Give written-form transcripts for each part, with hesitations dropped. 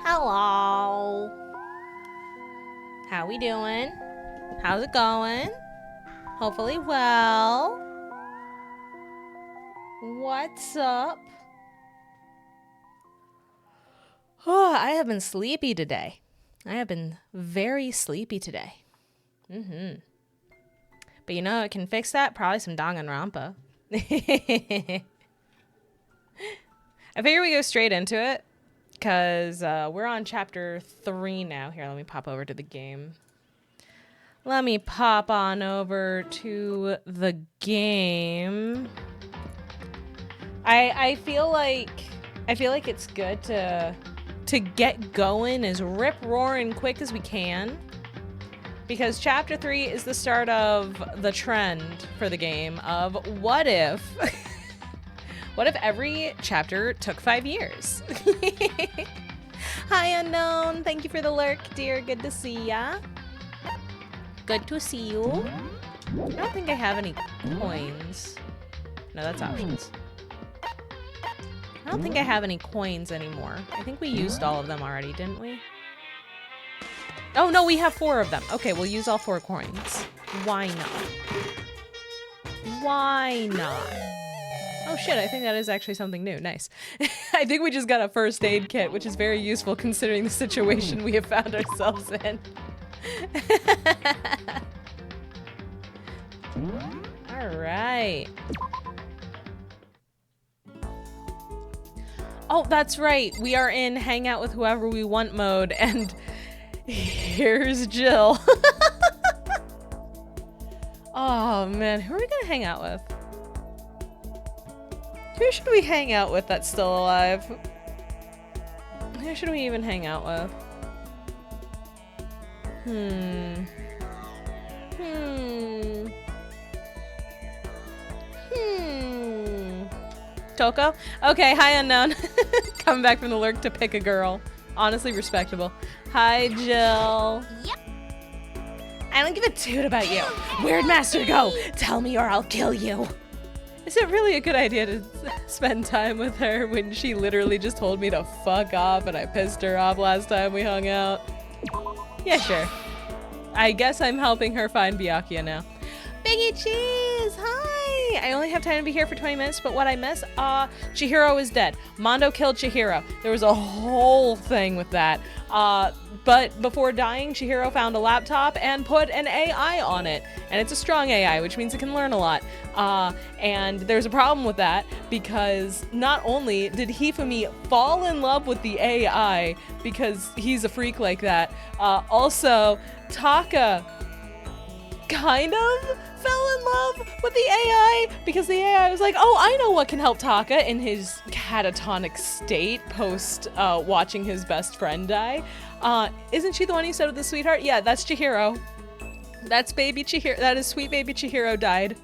Hello. How we doing? How's it going? Hopefully well. What's up? Oh, I have been sleepy today. I have been very sleepy today. But you know it can fix that? Probably some DanganRonpa. I figure we go straight into it because we're on chapter 3 now. Here, let me pop over to the game. Let me pop on over to the game. I feel like it's good to get going as rip-roaring quick as we can, because chapter 3 is the start of the trend for the game of what if what if every chapter took 5 years? Hi Unknown, thank you for the lurk, dear. Good to see ya. Good to see you. I don't think I have any coins. No, that's options. I don't think I have any coins anymore. I think we used all of them already, didn't we? Oh no, we have 4 of them. Okay, we'll use all 4 coins. Why not? Why not? Oh shit, I think that is actually something new. Nice. I think we just got a first aid kit, which is very useful considering the situation we have found ourselves in. All right. Oh, that's right. We are in hang out with whoever we want mode, and here's Jill. Oh man, who are we gonna hang out with? Who should we hang out with that's still alive? Who should we even hang out with? Toko? Okay, hi Unknown. Coming back from the lurk to pick a girl. Honestly respectable. Hi Jill. Yep. I don't give a toot about you. Weird Master, go! Tell me or I'll kill you. Is it really a good idea to spend time with her when she literally just told me to fuck off and I pissed her off last time we hung out? Yeah, sure. I guess I'm helping her find Byakuya now. Biggie Cheese, hi! I only have time to be here for 20 minutes, but what I miss? Chihiro is dead. Mondo killed Chihiro. There was a whole thing with that. But before dying, Chihiro found a laptop and put an AI on it. And it's a strong AI, which means it can learn a lot. And there's a problem with that, because not only did Hifumi fall in love with the AI, because he's a freak like that, also Taka kind of fell in love with the AI, because the AI was like, oh, I know what can help Taka in his catatonic state post watching his best friend die. Isn't she the one you said with the sweetheart? Yeah, that's Chihiro. That's baby Chihiro. That is sweet baby Chihiro died.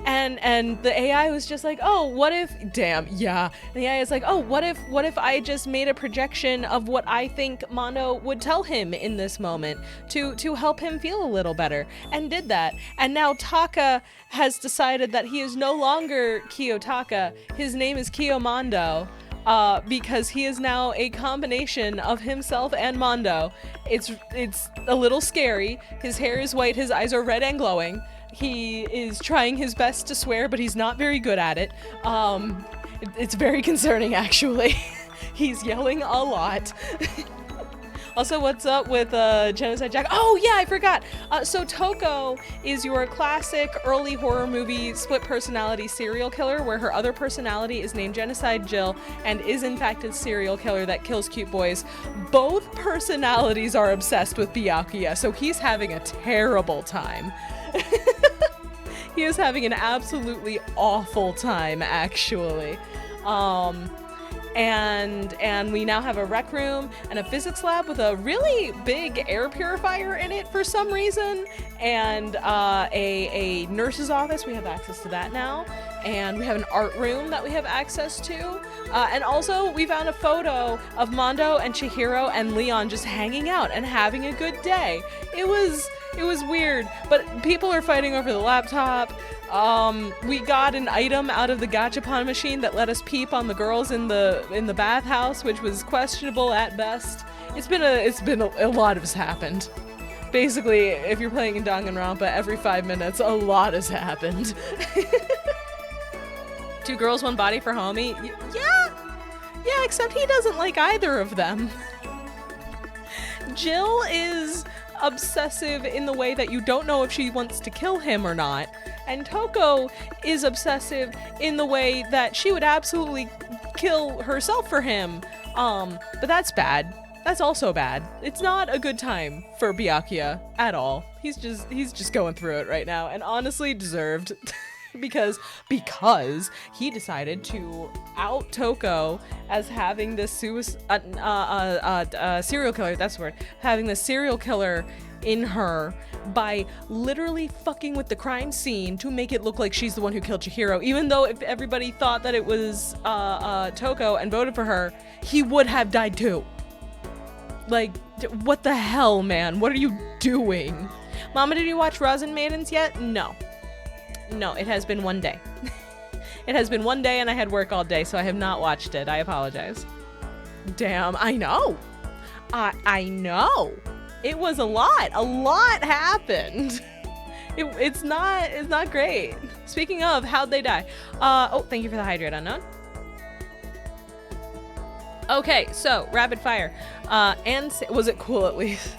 And the AI was just like, oh, what if, damn, yeah. And the AI is like, oh, what if I just made a projection of what I think Mondo would tell him in this moment to help him feel a little better, and did that. And now Taka has decided that he is no longer Kiyotaka. His name is Kiyomondo. Because he is now a combination of himself and Mondo. It's a little scary. His hair is white, his eyes are red and glowing. He is trying his best to swear, but he's not very good at it. It's very concerning, actually. He's yelling a lot. Also, what's up with Genocide Jack? Oh yeah, I forgot. So Toko is your classic early horror movie split personality serial killer, where her other personality is named Genocide Jill and is in fact a serial killer that kills cute boys. Both personalities are obsessed with Byakuya, so he's having a terrible time. He is having an absolutely awful time, actually. And we now have a rec room and a physics lab with a really big air purifier in it for some reason, and a nurse's office. We have access to that now. and we have an art room that we have access to. And also, we found a photo of Mondo and Chihiro and Leon just hanging out and having a good day. It was weird, but people are fighting over the laptop. We got an item out of the gachapon machine that let us peep on the girls in the bathhouse, which was questionable at best. It's been a lot has happened. Basically, if you're playing in DanganRonpa, every 5 minutes, a lot has happened. 2 girls, 1 body for homie. Yeah, except he doesn't like either of them. Jill is obsessive in the way that you don't know if she wants to kill him or not. And Toko is obsessive in the way that she would absolutely kill herself for him. But that's bad. That's also bad. It's not a good time for Byakuya at all. He's just going through it right now, and honestly deserved. because he decided to out Toko as having this serial killer, that's the word, having the serial killer in her by literally fucking with the crime scene to make it look like she's the one who killed Chihiro, even though if everybody thought that it was Toko and voted for her, he would have died too. Like, what the hell, man? What are you doing? Mama, did you watch Rosin Maidens yet? No, it has been 1 day. It has been 1 day and I had work all day, so I have not watched it. I apologize. Damn, I know. I know. It was a lot. A lot happened. It's not great. Speaking of, how'd they die? Oh, thank you for the hydrate, unknown. Okay, so rapid fire. And was it cool at least?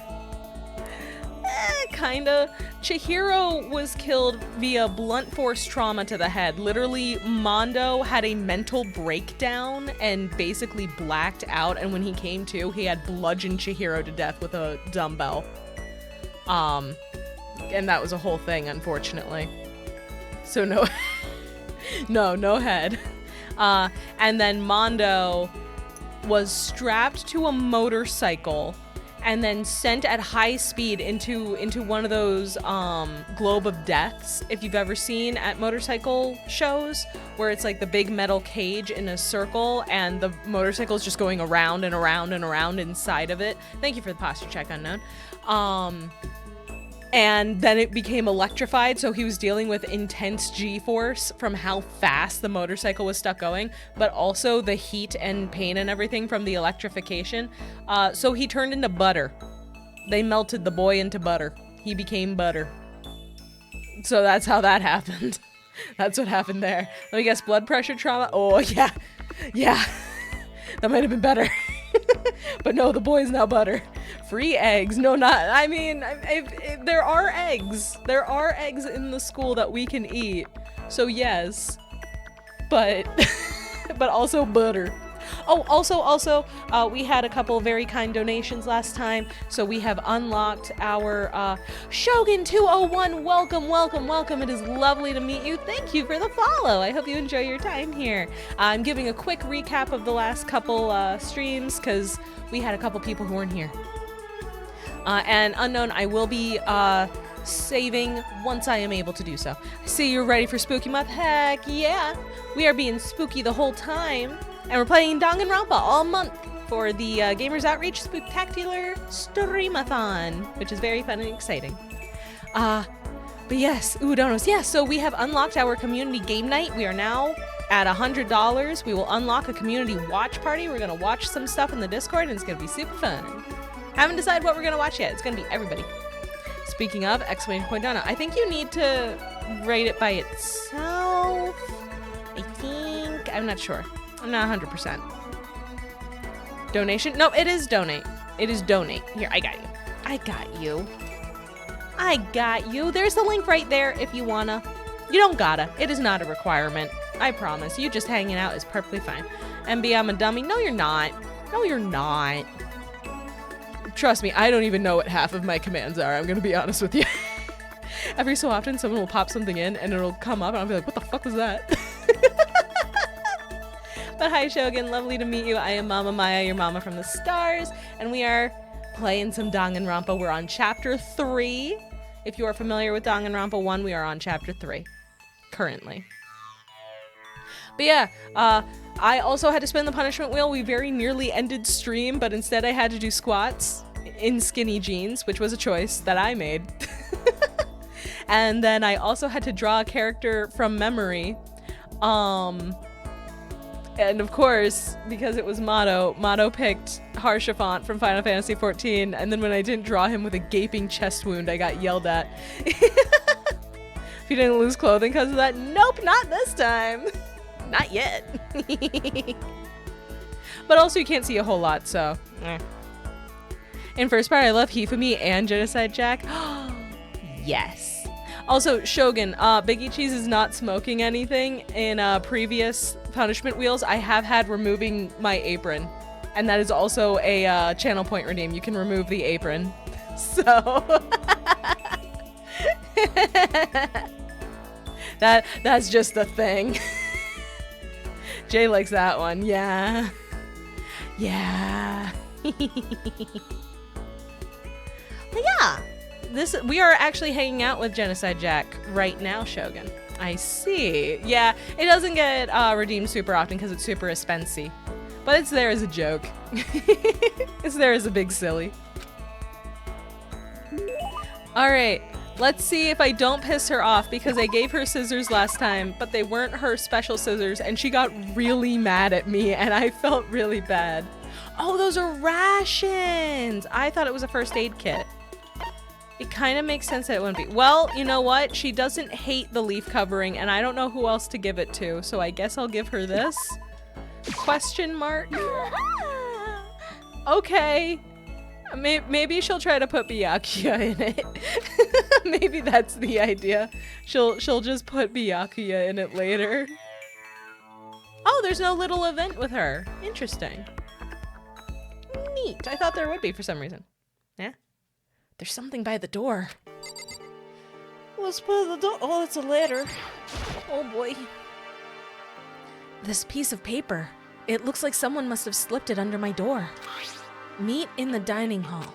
Kinda. Chihiro was killed via blunt force trauma to the head. Literally, Mondo had a mental breakdown and basically blacked out, and when he came to, he had bludgeoned Chihiro to death with a dumbbell. And that was a whole thing, unfortunately. So no, no head. And then Mondo was strapped to a motorcycle and then sent at high speed into one of those globe of deaths, if you've ever seen at motorcycle shows, where it's like the big metal cage in a circle and the motorcycle is just going around and around and around inside of it. Thank you for the posture check, unknown. And then it became electrified, so he was dealing with intense G-force from how fast the motorcycle was stuck going, but also the heat and pain and everything from the electrification. So he turned into butter. They melted the boy into butter. He became butter. So that's how that happened. That's what happened there. Let me guess, blood pressure trauma? Oh, yeah. Yeah. That might have been better. But no, the boy is now butter. Free eggs. No, not. I mean, if there are eggs. There are eggs in the school that we can eat. So yes. But but also butter. Oh, also, we had a couple very kind donations last time, so we have unlocked our Shogun 201. Welcome. It is lovely to meet you. Thank you for the follow. I hope you enjoy your time here. I'm giving a quick recap of the last couple streams because we had a couple people who weren't here. And unknown, I will be saving once I am able to do so. I see you're ready for Spooky Month. Heck yeah! We are being spooky the whole time. And we're playing DanganRonpa all month for the Gamers Outreach Spooktacular Streamathon, which is very fun and exciting. But yes, donos. Yeah, so we have unlocked our community game night. We are now at $100. We will unlock a community watch party. We're going to watch some stuff in the Discord, and it's going to be super fun. Haven't decided what we're going to watch yet. It's going to be everybody. Speaking of, exclamation point dono. I think you need to rate it by itself. I think. I'm not sure. I'm not 100%. Donation? No, it is donate. It is donate. Here, I got you. There's the link right there if you wanna. You don't gotta. It is not a requirement. I promise. You just hanging out is perfectly fine. MB, I'm a dummy. No, you're not. No, you're not. Trust me, I don't even know what half of my commands are. I'm gonna be honest with you. Every so often, someone will pop something in and it'll come up and I'll be like, what the fuck was that? But hi Shogun, lovely to meet you. I am Mama Maya, your mama from the stars, and we are playing some DanganRonpa. We're on chapter 3. If you are familiar with DanganRonpa 1, we are on chapter 3 currently. But yeah, I also had to spin the punishment wheel. We very nearly ended stream, but instead I had to do squats in skinny jeans, which was a choice that I made. And then I also had to draw a character from memory. And of course, because it was Motto picked Harshaphant from Final Fantasy XIV, and then when I didn't draw him with a gaping chest wound, I got yelled at. If you didn't lose clothing because of that, nope, not this time. Not yet. But also you can't see a whole lot, so. In first part, I love Hifumi and Genocide Jack. Yes. Also, Shogun, Biggie Cheese is not smoking anything in previous punishment wheels. I have had removing my apron, and that is also a channel point redeem. You can remove the apron. So that's just the thing. Jay likes that one. Yeah. Yeah. But yeah. We are actually hanging out with Genocide Jack right now, Shogun. I see. Yeah, it doesn't get redeemed super often because it's super expensive. But it's there as a joke. It's there as a big silly. Alright, let's see if I don't piss her off because I gave her scissors last time, but they weren't her special scissors, and she got really mad at me, and I felt really bad. Oh, those are rations! I thought it was a first aid kit. It kind of makes sense that it wouldn't be. Well, you know what? She doesn't hate the leaf covering, and I don't know who else to give it to, so I guess I'll give her this. Question mark? Okay. Maybe she'll try to put Byakuya in it. Maybe that's the idea. She'll just put Byakuya in it later. Oh, there's no little event with her. Interesting. Neat. I thought there would be for some reason. Yeah? There's something by the door. What's by the door? Oh, it's a letter. Oh boy. This piece of paper. It looks like someone must have slipped it under my door. Meet in the dining hall.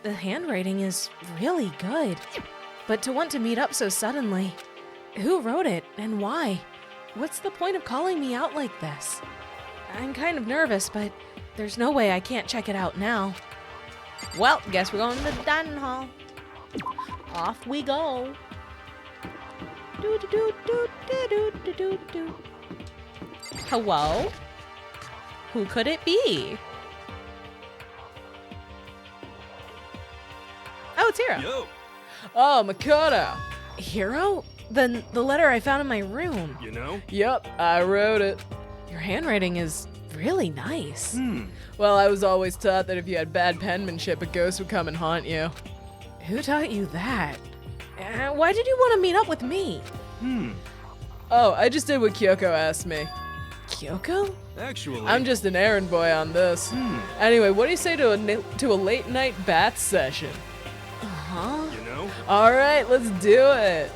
The handwriting is really good. But to want to meet up so suddenly. Who wrote it and why? What's the point of calling me out like this? I'm kind of nervous, but there's no way I can't check it out now. Well, guess we're going to the dining hall. Off we go. Hello? Who could it be? Oh, it's Hiro. Yo. Oh, Makoto. Hiro? Then the letter I found in my room. You know? Yep, I wrote it. Your handwriting is really nice. Well, I was always taught that if you had bad penmanship, a ghost would come and haunt you. Who taught you that? Why did you want to meet up with me? Oh, I just did what Kyoko asked me. Kyoko? Actually, I'm just an errand boy on this. Anyway, what do you say to a late night bath session? Uh-huh. you know? All right, let's do it.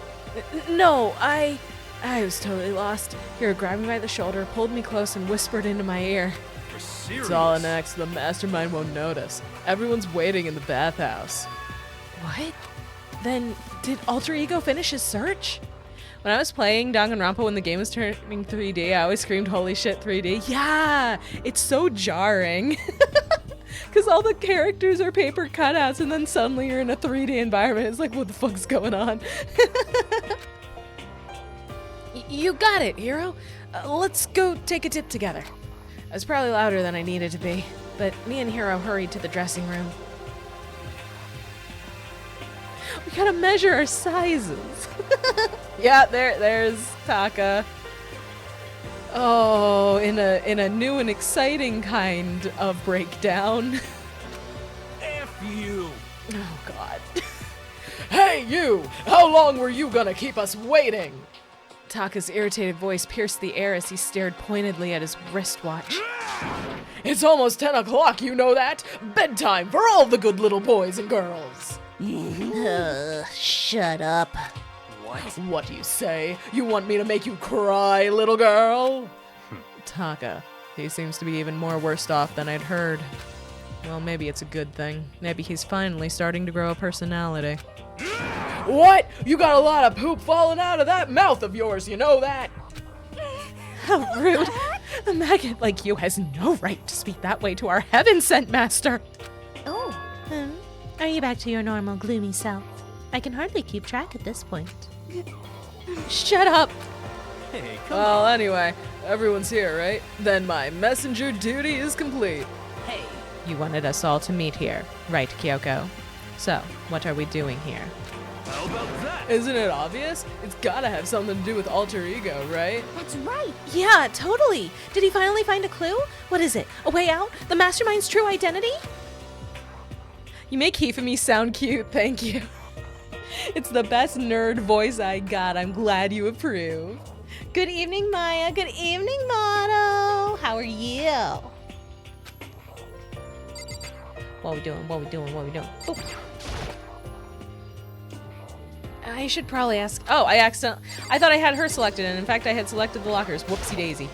No, I was totally lost. Hiro grabbed me by the shoulder, pulled me close, and whispered into my ear. You're serious? It's all an act so the mastermind won't notice. Everyone's waiting in the bathhouse. What? Then, did Alter Ego finish his search? When I was playing Danganronpa when the game was turning 3D, I always screamed, holy shit, 3D. Yeah! It's so jarring. Because all the characters are paper cutouts and then suddenly you're in a 3D environment. It's like, what the fuck's going on? You got it, Hiro. Let's go take a dip together. I was probably louder than I needed to be, but me and Hiro hurried to the dressing room. We gotta measure our sizes. Yeah, there's Taka. Oh, in a new and exciting kind of breakdown. F you! Oh God. Hey you! How long were you gonna keep us waiting? Taka's irritated voice pierced the air as he stared pointedly at his wristwatch. It's almost 10 o'clock, you know that? Bedtime for all the good little boys and girls. Shut up. What? What do you say? You want me to make you cry, little girl? Taka. He seems to be even more worse off than I'd heard. Well, maybe it's a good thing. Maybe he's finally starting to grow a personality. What? You got a lot of poop falling out of that mouth of yours, you know that? How rude. A maggot like you has no right to speak that way to our heaven-sent master. Oh. Are you back to your normal gloomy self? I can hardly keep track at this point. Shut up. Hey, come Well, anyway, everyone's here, right? Then my messenger duty is complete. Hey. You wanted us all to meet here, right, Kyoko? So, what are we doing here? How about that? Isn't it obvious? It's gotta have something to do with alter ego, right? That's right. Yeah, totally. Did he finally find a clue? What is it? A way out? The mastermind's true identity? You make Hifumi sound cute, thank you. It's the best nerd voice I got. I'm glad you approve. Good evening, Maya. Good evening, Mono. How are you? What we doing? What we doing? What we doing? Oh. I should probably ask. Oh, I thought I had her selected, and in fact, I had selected the lockers. Whoopsie daisy.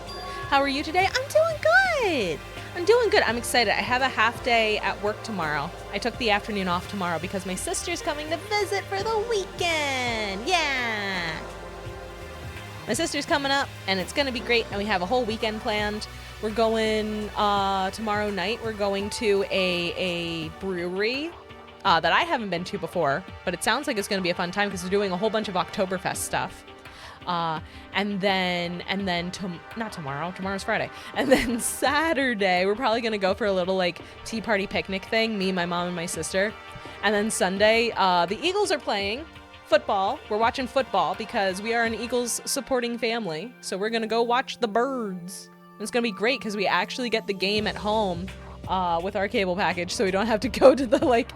How are you today? I'm doing good. I'm doing good. I'm excited. I have a half day at work tomorrow. I took the afternoon off tomorrow because my sister's coming to visit for the weekend. Yeah. My sister's coming up, and it's going to be great, and we have a whole weekend planned. We're going tomorrow night. We're going to a brewery that I haven't been to before, but it sounds like it's going to be a fun time because they're doing a whole bunch of Oktoberfest stuff. And then not tomorrow, tomorrow's Friday. And then Saturday, we're probably going to go for a little like tea party picnic thing, me, my mom, and my sister. And then Sunday, the Eagles are playing football. We're watching football because we are an Eagles supporting family. So we're going to go watch the Birds. And it's going to be great because we actually get the game at home with our cable package. So we don't have to go to the like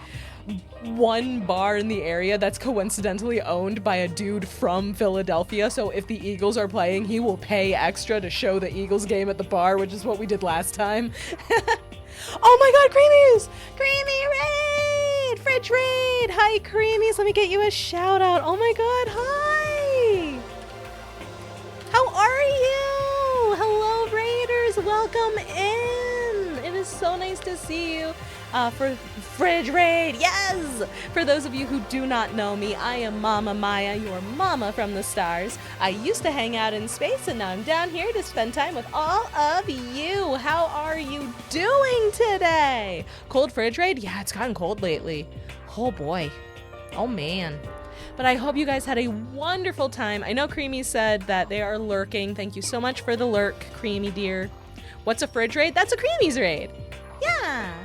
one bar in the area that's coincidentally owned by a dude from Philadelphia. So if the Eagles are playing, he will pay extra to show the Eagles game at the bar, which is what we did last time. Oh my god, Creamies! Creamy Raid! Fridge Raid! Hi, Creamies. Let me get you a shout out. Oh my god, hi! How are you? Hello, Raiders. Welcome in. It is so nice to see you. For Fridge Raid, yes! For those of you who do not know me, I am Mama Maya, your mama from the stars. I used to hang out in space, and now I'm down here to spend time with all of you. How are you doing today? Cold Fridge Raid? Yeah, it's gotten cold lately. Oh boy. Oh man. But I hope you guys had a wonderful time. I know Creamy said that they are lurking. Thank you so much for the lurk, Creamy dear. What's a Fridge Raid? That's a Creamy's Raid. Yeah.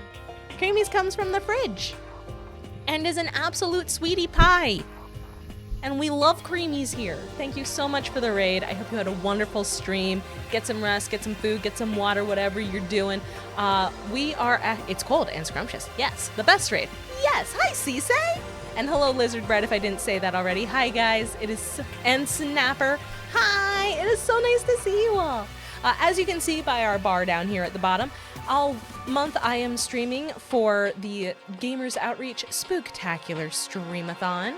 Creamies comes from the fridge and is an absolute sweetie pie. And we love Creamies here. Thank you so much for the raid. I hope you had a wonderful stream. Get some rest, get some food, get some water, whatever you're doing. We are at, it's cold and scrumptious. Yes, the best raid. Yes, hi Cisse. And hello Lizard Bread if I didn't say that already. Hi guys, it is, and Snapper. Hi, it is so nice to see you all. As you can see by our bar down here at the bottom, all month I am streaming for the Gamers Outreach Spooktacular Streamathon.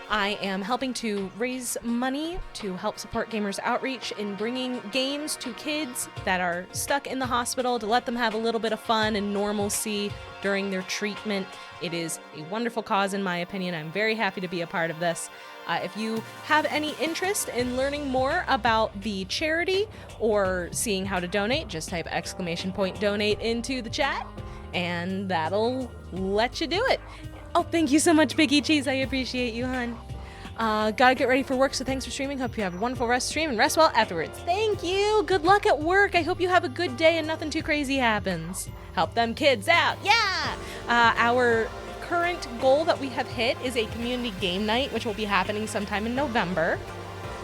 I am helping to raise money to help support Gamers Outreach in bringing games to kids that are stuck in the hospital to let them have a little bit of fun and normalcy during their treatment. It is a wonderful cause in my opinion. I'm very happy to be a part of this. If you have any interest in learning more about the charity or seeing how to donate, just type !donate into the chat and that'll let you do it. Oh, thank you so much, Biggie Cheese. I appreciate you, hon. Gotta get ready for work, so thanks for streaming. Hope you have a wonderful rest stream and rest well afterwards. Thank you. Good luck at work. I hope you have a good day and nothing too crazy happens. Help them kids out. Yeah! Our current goal that we have hit is a community game night, which will be happening sometime in November.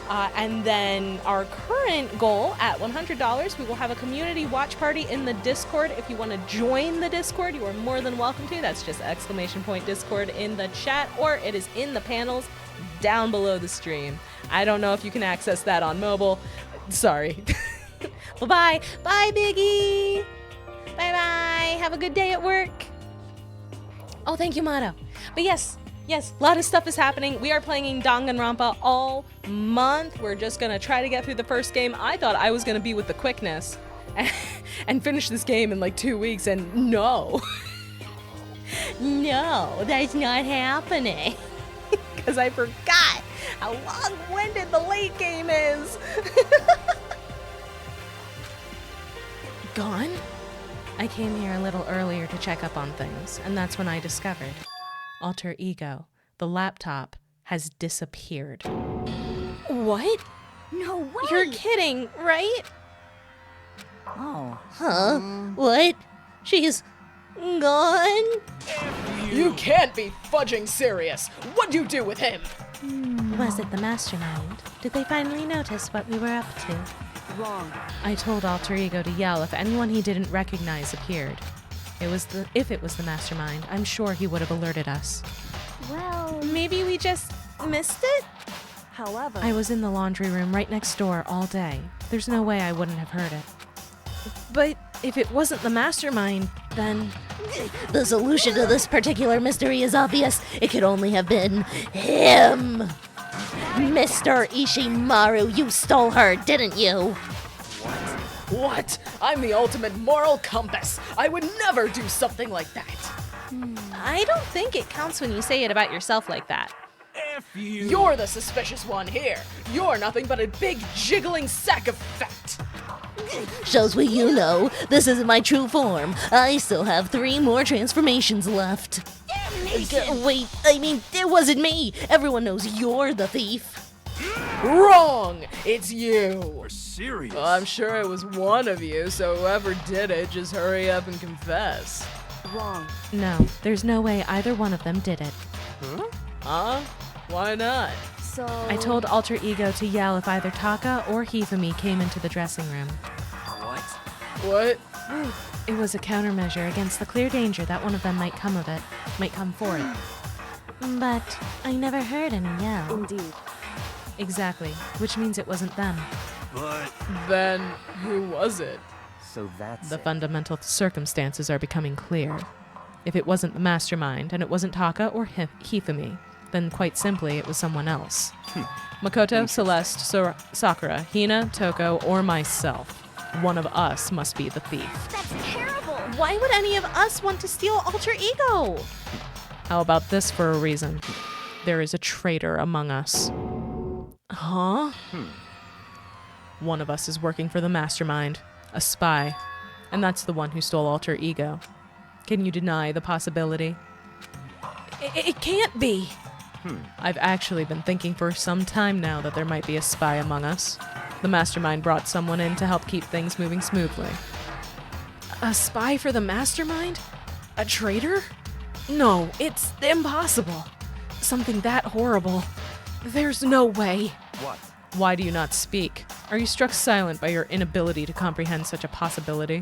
And then our current goal at $100, we will have a community watch party in the Discord. If you want to join the Discord, you are more than welcome to. That's just !Discord in the chat, or it is in the panels down below the stream. I don't know if you can access that on mobile. Sorry. Bye-bye. Bye, Biggie. Bye-bye. Have a good day at work. Oh, thank you, Mato. But yes, a lot of stuff is happening. We are playing DanganRonpa all month. We're just going to try to get through the first game. I thought I was going to be with the quickness and finish this game in like 2 weeks, and no. No, that's not happening. Because I forgot how long-winded the late game is. gone? I came here a little earlier to check up on things, and that's when I discovered. Alter Ego, the laptop, has disappeared. What? No way! You're kidding, right? Oh. Huh? What? She's gone? You can't be fudging serious. What'd you do with him? Was it the mastermind? Did they finally notice what we were up to? Wrong. I told Alter Ego to yell if anyone he didn't recognize appeared. If it was the mastermind, I'm sure he would have alerted us. Well, Maybe we just missed it? however, I was in the laundry room right next door all day. There's no way I wouldn't have heard it. But if it wasn't the mastermind, then... The solution to this particular mystery is obvious. It could only have been him. Mr. Ishimaru, you stole her, didn't you? What? I'm the ultimate moral compass. I would never do something like that. I don't think it counts when you say it about yourself like that. F you. You're the suspicious one here. You're nothing but a big jiggling sack of fat. Shows what you know. This isn't my true form. I still have 3 more transformations left. Wait, I mean, it wasn't me. Everyone knows you're the thief. Wrong! It's you. We're serious. Well, I'm sure it was one of you, so whoever did it, just hurry up and confess. wrong. No, there's no way either one of them did it. Huh? Why not? So I told Alter Ego to yell if either Taka or Hifumi came into the dressing room. What? What? It was a countermeasure against the clear danger that one of them might come for it. But I never heard any yell. indeed. Exactly, which means it wasn't them. But Then who was it? So that's The it. fundamental circumstances are becoming clear. If it wasn't the mastermind, and it wasn't Taka or Hifumi, then quite simply it was someone else. Makoto, Celeste, Sakura, Hina, Toko, or myself. One of us must be the thief. That's terrible. Why would any of us want to steal Alter Ego? How about this for a reason? There is a traitor among us. Huh? One of us is working for the mastermind, a spy, and that's the one who stole Alter Ego. Can you deny the possibility? It can't be. I've actually been thinking for some time now that there might be a spy among us. The mastermind brought someone in to help keep things moving smoothly. A spy for the mastermind? A traitor? No, it's impossible. Something that horrible. There's no way. What? Why do you not speak? Are you struck silent by your inability to comprehend such a possibility?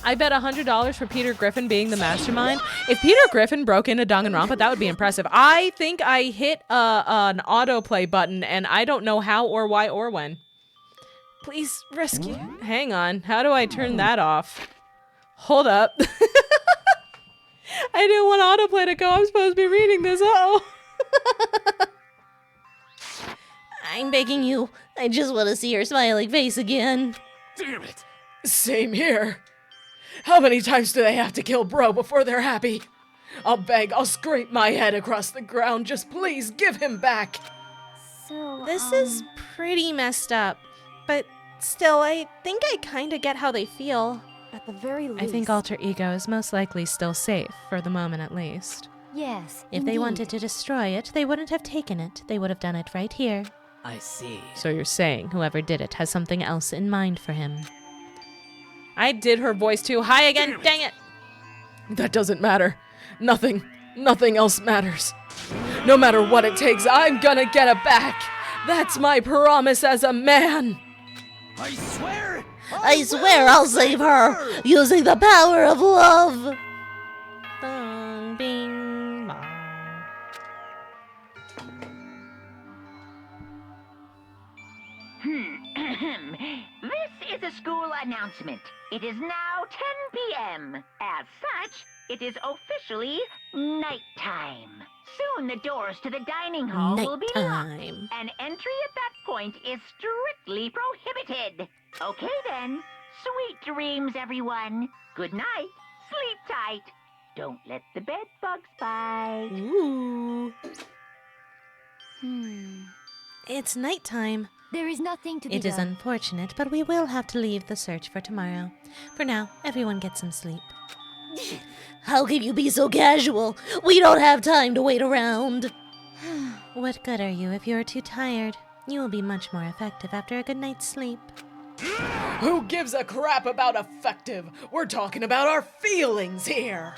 I bet $100 for Peter Griffin being the mastermind. If Peter Griffin broke into Danganronpa, that would be impressive. I think I hit an autoplay button, and I don't know how or why or when. Please rescue. Hang on. How do I turn that off? Hold up. I didn't want autoplay to go. I'm supposed to be reading this. Uh-oh. I'm begging you. I just want to see her smiling face again. damn it. Same here. How many times do they have to kill bro before they're happy? I'll beg, I'll scrape my head across the ground. Just please give him back. So This is pretty messed up, but still, I think I kind of get how they feel. at the very least. I think Alter Ego is most likely still safe, for the moment at least. Yes. If they indeed. wanted to destroy it, they wouldn't have taken it. They would have done it right here. I see. So you're saying whoever did it has something else in mind for him. I did her voice too high again, dang it! That doesn't matter. Nothing else matters. No matter what it takes, I'm gonna get it back. That's my promise as a man. I swear. I swear I'll save her, using the power of love! Bong, bing, bong. This is a school announcement. It is now 10 p.m. As such, it is officially nighttime. Soon the doors to the dining hall will be locked, Nighttime. and entry at that point is strictly prohibited. Okay then. Sweet dreams, everyone. Good night. Sleep tight. Don't let the bed bugs bite. Ooh. Hmm. It's nighttime. There is nothing to be It is done. unfortunate, but we will have to leave the search for tomorrow. For now, everyone get some sleep. How can you be so casual? We don't have time to wait around. What good are you if you are too tired? You will be much more effective after a good night's sleep. Who gives a crap about effective? We're talking about our feelings here.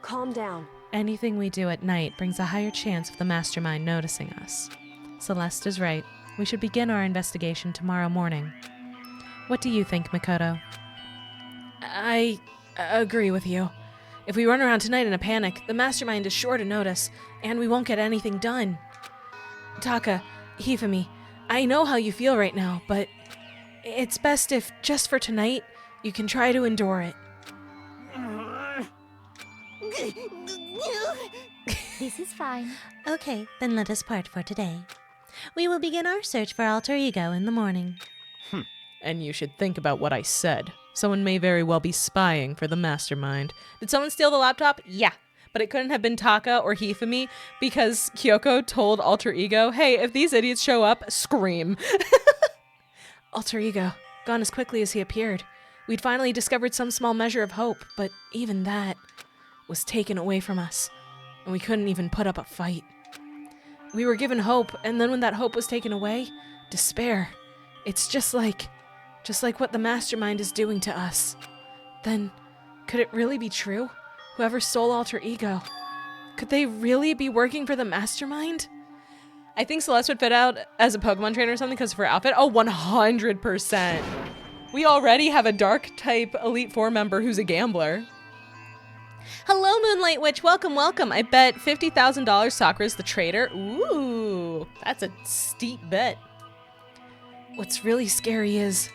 Calm down. Anything we do at night brings a higher chance of the mastermind noticing us. Celeste is right. We should begin our investigation tomorrow morning. What do you think, Mikoto? I agree with you. If we run around tonight in a panic, the mastermind is sure to notice, and we won't get anything done. Taka, Hifumi, I know how you feel right now, but it's best if, just for tonight, you can try to endure it. This is fine. Okay, then let us part for today. We will begin our search for alter ego in the morning. And you should think about what I said. Someone may very well be spying for the mastermind. Did someone steal the laptop? Yeah. But it couldn't have been Taka or Hifumi because Kyoko told Alter Ego, hey, if these idiots show up, scream. Alter Ego, gone as quickly as he appeared. We'd finally discovered some small measure of hope, but even that was taken away from us, and we couldn't even put up a fight. We were given hope, and then when that hope was taken away, despair. It's just like what the mastermind is doing to us. Then, could it really be true? Whoever stole Alter Ego, could they really be working for the mastermind? I think Celeste would fit out as a Pokemon trainer or something because of her outfit. Oh, 100%. We already have a dark type Elite Four member who's a gambler. Hello, Moonlight Witch. Welcome, welcome. I bet $50,000 Sakura's the traitor. Ooh, that's a steep bet. What's really scary is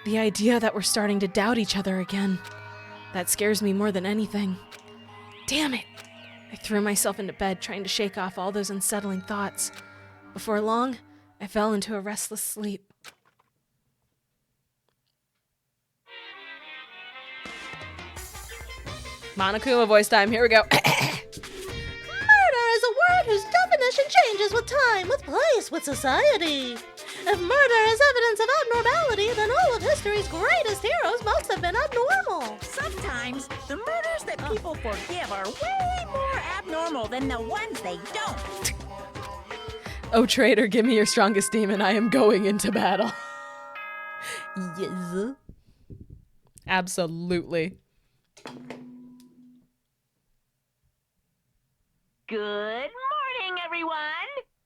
the idea that we're starting to doubt each other again. That scares me more than anything. Damn it! I threw myself into bed trying to shake off all those unsettling thoughts. Before long, I fell into a restless sleep. Monokuma voice time. Here we go. Murder is a word whose definition changes with time, with place, with society. If murder is evidence of abnormality, then all of history's greatest heroes must have been abnormal. Sometimes the murders that people forgive are way more abnormal than the ones they don't. Oh, traitor, give me your strongest demon. I am going into battle. Yes. Absolutely. Good morning, everyone.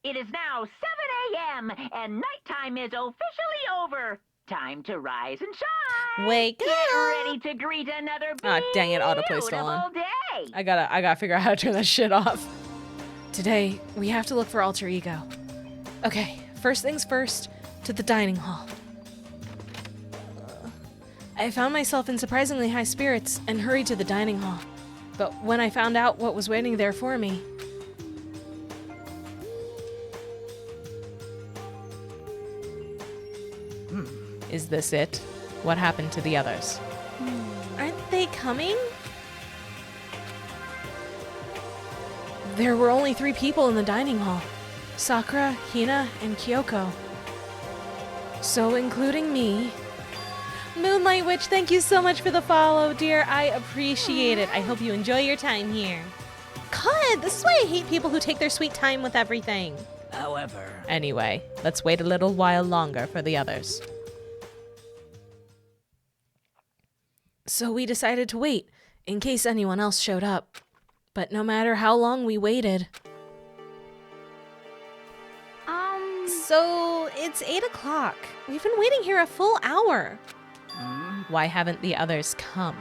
It is now 7 a.m. and nighttime is officially over. Time to rise and shine. Wake Get up. ready to greet another Ah, dang it, autoplay's still on. beautiful day. I gotta figure out how to turn that shit off. Today, we have to look for Alter Ego. Okay, first things first, to the dining hall. I found myself in surprisingly high spirits and hurried to the dining hall. But when I found out what was waiting there for me, Is this it? What happened to the others? aren't they coming? There were only 3 people in the dining hall. Sakura, Hina, and Kyoko. So including me. Moonlight Witch, thank you so much for the follow, dear. I appreciate it. I hope you enjoy your time here. God, this is why I hate people who take their sweet time with everything. However, Anyway, let's wait a little while longer for the others. So we decided to wait, in case anyone else showed up. But no matter how long we waited, So, it's 8 o'clock. We've been waiting here a full hour. Why haven't the others come?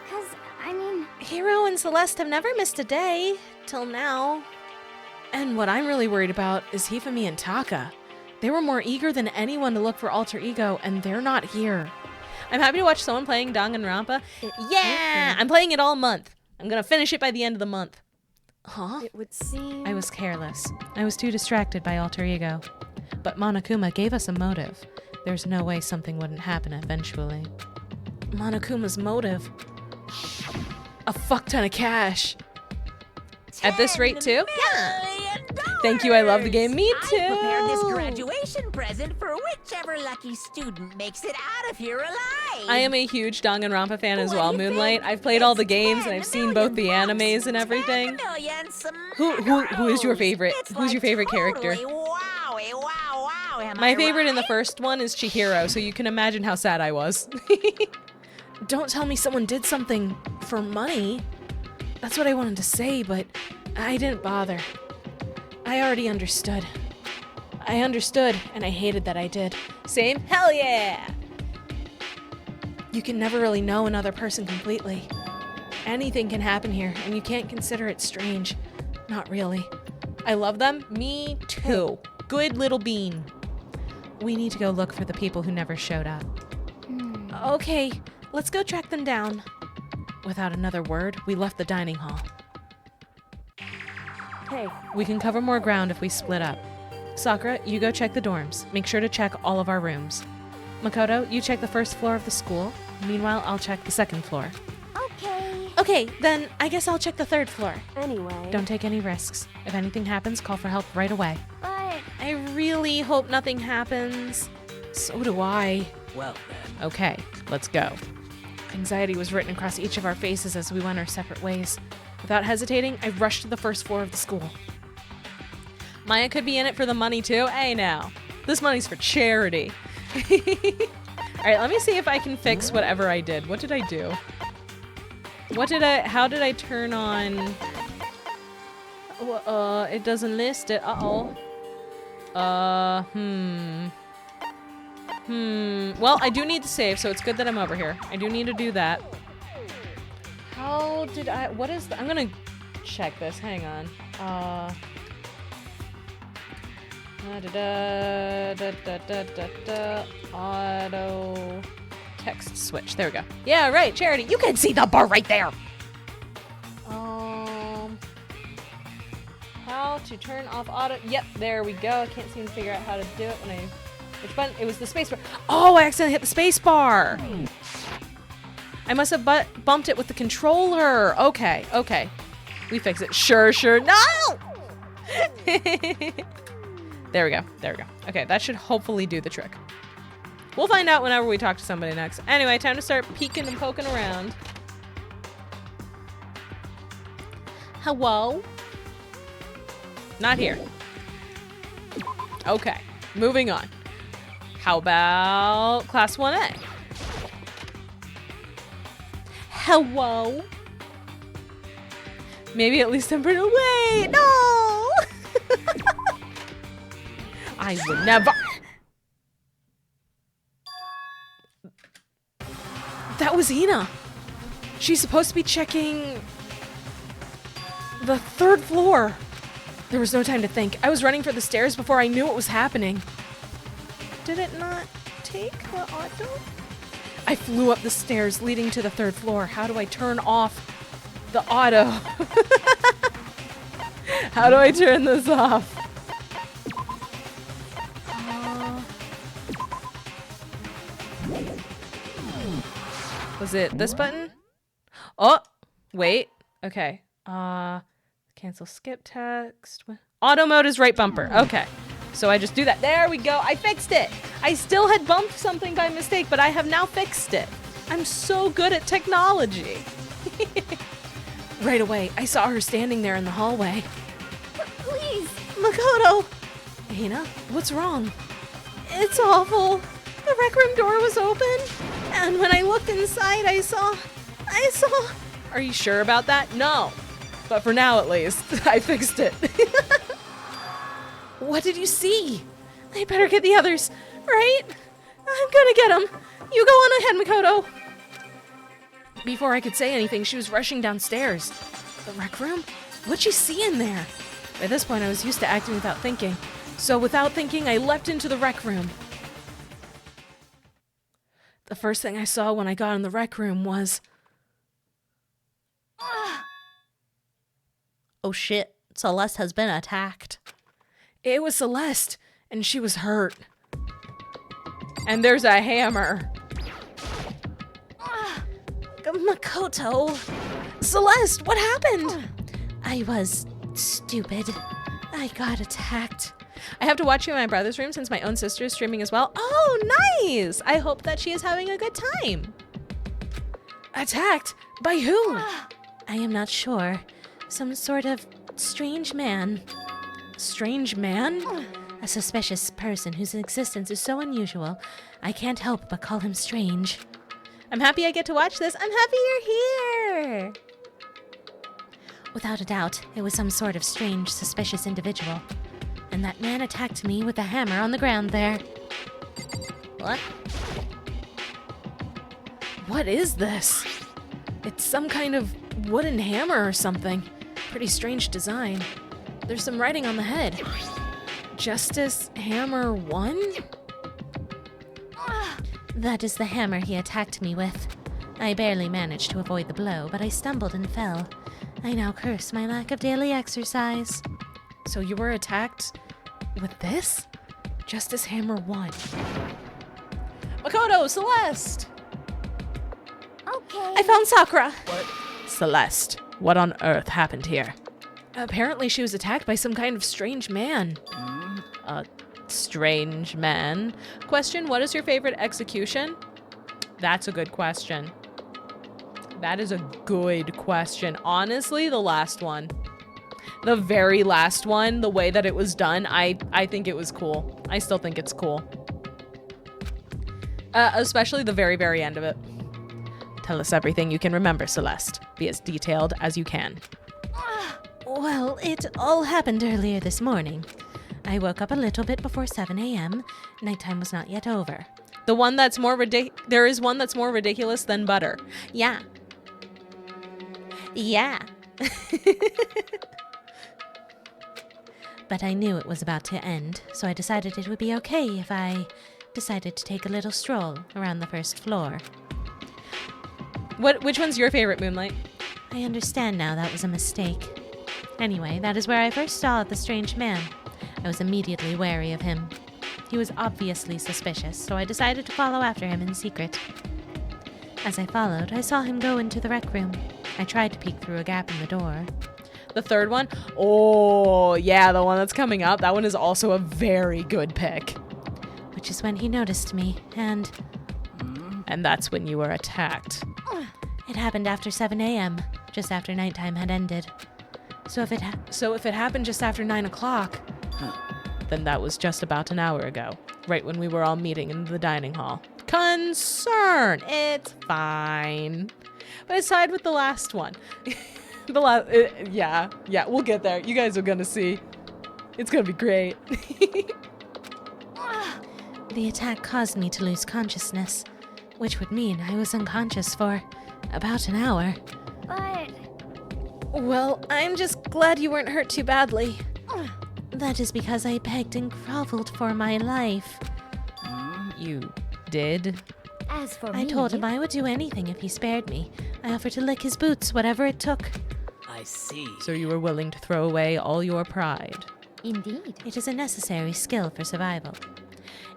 Cause, I mean, Hiro and Celeste have never missed a day, till now. And what I'm really worried about is Hifumi and Taka. They were more eager than anyone to look for Alter Ego, and they're not here. I'm happy to watch someone playing Danganronpa. Yeah! I'm playing it all month. I'm gonna finish it by the end of the month. Huh? it would seem... I was careless. I was too distracted by Alter Ego. But Monokuma gave us a motive. There's no way something wouldn't happen eventually. Monokuma's motive. A fuck ton of cash. At this rate, too? Yeah. Thank you, I love the game. Me too. I prepared this graduation present for whichever lucky student makes it out of here alive. I am a huge Danganronpa fan as What well, do you Moonlight. think? I've played all the It's games and 10 I've seen both the million animes and bucks, everything. 10 million some Who is your favorite? It's Who's your like favorite character? totally wowie, wow, wow. Am My I favorite in the right? first one is Chihiro, so you can imagine how sad I was. Don't tell me someone did something for money. That's what I wanted to say, but I didn't bother. I already understood. I understood, and I hated that I did. Same? Hell yeah! You can never really know another person completely. Anything can happen here, and you can't consider it strange. Not really. I love them. Me too. Good little bean. We need to go look for the people who never showed up. Okay, let's go track them down. Without another word, we left the dining hall. Hey, We can cover more ground if we split up. Sakura, you go check the dorms. Make sure to check all of our rooms. Makoto, you check the first floor of the school. Meanwhile, I'll check the second floor. okay. Okay, then I guess I'll check the third floor. Anyway. Don't take any risks. If anything happens, call for help right away. But I really hope nothing happens. So do I. Well then. Okay, let's go. Anxiety was written across each of our faces as we went our separate ways. Without hesitating, I rushed to the first floor of the school. Maya could be in it for the money too. Hey now. This money's for charity. Alright, let me see if I can fix whatever I did. What did I do? How did I turn on? It doesn't list it. Uh-oh. Well, I do need to save, so it's good that I'm over here. I do need to do that. How did I, what is I'm gonna check this, hang on. Auto text switch, there we go. Yeah, right, Charity, you can see the bar right there. How to turn off auto, yep, there we go. I can't seem to figure out how to do it when which button? It was the space bar. Oh, I accidentally hit the space bar. I must have bumped it with the controller. Okay, okay. We fix it. Sure. No! There we go. Okay, that should hopefully do the trick. We'll find out whenever we talk to somebody next. Anyway, time to start peeking and poking around. Hello? Not here. Okay, moving on. How about Class 1A? Hello? Maybe at least I'm pretty. Wait, no! I would never. That was Ina. She's supposed to be checking the third floor. There was no time to think. I was running for the stairs before I knew what was happening. Did it not take the auto? I flew up the stairs leading to the third floor. How do I turn off the auto? How do I turn this off? Was it this button? Oh, wait. Okay. Cancel skip text. Auto mode is right bumper. Okay. So I just do that. There we go. I fixed it. I still had bumped something by mistake, but I have now fixed it. I'm so good at technology. Right away, I saw her standing there in the hallway. Please. Makoto! Hina, what's wrong? It's awful. The rec room door was open, and when I looked inside, I saw... Are you sure about that? No. But for now, at least, I fixed it. What did you see? I better get the others, right? I'm gonna get them. You go on ahead, Makoto. Before I could say anything, she was rushing downstairs. The rec room? What'd she see in there? By this point, I was used to acting without thinking. So without thinking, I leapt into the rec room. The first thing I saw when I got in the rec room was... Oh shit, Celeste has been attacked. It was Celeste, and she was hurt. And there's a hammer. Makoto! Celeste, what happened? I was stupid. I got attacked. I have to watch you in my brother's room since my own sister is streaming as well. Oh, nice! I hope that she is having a good time. Attacked? By who? I am not sure. Some sort of strange man. Strange man? A suspicious person whose existence is so unusual, I can't help but call him strange. I'm happy I get to watch this. I'm happy you're here! Without a doubt, it was some sort of strange, suspicious individual. And that man attacked me with a hammer on the ground there. What? What is this? It's some kind of wooden hammer or something. Pretty strange design. There's some writing on the head. Justice Hammer 1? That is the hammer he attacked me with. I barely managed to avoid the blow, but I stumbled and fell. I now curse my lack of daily exercise. So you were attacked with this? Justice Hammer 1. Makoto, Celeste! Okay. I found Sakura! What? Celeste, what on earth happened here? Apparently she was attacked by some kind of strange man. A strange man? Question, what is your favorite execution? That's a good question. That is a good question. Honestly, the last one. The very last one, the way that it was done, I think it was cool. I still think it's cool. Especially the very, very end of it. Tell us everything you can remember, Celeste. Be as detailed as you can. Well, it all happened earlier this morning. I woke up a little bit before 7 a.m. Nighttime was not yet over. The one that's more there is one that's more ridiculous than butter. Yeah. Yeah. But I knew it was about to end, so I decided it would be okay if I decided to take a little stroll around the first floor. Which one's your favorite, Moonlight? I understand now that was a mistake. Anyway, that is where I first saw the strange man. I was immediately wary of him. He was obviously suspicious, so I decided to follow after him in secret. As I followed, I saw him go into the rec room. I tried to peek through a gap in the door. The third one? Oh, yeah, the one that's coming up. That one is also a very good pick. Which is when he noticed me, and that's when you were attacked. It happened after 7 a.m., just after nighttime had ended. So if it happened just after 9 o'clock, then that was just about an hour ago, right when we were all meeting in the dining hall. Concern! It's fine. But aside with the last one. Yeah, we'll get there. You guys are gonna see. It's gonna be great. The attack caused me to lose consciousness, which would mean I was unconscious for about an hour. But... Well, I'm just glad you weren't hurt too badly. That is because I begged and groveled for my life. You did? As for me... I told him I would do anything if he spared me. I offered to lick his boots, whatever it took. I see. So you were willing to throw away all your pride. Indeed. It is a necessary skill for survival.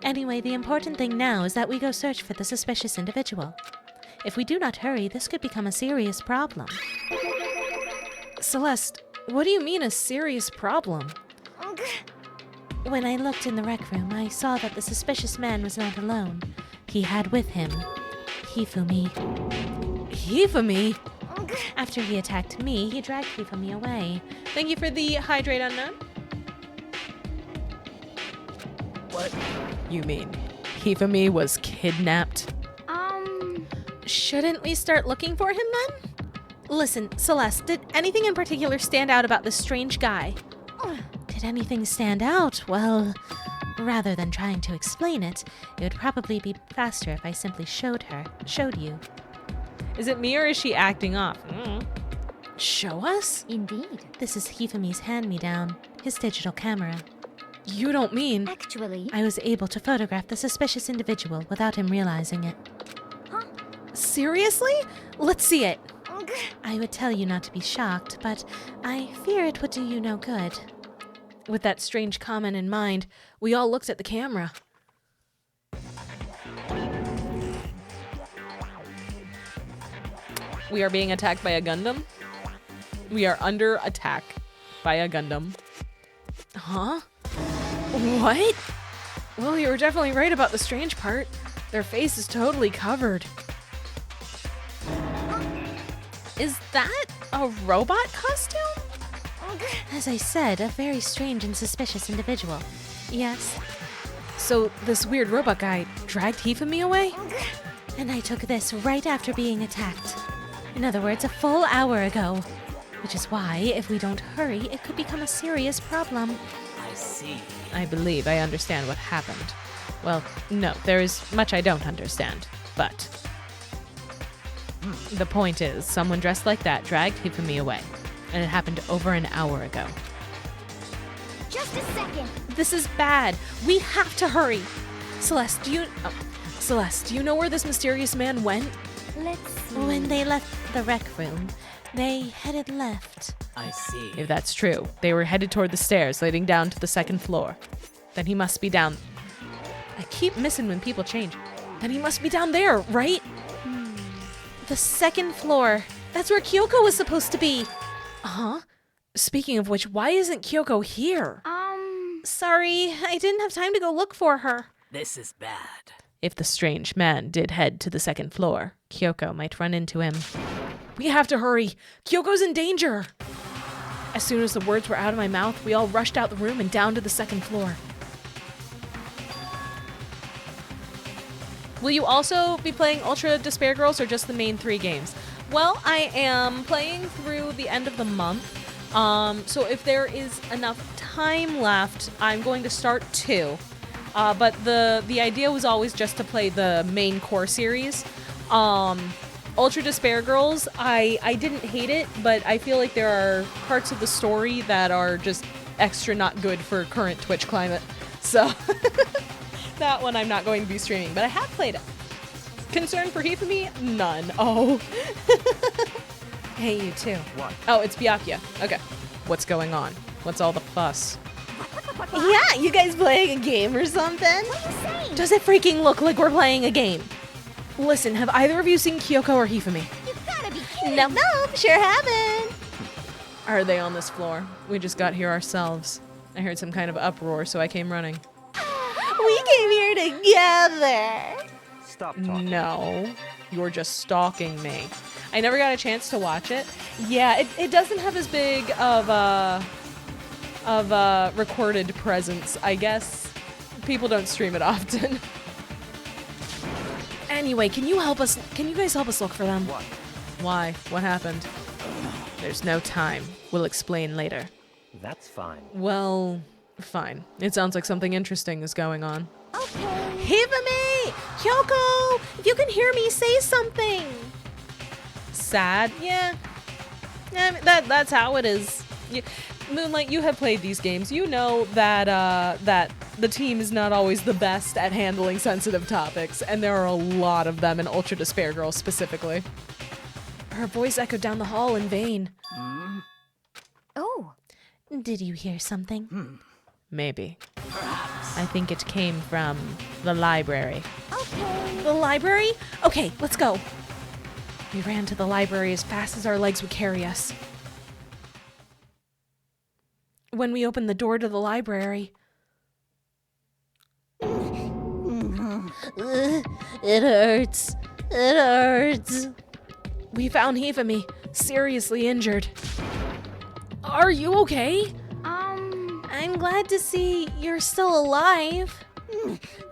Anyway, the important thing now is that we go search for the suspicious individual. If we do not hurry, this could become a serious problem. Celeste, what do you mean a serious problem? When I looked in the rec room, I saw that the suspicious man was not alone. He had with him Hifumi. Hifumi? After he attacked me, he dragged Hifumi away. Thank you for the hydrate, unknown. What? You mean Hifumi was kidnapped? Shouldn't we start looking for him then? Listen, Celeste, did anything in particular stand out about this strange guy? Did anything stand out? Well, rather than trying to explain it, it would probably be faster if I simply showed you. Is it me or is she acting off? Show us? Indeed. This is Hifumi's hand-me-down, his digital camera. You don't mean... Actually... I was able to photograph the suspicious individual without him realizing it. Huh? Seriously? Let's see it. I would tell you not to be shocked, but I fear it would do you no good. With that strange comment in mind, we all looked at the camera. We are being attacked by a Gundam. We are under attack by a Gundam. Huh? What? Well, you were definitely right about the strange part. Their face is totally covered. Is that a robot costume? As I said, a very strange and suspicious individual. Yes, So this weird robot guy dragged Hifumi away? and I took this right after being attacked. In other words, a full hour ago. Which is why, if we don't hurry, it could become a serious problem. I see. I believe I understand what happened. Well, no, there is much I don't understand, but the point is, someone dressed like that dragged Hifumi away, and it happened over an hour ago. Just a second. This is bad. We have to hurry. Celeste, do you know where this mysterious man went? Let's see. When they left the rec room, they headed left. I see. If that's true, they were headed toward the stairs leading down to the second floor. Then he must be down. I keep missing when people change. Then he must be down there, right? The second floor. That's where Kyoko was supposed to be. Huh? Speaking of which, why isn't Kyoko here? Sorry, I didn't have time to go look for her. This is bad. If the strange man did head to the second floor, Kyoko might run into him. We have to hurry. Kyoko's in danger. As soon as the words were out of my mouth, we all rushed out the room and down to the second floor. Will you also be playing Ultra Despair Girls or just the main 3 games? Well, I am playing through the end of the month. So if there is enough time left, I'm going to start 2. But the idea was always just to play the main core series. Ultra Despair Girls, I didn't hate it, but I feel like there are parts of the story that are just extra not good for current Twitch climate. So that one I'm not going to be streaming, but I have played it. Concern for Hifumi? None. Oh. Hey, you too. What? Oh, it's Byakuya. Okay. What's going on? What's all the fuss? Yeah, you guys playing a game or something? What are you saying? Does it freaking look like we're playing a game? Listen, have either of you seen Kyoko or Hifumi? You gotta be kidding. No, sure haven't. Are they on this floor? We just got here ourselves. I heard some kind of uproar, so I came running. We came here together. Stop talking. No, you're just stalking me. I never got a chance to watch it. Yeah, it doesn't have as big of a recorded presence. I guess people don't stream it often. Anyway, can you guys help us look for them? What? Why? What happened? There's no time. We'll explain later. That's fine. Well, fine. It sounds like something interesting is going on. Okay. Hifumi! Kyoko! If you can hear me, say something. Sad? Yeah. I mean, that's how it is. Moonlight, you have played these games. You know that that the team is not always the best at handling sensitive topics, and there are a lot of them in Ultra Despair Girls specifically. Her voice echoed down the hall in vain. Oh. Did you hear something? Maybe. I think it came from the library. Okay. The library? Okay, let's go. We ran to the library as fast as our legs would carry us. When we opened the door to the library, It hurts. It hurts. we found Hifumi, seriously injured. Are you okay? I'm glad to see you're still alive.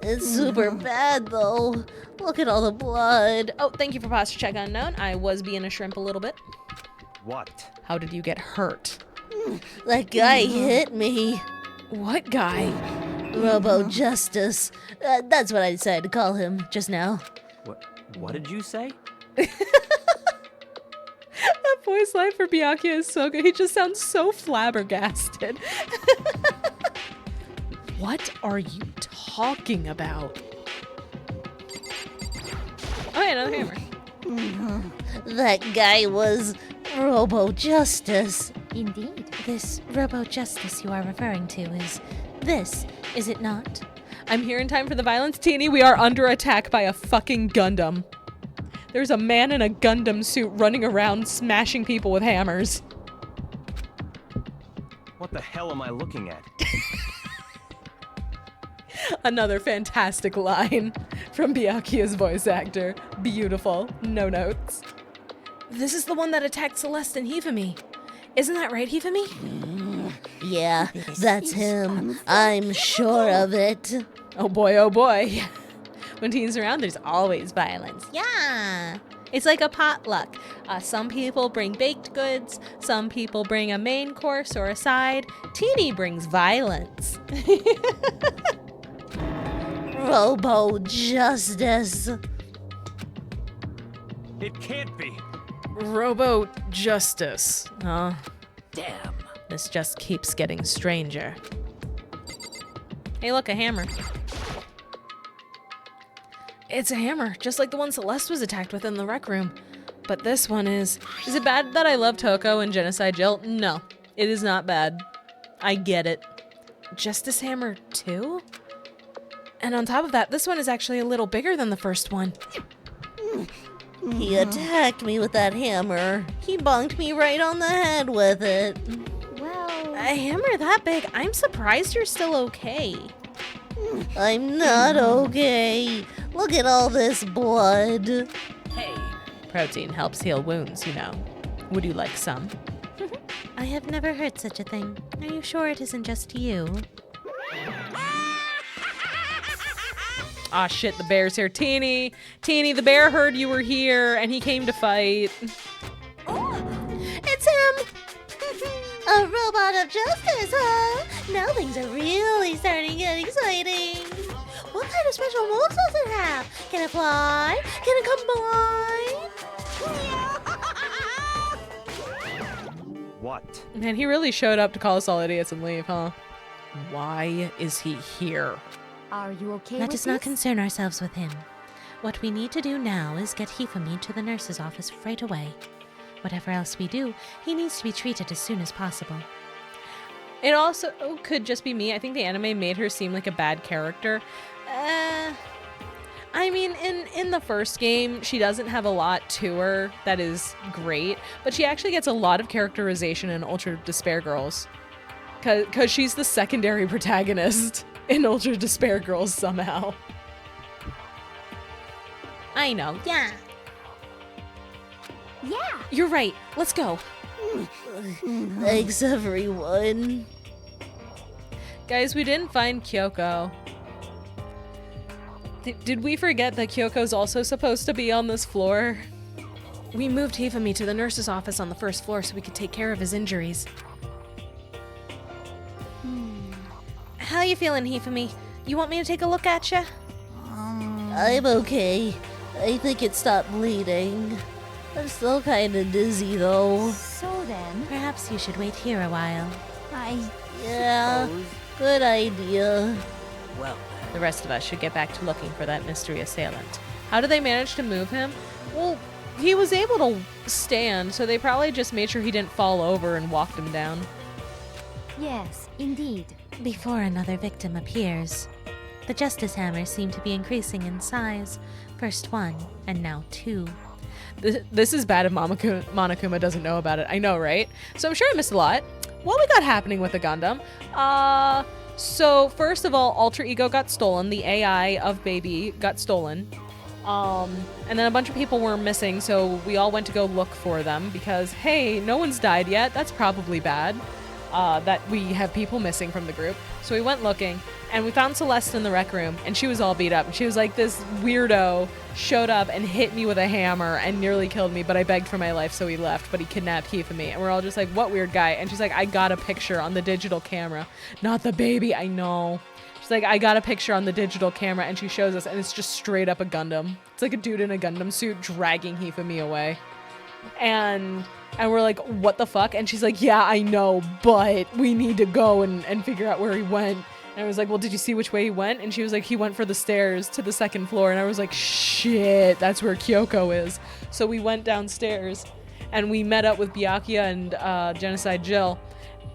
It's super bad, though. Look at all the blood. Oh, thank you for posture check unknown. I was being a shrimp a little bit. What? How did you get hurt? That guy hit me. What guy? Robo Justice. That's what I decided to call him just now. What did you say? That voice line for Byakuya is so good. He just sounds so flabbergasted. What are you talking about? Oh, yeah, another hammer. That guy was Robo Justice. Indeed. This robo-justice you are referring to is it not? I'm here in time for the violence, Teeny. We are under attack by a fucking Gundam. There's a man in a Gundam suit running around smashing people with hammers. What the hell am I looking at? Another fantastic line from Byakuya's voice actor. Beautiful. No notes. This is the one that attacked Celeste and Hifumi. Isn't that right, Hifumi? Yeah, that's him. I'm sure of it. Oh boy, oh boy. When teens are around, there's always violence. Yeah. It's like a potluck. Some people bring baked goods. Some people bring a main course or a side. Teeny brings violence. Robo Justice. It can't be. Robo Justice. Oh, Damn. this just keeps getting stranger. Hey, look, a hammer. It's a hammer, just like the one Celeste was attacked with in the rec room. But this one is... Is it bad that I love Toko and Genocide Jill? No, it is not bad. I get it. Justice Hammer 2? And on top of that, this one is actually a little bigger than the first one. He attacked me with that hammer. He bonked me right on the head with it. Well, A hammer that big? I'm surprised you're still okay. I'm not okay. Look at all this blood. Protein helps heal wounds, you know. Would you like some? I have never heard such a thing. Are you sure it isn't just you? Aw shit, the bear's here. Teeny, the bear heard you were here and he came to fight. It's him! A robot of justice, huh? Now things are really starting to get exciting. What kind of special moves does it have? Can it fly? Can it combine? What? Man, he really showed up to call us all idiots and leave, huh? Why is he here? are you okay Let with us not this? concern ourselves with him. What we need to do now is get Hifumi to the nurse's office right away. Whatever else we do, he needs to be treated as soon as possible. It also could just be me. I think the anime made her seem like a bad character. I mean, in the first game, she doesn't have a lot to her that is great, but she actually gets a lot of characterization in Ultra Despair Girls. Because she's the secondary protagonist in Ultra Despair Girls somehow. I know. Yeah. Yeah. You're right. Let's go. Thanks, everyone. Guys, we didn't find Kyoko. Did we forget that Kyoko's also supposed to be on this floor? We moved Hifumi to the nurse's office on the first floor so we could take care of his injuries. How you feeling, Hifumi? You want me to take a look at you? I'm okay. I think it stopped bleeding. I'm still kinda dizzy though. So then, Perhaps you should wait here a while. Yeah, good idea. Well, The rest of us should get back to looking for that mystery assailant. How did they manage to move him? Well, he was able to stand, so they probably just made sure he didn't fall over and walked him down. yes, indeed. Before another victim appears. The Justice Hammers seem to be increasing in size. First one, and now two. This is bad if Monokuma doesn't know about it. I know, right? So I'm sure I missed a lot. What we got happening with the Gundam? So first of all, Alter Ego got stolen. The AI of Baby got stolen. And then a bunch of people were missing, so we all went to go look for them because, hey, no one's died yet. That's probably bad that we have people missing from the group. So we went looking, and we found Celeste in the rec room, and she was all beat up. She was like, this weirdo showed up and hit me with a hammer and nearly killed me, but I begged for my life, so he left, but he kidnapped Hifumi. And we're all just like, what weird guy? And she's like, I got a picture on the digital camera. Not the baby, I know. She's like, I got a picture on the digital camera, and she shows us, and it's just straight up a Gundam. It's like a dude in a Gundam suit dragging Hifumi away. And we're like, what the fuck? And she's like, yeah, I know, but we need to go and figure out where he went. And I was like, well, did you see which way he went? And she was like, he went for the stairs to the second floor. And I was like, shit, that's where Kyoko is. So we went downstairs and we met up with Byakuya and Genocide Jill.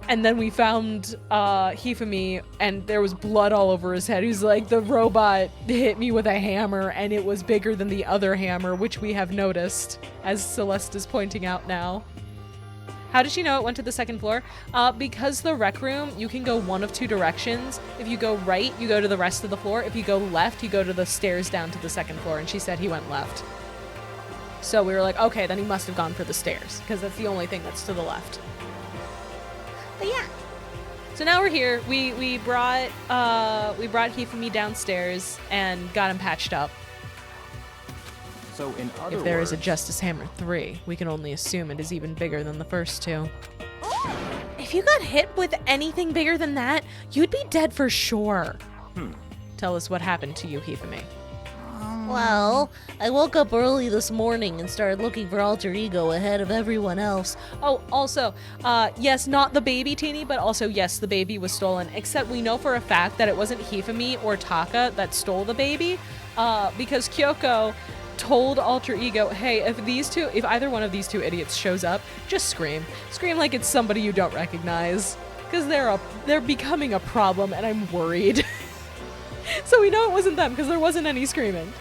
And then we found Hifumi, and there was blood all over his head. He's like, the robot hit me with a hammer, and it was bigger than the other hammer, which we have noticed, as Celeste is pointing out now. How did she know it went to the second floor? Because the rec room, you can go one of two directions. If you go right, you go to the rest of the floor. If you go left, you go to the stairs down to the second floor. And she said he went left. So we were like, okay, then he must have gone for the stairs because that's the only thing that's to the left. But yeah. So now we're here. We brought Hifumi downstairs and got him patched up. So in other If there is a words, Justice Hammer 3, we can only assume it is even bigger than the first two. If you got hit with anything bigger than that, you'd be dead for sure. Tell us what happened to you, Hifumi. Well, I woke up early this morning and started looking for alter ego ahead of everyone else. Oh, also, yes, not the baby Teeny, but also, yes, the baby was stolen. Except we know for a fact that it wasn't Hifumi or Taka that stole the baby, because Kyoko told alter ego, hey, if either one of these two idiots shows up, just scream. Scream like it's somebody you don't recognize. Because they're becoming a problem, and I'm worried. So we know it wasn't them, because there wasn't any screaming.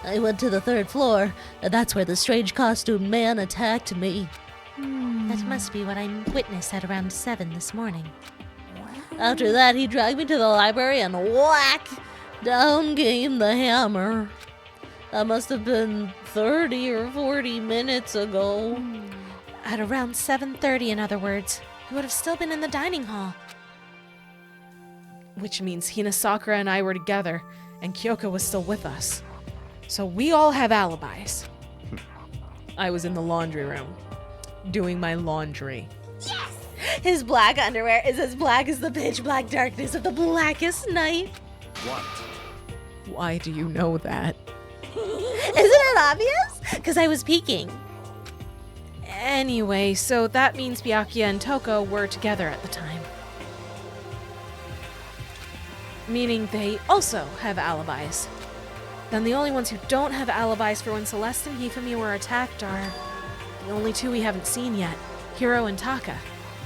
I went to the 3rd floor, and that's where the strange costumed man attacked me. That must be what I witnessed at around 7 this morning. After that, he dragged me to the library and whack! Down came the hammer. That must have been 30 or 40 minutes ago. At around 7:30, in other words. He would have still been in the dining hall. Which means Hinasakura and I were together, and Kyoko was still with us. So we all have alibis. I was in the laundry room, doing my laundry. His black underwear is as black as the pitch black darkness of the blackest night. what? Why do you know that? Isn't it obvious? Because I was peeking. Anyway, so that means Byakuya and Toko were together at the time. Meaning they also have alibis. Then the only ones who don't have alibis for when Celeste and Hifumi were attacked are the only two we haven't seen yet, Hiro and Taka.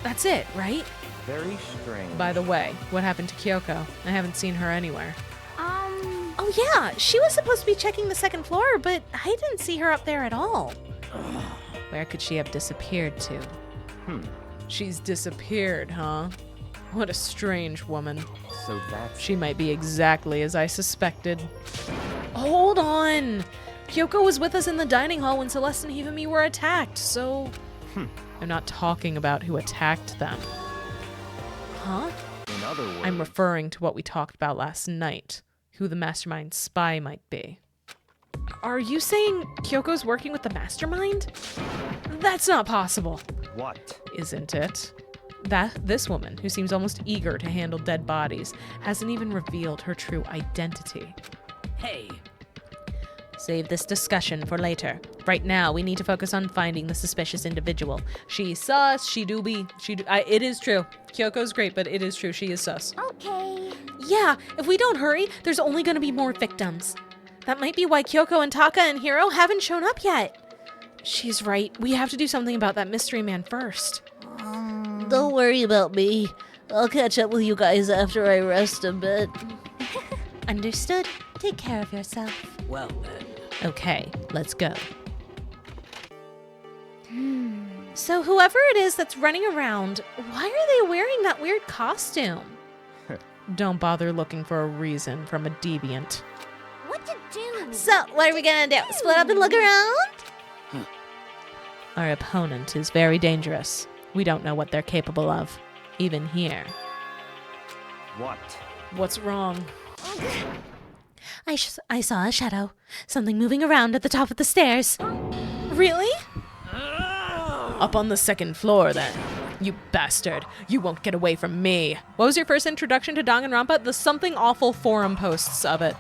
That's it, right? Very strange. By the way, what happened to Kyoko? I haven't seen her anywhere. Oh yeah, she was supposed to be checking the second floor, but I didn't see her up there at all. Where could she have disappeared to? She's disappeared, huh? What a strange woman. So that's She might be exactly as I suspected. Hold on! Kyoko was with us in the dining hall when Celeste and Hifumi were attacked, so... I'm not talking about who attacked them. Huh? in other words. I'm referring to what we talked about last night. Who the mastermind spy might be. Are you saying Kyoko's working with the mastermind? That's not possible, What? isn't it? This woman, who seems almost eager to handle dead bodies, hasn't even revealed her true identity. Hey. Save this discussion for later. Right now, we need to focus on finding the suspicious individual. She's sus, she do be, it is true. Kyoko's great, but it is true, she is sus. Okay. Yeah, if we don't hurry, there's only gonna be more victims. That might be why Kyoko and Taka and Hiro haven't shown up yet. She's right, we have to do something about that mystery man first. Don't worry about me. I'll catch up with you guys after I rest a bit. Understood. Take care of yourself. Well then. Okay, let's go. So whoever it is that's running around, why are they wearing that weird costume? Don't bother looking for a reason from a deviant. What to do? So, what are we gonna do? Split up and look around? Our opponent is very dangerous. We don't know what they're capable of, even here. What? What's wrong? I saw a shadow. Something moving around at the top of the stairs. Really? Up on the second floor, then. You bastard. You won't get away from me. What was your first introduction to DanganRonpa? The Something Awful forum posts of it.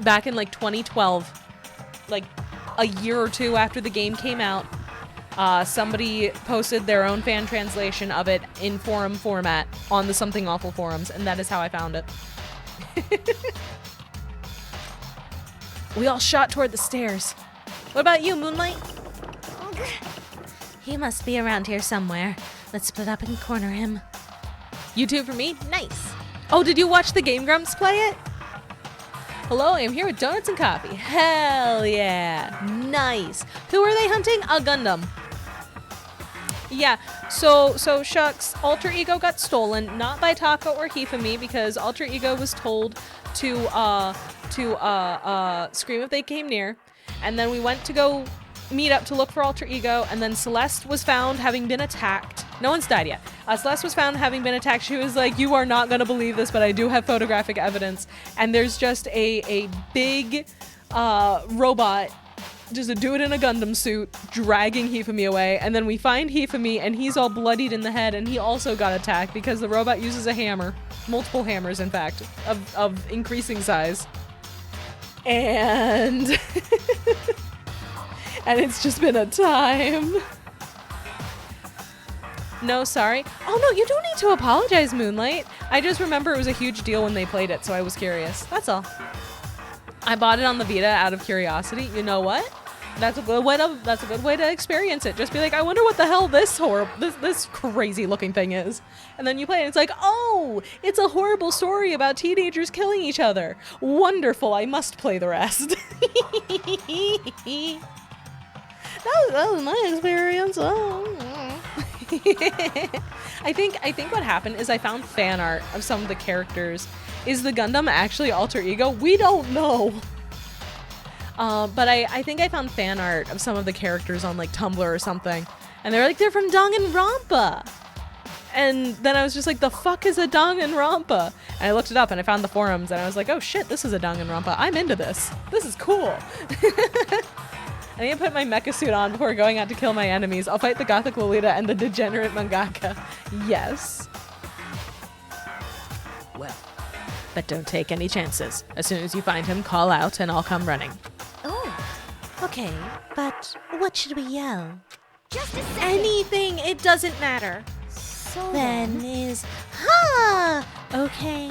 Back in, 2012. A year or two after the game came out. Somebody posted their own fan translation of it in forum format on the Something Awful forums, and that is how I found it. We all shot toward the stairs. What about you, Moonlight? He must be around here somewhere. Let's split up and corner him. You two for me? Nice. Oh, did you watch the Game Grumps play it? Hello, I am here with donuts and coffee. Hell yeah. Nice. Who are they hunting? A Gundam. Yeah, so Shucks, Alter Ego got stolen, not by Taka or Hifumi, because Alter Ego was told to scream if they came near, and then we went to go meet up to look for Alter Ego, and then Celeste was found having been attacked. No one's died yet. Celeste was found having been attacked. She was like, you are not gonna believe this, but I do have photographic evidence, and there's just a big robot, just a dude in a Gundam suit, dragging Hifumi away, and then we find Hifumi, and he's all bloodied in the head, and he also got attacked because the robot uses a hammer. Multiple hammers, in fact, of increasing size. And... and it's just been a time. No, sorry. Oh no, you don't need to apologize, Moonlight. I just remember it was a huge deal when they played it, so I was curious. That's all. I bought it on the Vita out of curiosity. You know what? That's a good way to experience it. Just be like, I wonder what the hell this crazy looking thing is. And then you play it, and it's like, oh, it's a horrible story about teenagers killing each other. Wonderful, I must play the rest. That was my experience. Oh. I think what happened is I found fan art of some of the characters. Is the Gundam actually Alter Ego? We don't know. But I think I found fan art of some of the characters on like Tumblr or something. And they're like, they're from DanganRonpa. And then I was just like, the fuck is a DanganRonpa? And I looked it up and I found the forums and I was like, oh shit, this is a DanganRonpa. I'm into this. This is cool. I need to put my mecha suit on before going out to kill my enemies. I'll fight the Gothic Lolita and the degenerate mangaka. Yes. Well, but don't take any chances. As soon as you find him, call out and I'll come running. Oh, okay. But what should we yell? Just a second. Anything, it doesn't matter. So Then is ha. Okay.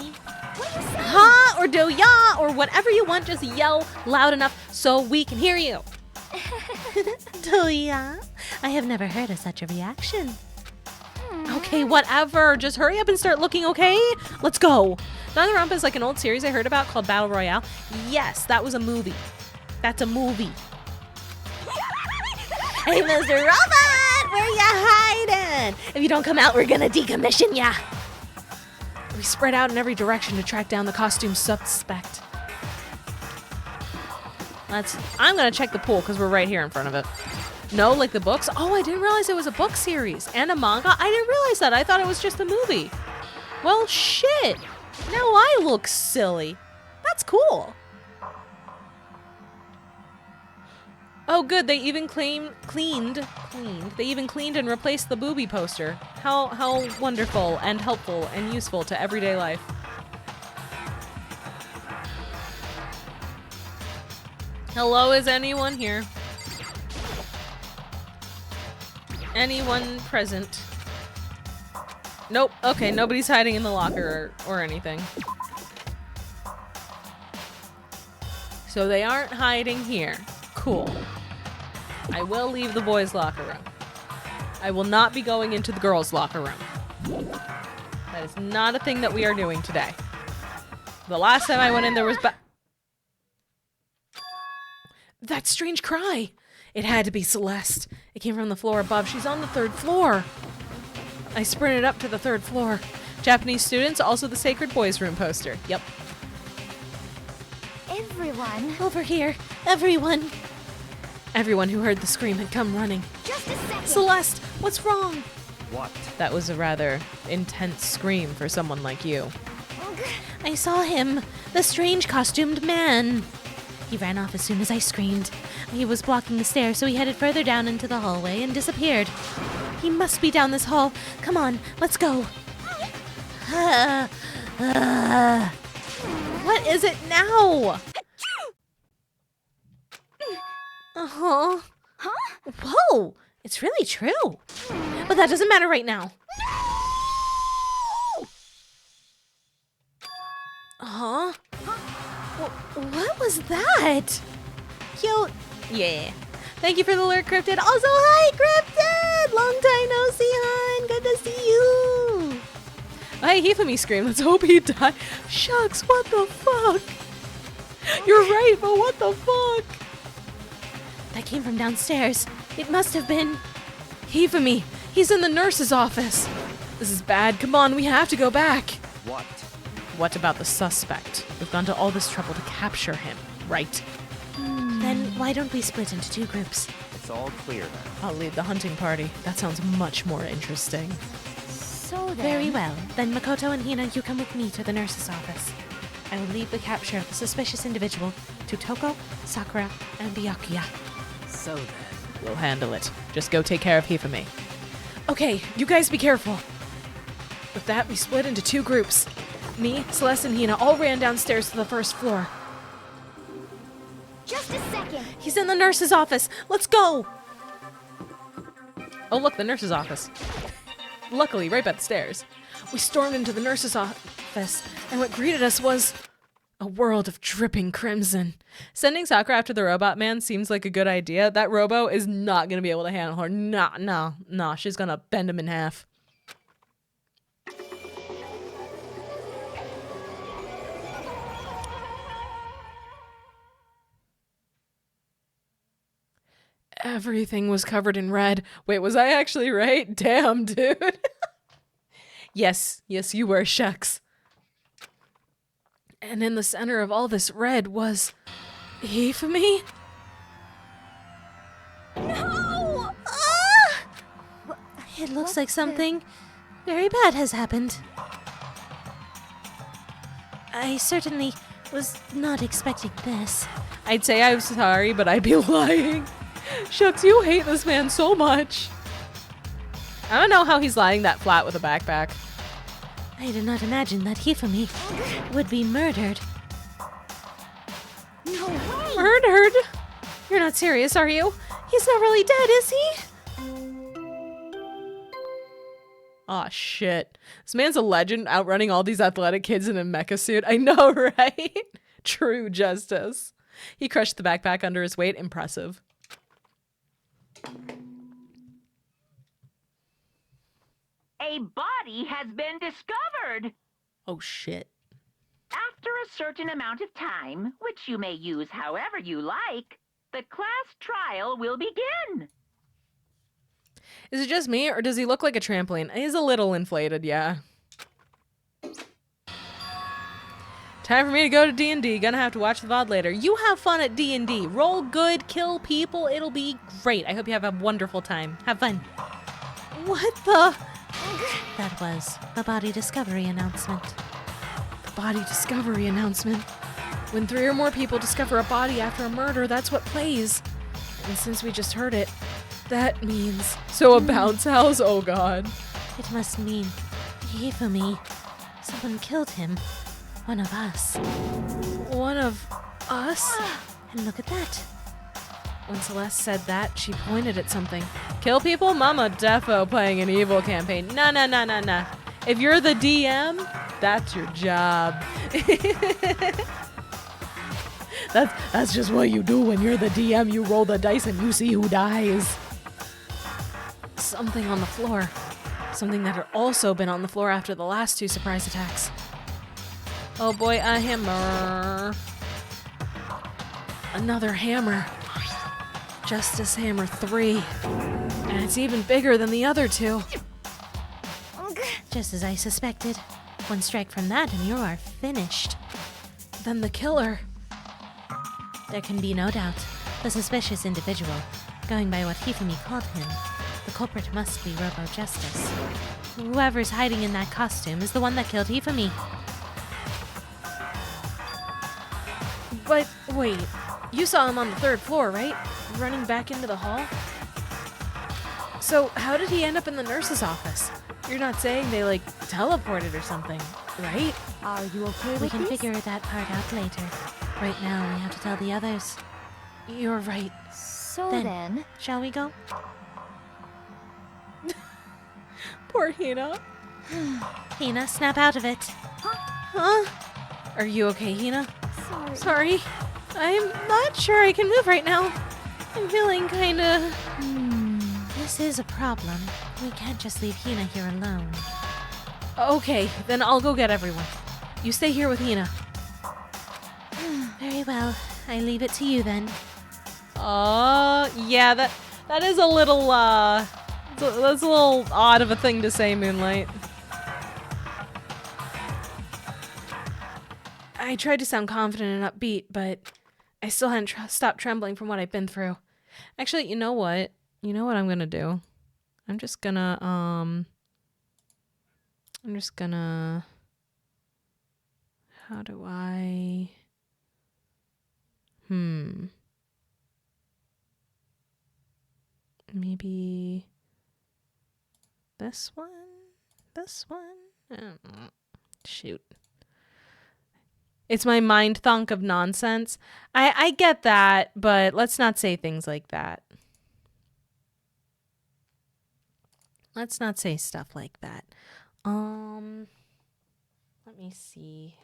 what do you say? Ha or do ya or whatever you want, just yell loud enough so we can hear you. Toya, I have never heard of such a reaction. Okay, whatever. Just hurry up and start looking, okay? Let's go. DanganRonpa is like an old series I heard about called Battle Royale. Yes, that was a movie. That's a movie. Hey, Mr. Robot, where ya hiding? If you don't come out, we're gonna decommission ya. We spread out in every direction to track down the costume suspect. I'm gonna check the pool because we're right here in front of it. No, like the books? Oh, I didn't realize it was a book series and a manga. I didn't realize that. I thought it was just a movie. Well, shit. Now I look silly. That's cool. Oh, good. They even cleaned. They even cleaned and replaced the booby poster. How wonderful and helpful and useful to everyday life. Hello, is anyone here? Anyone present? Nope. Okay, nobody's hiding in the locker or anything. So they aren't hiding here. Cool. I will leave the boys' locker room. I will not be going into the girls' locker room. That is not a thing that we are doing today. The last time I went in, there was that strange cry. It had to be Celeste. It came from the floor above. She's on the 3rd floor. I sprinted up to the 3rd floor. Japanese students, also the Sacred Boys Room poster. Yep. Everyone. Over here, everyone. Everyone who heard the scream had come running. Just a second. Celeste, what's wrong? what? That was a rather intense scream for someone like you. I saw him, the strange costumed man. He ran off as soon as I screamed. He was blocking the stairs, so he headed further down into the hallway and disappeared. He must be down this hall. Come on, let's go. What is it now? Uh-huh. Huh? Whoa, it's really true. But that doesn't matter right now. Huh? What was that? Cute. Yeah. Thank you for the alert, Cryptid. Also, hi, Cryptid! Long time no see, hon. Good to see you. Hey, Hifumi screamed. Let's hope he died. Shucks, what the fuck? You're right, but what the fuck? That came from downstairs. It must have been... Hifumi, He's in the nurse's office. This is bad. Come on, we have to go back. What? What about the suspect? We've gone to all this trouble to capture him, right? Then why don't we split into 2 groups? It's all clear then. I'll lead the hunting party. That sounds much more interesting. So then. Very well. Then Makoto and Hina, you come with me to the nurse's office. I will leave the capture of the suspicious individual to Toko, Sakura, and Byakuya. So then. We'll handle it. Just go take care of Hifumi. Okay, you guys be careful. With that, we split into 2 groups. Me, Celeste, and Hina all ran downstairs to the first floor. Just a second. He's in the nurse's office. Let's go! Oh, look, the nurse's office. Luckily, right by the stairs. We stormed into the nurse's office, and what greeted us was a world of dripping crimson. Sending Sakura after the robot man seems like a good idea. That robo is not going to be able to handle her. Nah. She's going to bend him in half. Everything was covered in red. Wait, was I actually right? Damn, dude. Yes, you were, shucks. And in the center of all this red was Hifumi? No! It looks like something very bad has happened. I certainly was not expecting this. I'd say I'm sorry, but I'd be lying. Shucks, you hate this man so much. I don't know how he's lying that flat with a backpack. I did not imagine that Hifumi would be murdered. No way! Murdered? You're not serious, are you? He's not really dead, is he? Aw, shit. This man's a legend, outrunning all these athletic kids in a mecha suit. I know, right? True justice. He crushed the backpack under his weight. Impressive. A body has been discovered. Oh, shit. After a certain amount of time, which you may use however you like, the class trial will begin. Is it just me, or does he look like a trampoline? He's a little inflated, yeah. Time for me to go to D&D. Gonna have to watch the VOD later. You have fun at D&D. Roll good, kill people. It'll be great. I hope you have a wonderful time. Have fun. What the? That was the body discovery announcement. The body discovery announcement. When 3 or more people discover a body after a murder, that's what plays. And since we just heard it, that means... So a bounce house? Oh god. It must mean Hifumi. Someone killed him. One of us. One of us? And look at that. When Celeste said that, she pointed at something. Kill people? Mama defo playing an evil campaign. Nah. If you're the DM, that's your job. That's just what you do when you're the DM. You roll the dice and you see who dies. Something on the floor. Something that had also been on the floor after the last 2 surprise attacks. Oh boy, a hammer. Another hammer. Justice Hammer 3. And it's even bigger than the other 2. Just as I suspected. One strike from that and you are finished. Then the killer. There can be no doubt. The suspicious individual. Going by what Hifumi called him, the culprit must be Robo Justice. Whoever's hiding in that costume is the one that killed Hifumi. But wait, you saw him on the 3rd floor, right? Running back into the hall? So how did he end up in the nurse's office? You're not saying they like teleported or something, right? Are you okay We with can this? figure that part out later. Right now, we have to tell the others. You're right. So Then- then, Shall we go? Poor Hina. Hina, snap out of it. Huh? Are you okay, Hina? sorry. Sorry. I'm not sure I can move right now. I'm feeling kinda... This is a problem. We can't just leave Hina here alone. Okay, then I'll go get everyone. You stay here with Hina. Very well. I leave it to you then. Yeah, that is a little, That's a little odd of a thing to say, Moonlight. I tried to sound confident and upbeat, but I still hadn't stopped trembling from what I've been through. Actually, you know what? You know what I'm gonna do? I'm just gonna, how do I... Maybe this one? This one? I don't know. Shoot. It's my mind thunk of nonsense. I get that, but let's not say things like that. Let's not say stuff like that. Let me see.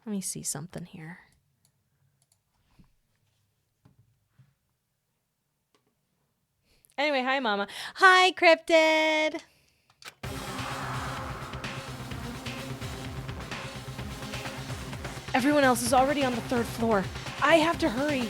Let me see something here. Anyway, hi, Mama. Hi, Cryptid. Everyone else is already on the 3rd floor. I have to hurry.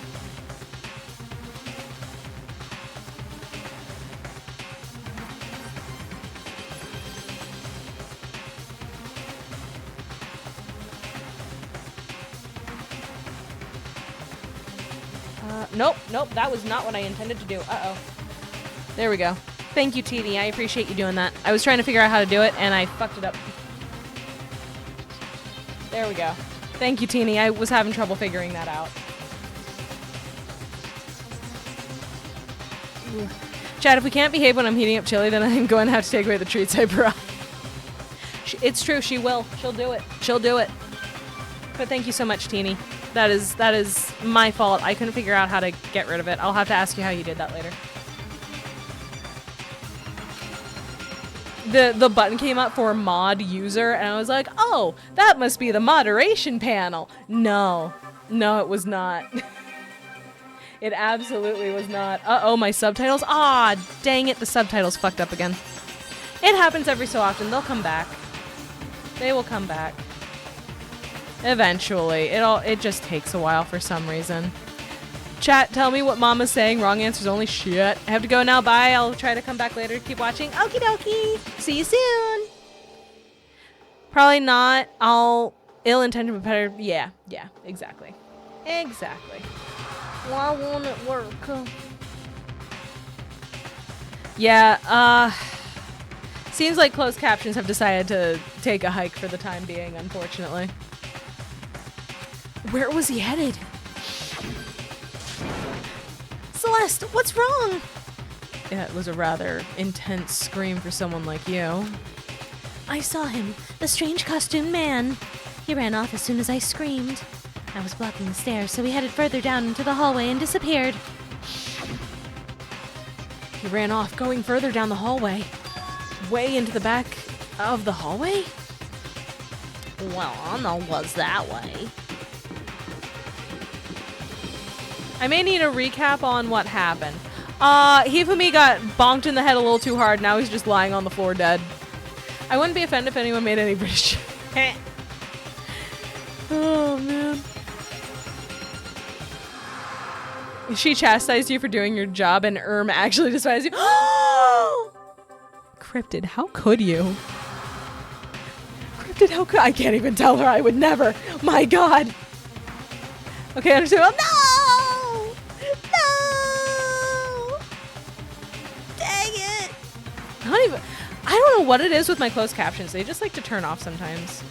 Nope, that was not what I intended to do. Uh-oh. There we go. Thank you, TD. I appreciate you doing that. I was trying to figure out how to do it, and I fucked it up. There we go. Thank you, Teeny. I was having trouble figuring that out. Chad, if we can't behave when I'm heating up chili, then I'm going to have to take away the treats I brought. It's true. She will. She'll do it. She'll do it. But thank you so much, Teeny. That is my fault. I couldn't figure out how to get rid of it. I'll have to ask you how you did that later. The button came up for mod user, and I was like, oh, that must be the moderation panel. No, it was not. It absolutely was not. Uh-oh, my subtitles. Ah, dang it, the subtitles fucked up again. It happens every so often. They'll come back. They will come back. Eventually. It just takes a while for some reason. Chat, tell me what Mama's saying. Wrong answers only. Shit. I have to go now. Bye. I'll try to come back later. Keep watching. Okie dokie. See you soon. Probably not. Ill-intended but better. Yeah, exactly. Exactly. Why won't it work? Yeah, seems like closed captions have decided to take a hike for the time being, unfortunately. Where was he headed? Celeste, what's wrong? Yeah, it was a rather intense scream for someone like you. I saw him, the strange costumed man. He ran off as soon as I screamed. I was blocking the stairs, so he headed further down into the hallway and disappeared. He ran off, going further down the hallway. Way into the back of the hallway? Well, I know what's that way. I may need a recap on what happened. Hifumi got bonked in the head a little too hard. Now he's just lying on the floor dead. I wouldn't be offended if anyone made any British. Oh, man. She chastised you for doing your job, and actually despised you. Cryptid, how could you? Cryptid, how could I can't even tell her. I would never. My God. Okay, I understand. Oh, no! No! Dang it! I don't know what it is with my closed captions. They just like to turn off sometimes.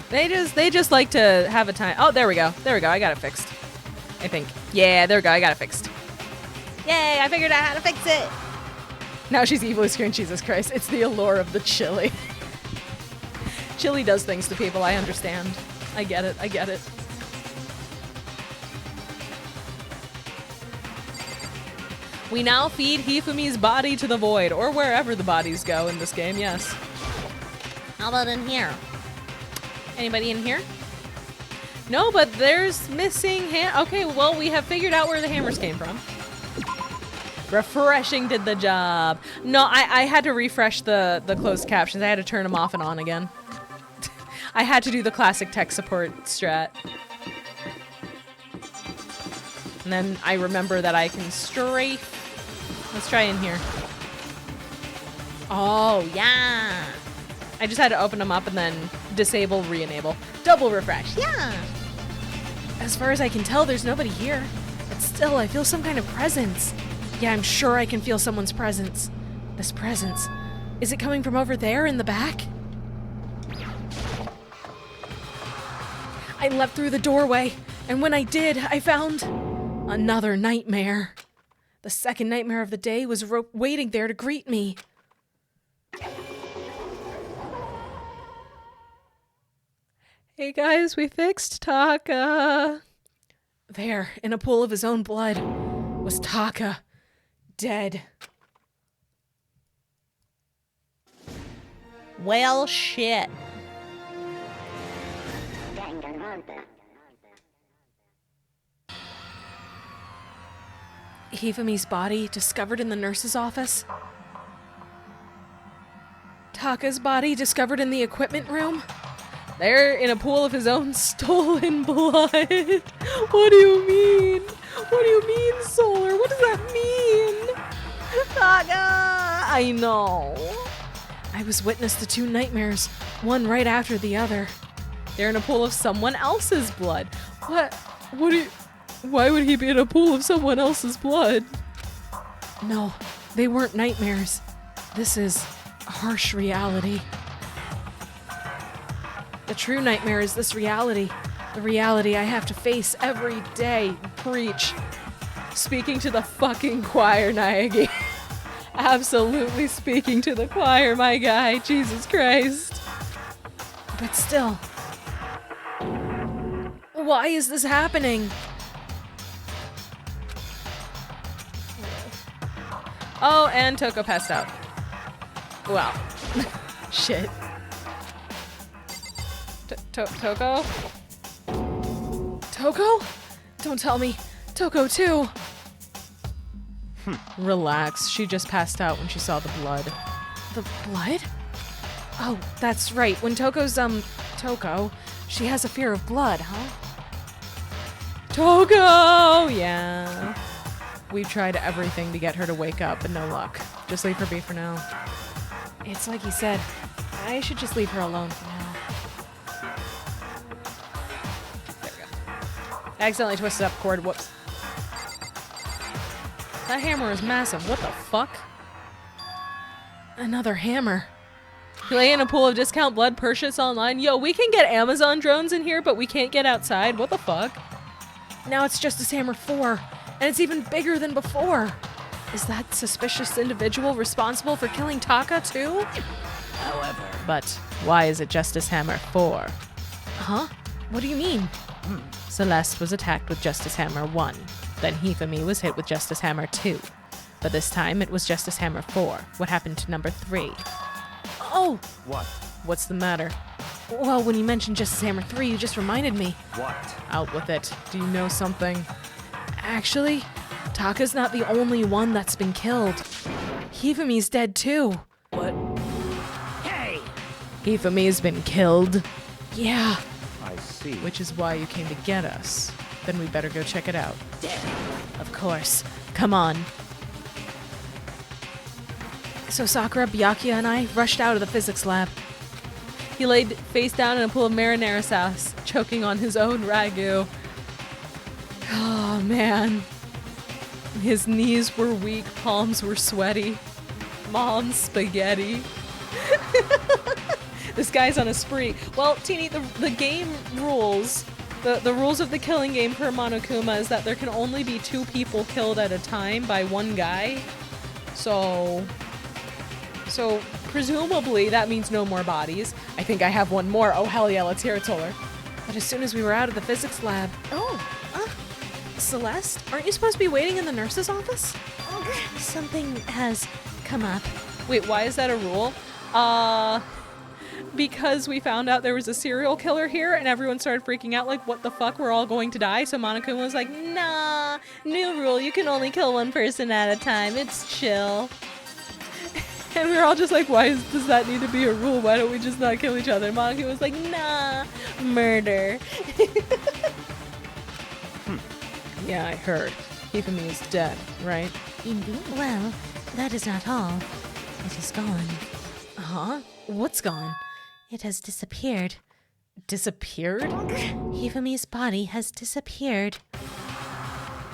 They just like to have a time. Oh, there we go. There we go. I got it fixed. I think. Yeah, there we go. I got it fixed. Yay, I figured out how to fix it. Now she's evilly screaming, Jesus Christ. It's the allure of the chili. Chili does things to people. I understand. I get it. I get it. We now feed Hifumi's body to the void, or wherever the bodies go in this game, yes. How about in here? Anybody in here? No, but there's missing okay, well, we have figured out where the hammers came from. Refreshing did the job. No, I had to refresh the closed captions. I had to turn them off and on again. I had to do the classic tech support strat. And then I remember that I can strafe. Let's try in here. Oh, yeah. I just had to open them up and then disable, re-enable. Double refresh. Yeah. As far as I can tell, there's nobody here. But still, I feel some kind of presence. Yeah, I'm sure I can feel someone's presence. This presence. Is it coming from over there in the back? I leapt through the doorway, and when I did, I found another nightmare. The second nightmare of the day was waiting there to greet me. Hey guys, we fixed Taka. There, in a pool of his own blood, was Taka, dead. Well, shit. DanganRonpa. Hifumi's body discovered in the nurse's office. Taka's body discovered in the equipment room. They're in a pool of his own stolen blood. What do you mean? What do you mean, Solar? What does that mean? Taka! I know. I was witness to two nightmares, one right after the other. They're in a pool of someone else's blood. What do you... Why would he be in a pool of someone else's blood? No, they weren't nightmares. This is harsh reality. The true nightmare is this reality. The reality I have to face every day. Preach. Speaking to the fucking choir, Naegi. Absolutely speaking to the choir, my guy. Jesus Christ. But still, why is this happening? Oh, and Toko passed out. Well, shit. Toko? Toko? Don't tell me. Toko too. Relax. She just passed out when she saw the blood. The blood? Oh, that's right. When Toko's, Toko, she has a fear of blood, huh? Toko! Yeah. We've tried everything to get her to wake up, but no luck. Just leave her be for now. It's like you said. I should just leave her alone for now. There we go. I accidentally twisted up cord. Whoops. That hammer is massive. What the fuck? Another hammer. Play in a pool of discount blood purchase online. Yo, we can get Amazon drones in here, but we can't get outside. What the fuck? Now it's Justice Hammer 4, and it's even bigger than before. Is that suspicious individual responsible for killing Taka too? However, But why is it Justice Hammer 4? Huh? What do you mean? Celeste was attacked with Justice Hammer 1. Then Hifumi was hit with Justice Hammer 2. But this time it was Justice Hammer 4. What happened to number 3? Oh, what? What's the matter? well, when you mentioned Justice Hammer 3, you just reminded me. What? Out with it. Do you know something? Actually, Taka's not the only one that's been killed. Hifumi's dead too. What? Hey! Hifumi's been killed, Yeah. I see. which is why you came to get us. Then we better go check it out. Of course. Come on. So Sakura, Byakuya, and I rushed out of the physics lab. He laid face down in a pool of marinara sauce, choking on his own ragu. Oh, man. His knees were weak, palms were sweaty. Mom's spaghetti. This guy's on a spree. Well, Teeny, the game rules, the rules of the killing game per Monokuma is that there can only be 2 people killed at a time by one guy. So presumably that means no more bodies. I think I have one more. Oh, hell yeah, let's hear it, Solar. But as soon as we were out of the physics lab... Oh, Celeste, aren't you supposed to be waiting in the nurse's office? Something has come up. Wait, why is that a rule? Because we found out there was a serial killer here and everyone started freaking out like, what the fuck, we're all going to die? So Monokuma was like, nah, new rule, you can only kill one person at a time, it's chill. And we were all just like, does that need to be a rule? Why don't we just not kill each other? And Monokuma was like, nah, murder. Yeah, I heard. Hifumi is dead, right? Indeed. Well, that is not all. It is gone. Huh? What's gone? It has disappeared. Disappeared? Hifumi's body has disappeared.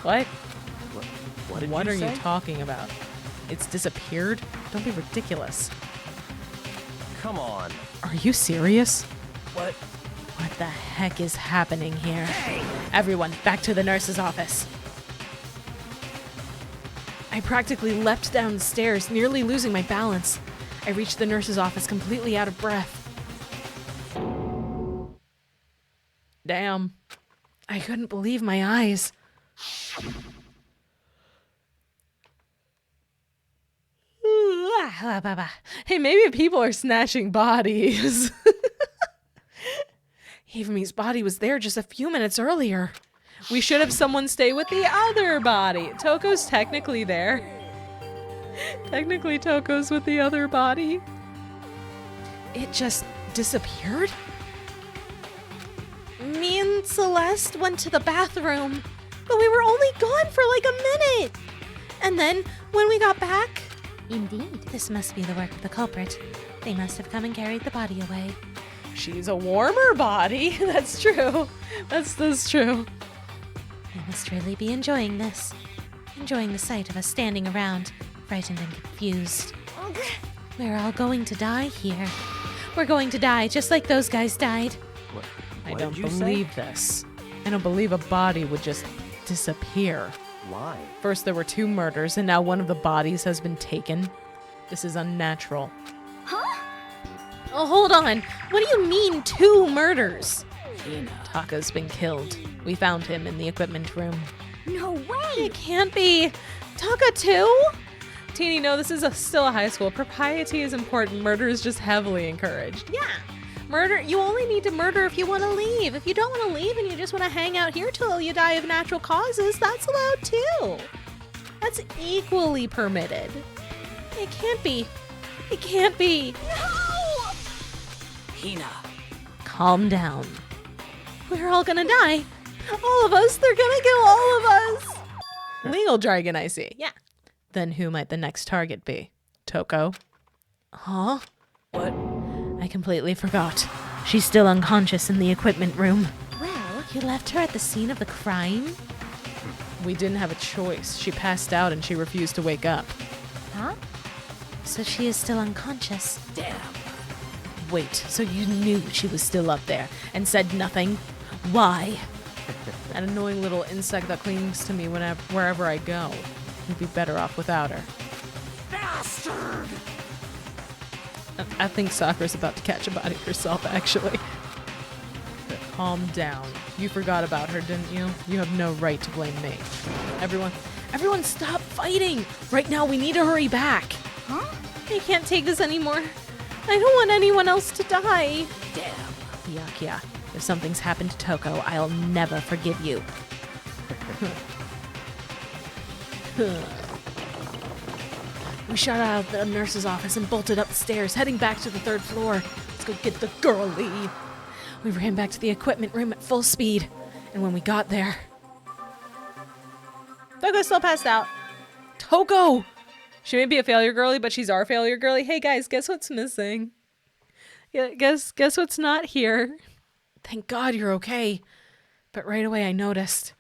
What? What did What you are say? you talking about? It's disappeared? Don't be ridiculous. Come on. Are you serious? What? What the heck is happening here? Everyone, back to the nurse's office. I practically leapt down the stairs, nearly losing my balance. I reached the nurse's office completely out of breath. Damn. I couldn't believe my eyes. Hey, maybe people are snatching bodies. Hifumi's body was there just a few minutes earlier. We should have someone stay with the other body. Toko's technically there. Technically, Toko's with the other body. It just disappeared? Me and Celeste went to the bathroom, but we were only gone for like a minute. And then when we got back, Indeed. This must be the work of the culprit. They must have come and carried the body away. She's a warmer body. That's true. That's true. They must really be enjoying this. Enjoying the sight of us standing around, frightened and confused. We're all going to die here. We're going to die just like those guys died. I What don't did you say? believe this. I don't believe a body would just disappear. Why? First there were 2 murders, and now one of the bodies has been taken. This is unnatural. oh, hold on. What do you mean 2 murders? Taka's been killed. We found him in the equipment room. No way! It can't be. Taka too? Teeny, no, this is still a high school. Propriety is important. Murder is just heavily encouraged. Yeah. Murder, you only need to murder if you want to leave. If you don't want to leave and you just want to hang out here till you die of natural causes, that's allowed too. That's equally permitted. It can't be. It can't be. Hina. Calm down. We're all gonna die. All of us. They're gonna kill all of us. Legal jargon, I see. Yeah. Then who might the next target be? Toko? Huh? What? I completely forgot. She's still unconscious in the equipment room. Well, You left her at the scene of the crime? We didn't have a choice. She passed out and she refused to wake up. Huh? So she is still unconscious. Damn. Wait, so you knew she was still up there and said nothing? Why? That annoying little insect that clings to me wherever I go. You'd be better off without her. Bastard! I think Sakura's about to catch a body herself, actually. Calm down. You forgot about her, didn't you? You have no right to blame me. Everyone stop fighting! Right now, we need to hurry back. huh? I can't take this anymore. I don't want anyone else to die. Damn. Byakuya, if something's happened to Toko, I'll never forgive you. We shot out of the nurse's office and bolted up the stairs, heading back to the 3rd floor. Let's go get the girlie. We ran back to the equipment room at full speed, and when we got there... Toko's still passed out. Toko! She may be a failure girlie, but she's our failure girlie. Hey guys, guess what's missing? Yeah, guess what's not here? Thank God you're okay. But right away I noticed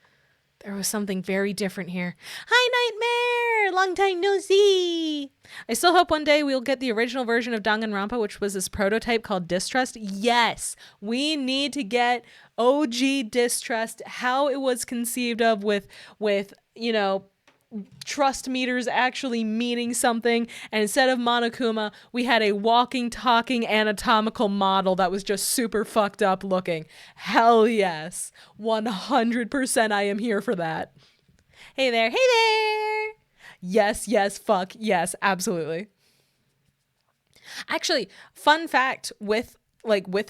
there was something very different here. Hi, Nightmare! Long time no see! I still hope one day we'll get the original version of DanganRonpa, which was this prototype called Distrust. Yes! We need to get OG Distrust, how it was conceived of with you know, trust meters actually meaning something, and instead of Monokuma, we had a walking, talking anatomical model that was just super fucked up looking. Hell yes. 100% I am here for that. Hey there, hey there! Yes, fuck, yes, absolutely. Actually, fun fact with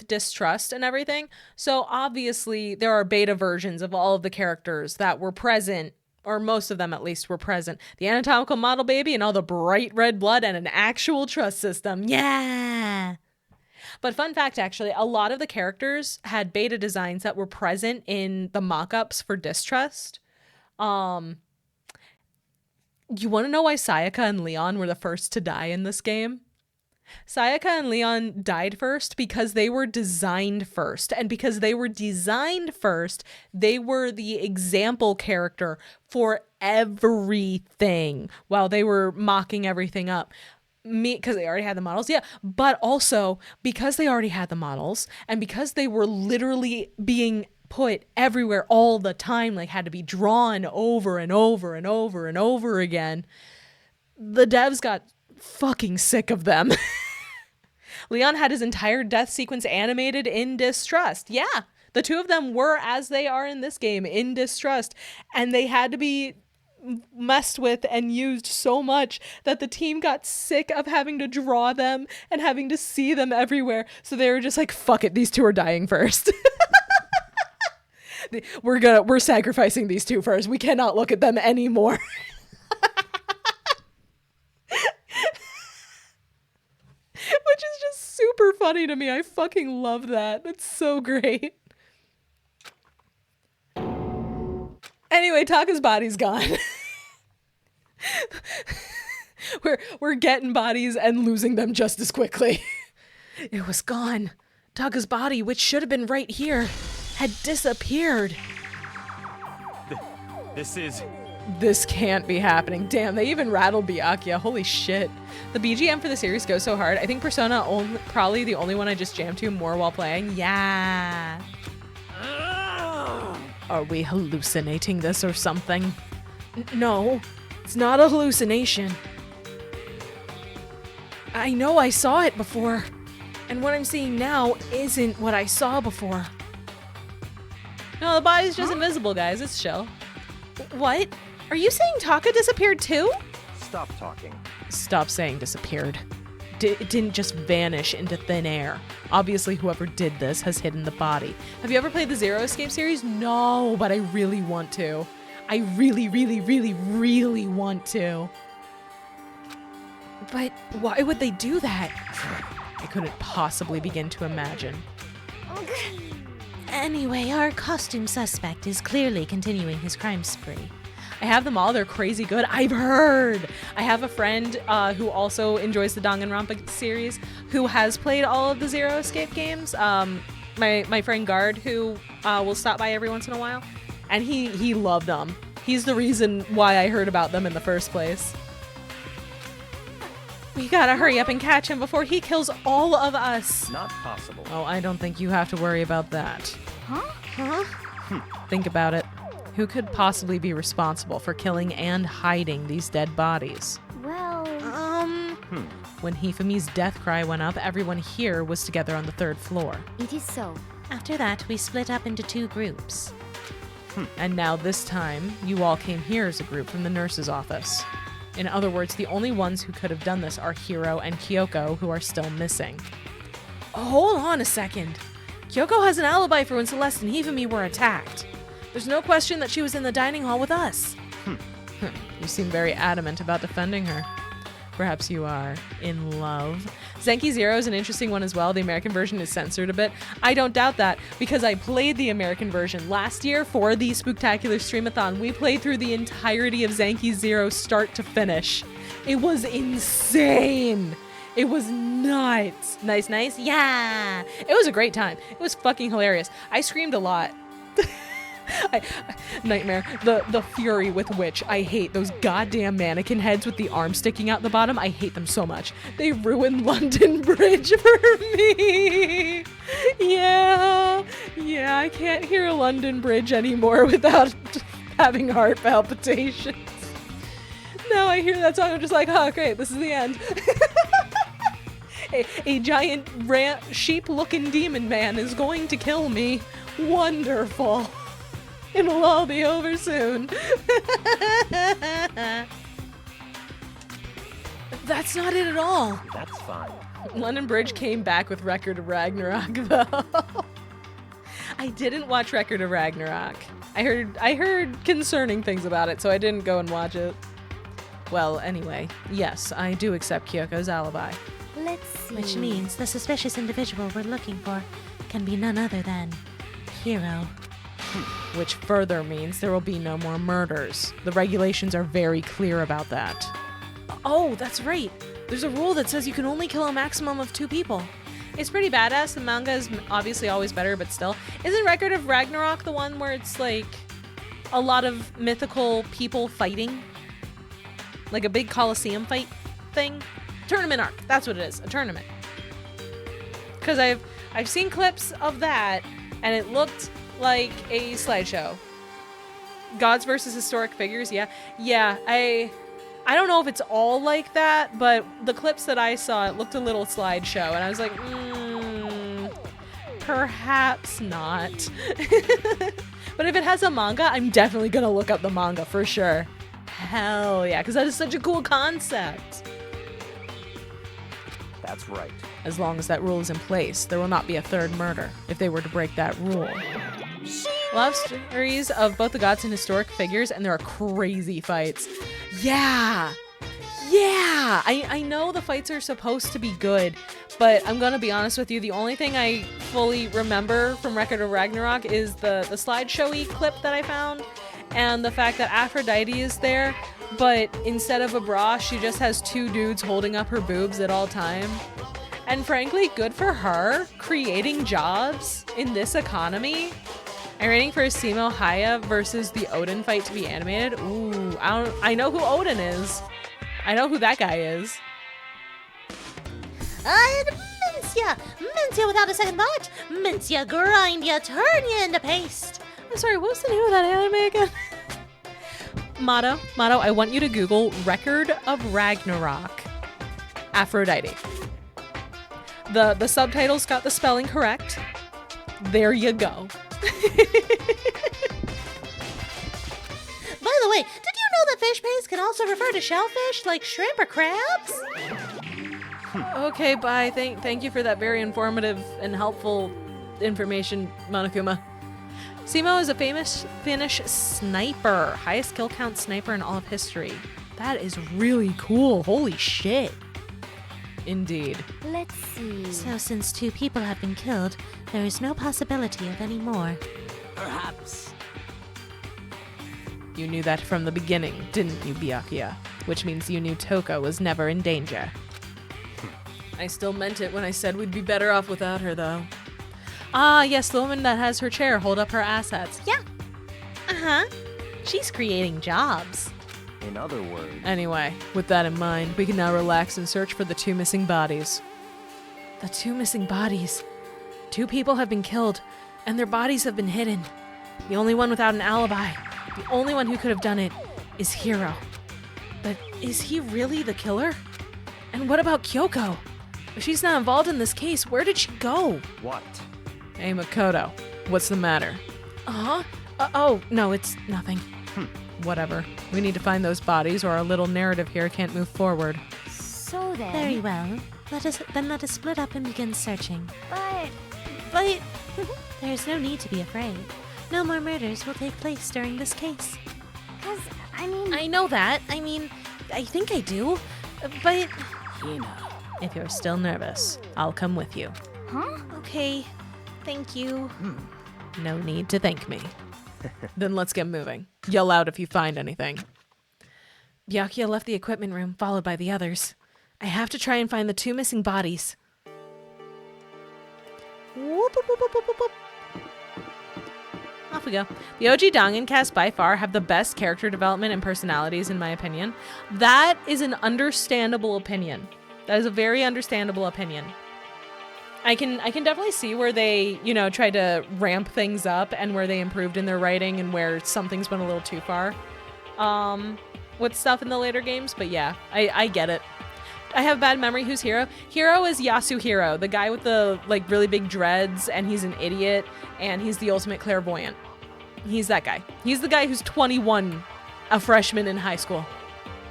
Distrust and everything, so obviously there are beta versions of all of the characters that were present, or most of them at least were present. The anatomical model baby and all the bright red blood and an actual trust system. Yeah! But fun fact, actually, a lot of the characters had beta designs that were present in the mock-ups for Distrust. You want to know why Sayaka and Leon were the first to die in this game? Sayaka and Leon died first because they were designed first. And because they were designed first, they were the example character for everything while they were mocking everything up. Because they already had the models, yeah. But also because they already had the models and because they were literally being put everywhere all the time, like had to be drawn over and over and over and over again, the devs got fucking sick of them. Leon had his entire death sequence animated in distrust. Yeah, the two of them were, as they are in this game, in distrust, and they had to be messed with and used so much that the team got sick of having to draw them and having to see them everywhere. So they were just like, fuck it, these two are dying first. We're sacrificing these two first. We cannot look at them anymore. Which is just super funny to me. I fucking love that. That's so great. Anyway, Taka's body's gone. We're getting bodies and losing them just as quickly. It was gone. Taka's body, which should have been right here, had disappeared. This can't be happening. Damn, they even rattled Byakuya. Holy shit. The BGM for the series goes so hard. I think Persona probably the only one I just jammed to more while playing. Yeah. Are we hallucinating this or something? No, it's not a hallucination. I know I saw it before, and what I'm seeing now isn't what I saw before. No, the body's just invisible, guys. It's chill. What? Are you saying Taka disappeared too? Stop talking. Stop saying disappeared. It didn't just vanish into thin air. Obviously, whoever did this has hidden the body. Have you ever played the Zero Escape series? No, but I really want to. I really, really, really, really want to. But why would they do that? I couldn't possibly begin to imagine. Anyway, our costume suspect is clearly continuing his crime spree. I have them all. They're crazy good. I've heard. I have a friend who also enjoys the DanganRonpa series who has played all of the Zero Escape games. My friend Guard, who will stop by every once in a while, and he loved them. He's the reason why I heard about them in the first place. We gotta hurry up and catch him before he kills all of us. Not possible. Oh, I don't think you have to worry about that. Huh? Think about it. Who could possibly be responsible for killing and hiding these dead bodies? Well, When Hifumi's death cry went up, everyone here was together on the 3rd floor. it is so. After that, we split up into 2 groups. And now this time, you all came here as a group from the nurse's office. In other words, the only ones who could have done this are Hiro and Kyoko, who are still missing. Hold on a second. Kyoko has an alibi for when Celeste and Hifumi were attacked. There's no question that she was in the dining hall with us. You seem very adamant about defending her. Perhaps you are in love. Zenki Zero is an interesting one as well. The American version is censored a bit. I don't doubt that because I played the American version last year for the Spooktacular Streamathon. We played through the entirety of Zenki Zero start to finish. It was insane. It was nuts. Nice, nice. Yeah. It was a great time. It was fucking hilarious. I screamed a lot. Nightmare. The fury with which I hate those goddamn mannequin heads with the arm sticking out the bottom. I hate them so much. They ruined London Bridge for me. Yeah, I can't hear London Bridge anymore without having heart palpitations. Now I hear that song, I'm just like, oh great, this is the end. A giant sheep-looking demon man is going to kill me. Wonderful. It'll all be over soon. That's not it at all. That's fine. London Bridge came back with Record of Ragnarok, though. I didn't watch Record of Ragnarok. I heard concerning things about it, so I didn't go and watch it. Well, anyway, yes, I do accept Kyoko's alibi. Let's see. Which means the suspicious individual we're looking for can be none other than Hiro. which further means there will be no more murders. The regulations are very clear about that. Oh, that's right. There's a rule that says you can only kill a maximum of 2 people. It's pretty badass. The manga is obviously always better, but still. Isn't Record of Ragnarok the one where it's like a lot of mythical people fighting? Like a big Colosseum fight thing? Tournament arc. That's what it is. A tournament. Because I've seen clips of that and it looked like a slideshow. Gods versus historic figures, yeah. Yeah, I don't know if it's all like that, but the clips that I saw, it looked a little slideshow, and I was like, perhaps not. But if it has a manga, I'm definitely gonna look up the manga for sure. Hell yeah, because that is such a cool concept. That's right. As long as that rule is in place, there will not be a 3rd murder if they were to break that rule. Love stories of both the gods and historic figures, and there are crazy fights. Yeah! Yeah! I know the fights are supposed to be good, but I'm gonna be honest with you, the only thing I fully remember from Record of Ragnarok is the slideshowy clip that I found, and the fact that Aphrodite is there, but instead of a bra, she just has 2 dudes holding up her boobs at all time. And frankly, good for her, creating jobs in this economy. I'm waiting for Simo Haya versus the Odin fight to be animated. Ooh, I know who Odin is. I know who that guy is. I'd mince ya without a second thought. Mince ya, grind ya, turn ya into paste. I'm sorry, what was the name of that anime again? Motto, I want you to Google Record of Ragnarok Aphrodite. The subtitles got the spelling correct. There you go. By the way, did you know that fish paste can also refer to shellfish like shrimp or crabs? Okay, bye. Thank you for that very informative and helpful information, Monokuma. Simo is a famous Finnish sniper, highest kill count sniper in all of history. That is really cool. Holy shit. Indeed. Let's see. So since 2 people have been killed, there is no possibility of any more. Perhaps. You knew that from the beginning, didn't you, Byakuya? Which means you knew Toko was never in danger. I still meant it when I said we'd be better off without her, though. Ah, yes, the woman that has her chair hold up her assets. Yeah. Uh-huh. She's creating jobs. In other words, Anyway, with that in mind, we can now relax and search for the 2 missing bodies. The 2 missing bodies. 2 people have been killed, and their bodies have been hidden. The only one without an alibi, the only one who could have done it, is Hiro. But is he really the killer? And what about Kyoko? If she's not involved in this case, where did she go? what? Hey, Makoto, what's the matter? Uh-huh. Oh, no, it's nothing. Whatever. We need to find those bodies or our little narrative here can't move forward. So then. Very well. Let us split up and begin searching. But There is no need to be afraid. No more murders will take place during this case. I know that. I think I do. But... If you're still nervous, I'll come with you. huh? Okay. Thank you. No need to thank me. Then let's get moving. Yell out if you find anything. Byakuya left the equipment room, followed by the others. I have to try and find the 2 missing bodies. Whoop, whoop, whoop, whoop, whoop, whoop. Off we go. The OG Dangan cast by far have the best character development and personalities, in my opinion. That is an understandable opinion. That is a very understandable opinion. I can definitely see where they, tried to ramp things up and where they improved in their writing and where some things went a little too far with stuff in the later games. But yeah, I get it. I have bad memory. Who's Hiro? Hiro is Yasuhiro, the guy with the really big dreads, and he's an idiot, and he's the ultimate clairvoyant. He's that guy. He's the guy who's 21, a freshman in high school.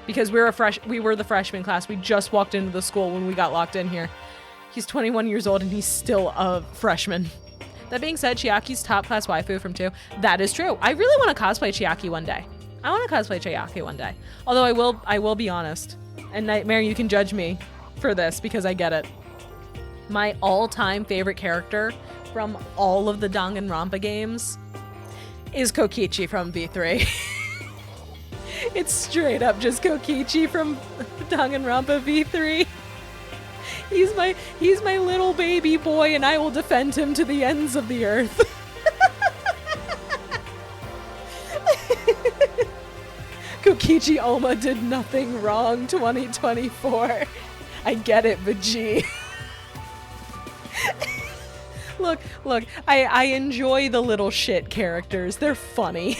Because we were the freshman class. We just walked into the school when we got locked in here. He's 21 years old and he's still a freshman. That being said, Chiaki's top class waifu from 2. That is true. I really want to cosplay Chiaki one day. Although I will be honest. And Nightmare, you can judge me for this because I get it. My all-time favorite character from all of the Danganronpa games is Kokichi from V3. It's straight up just Kokichi from Danganronpa V3. He's my little baby boy, and I will defend him to the ends of the earth. Kokichi Oma did nothing wrong 2024. I get it, but gee. Look, I enjoy the little shit characters. They're funny.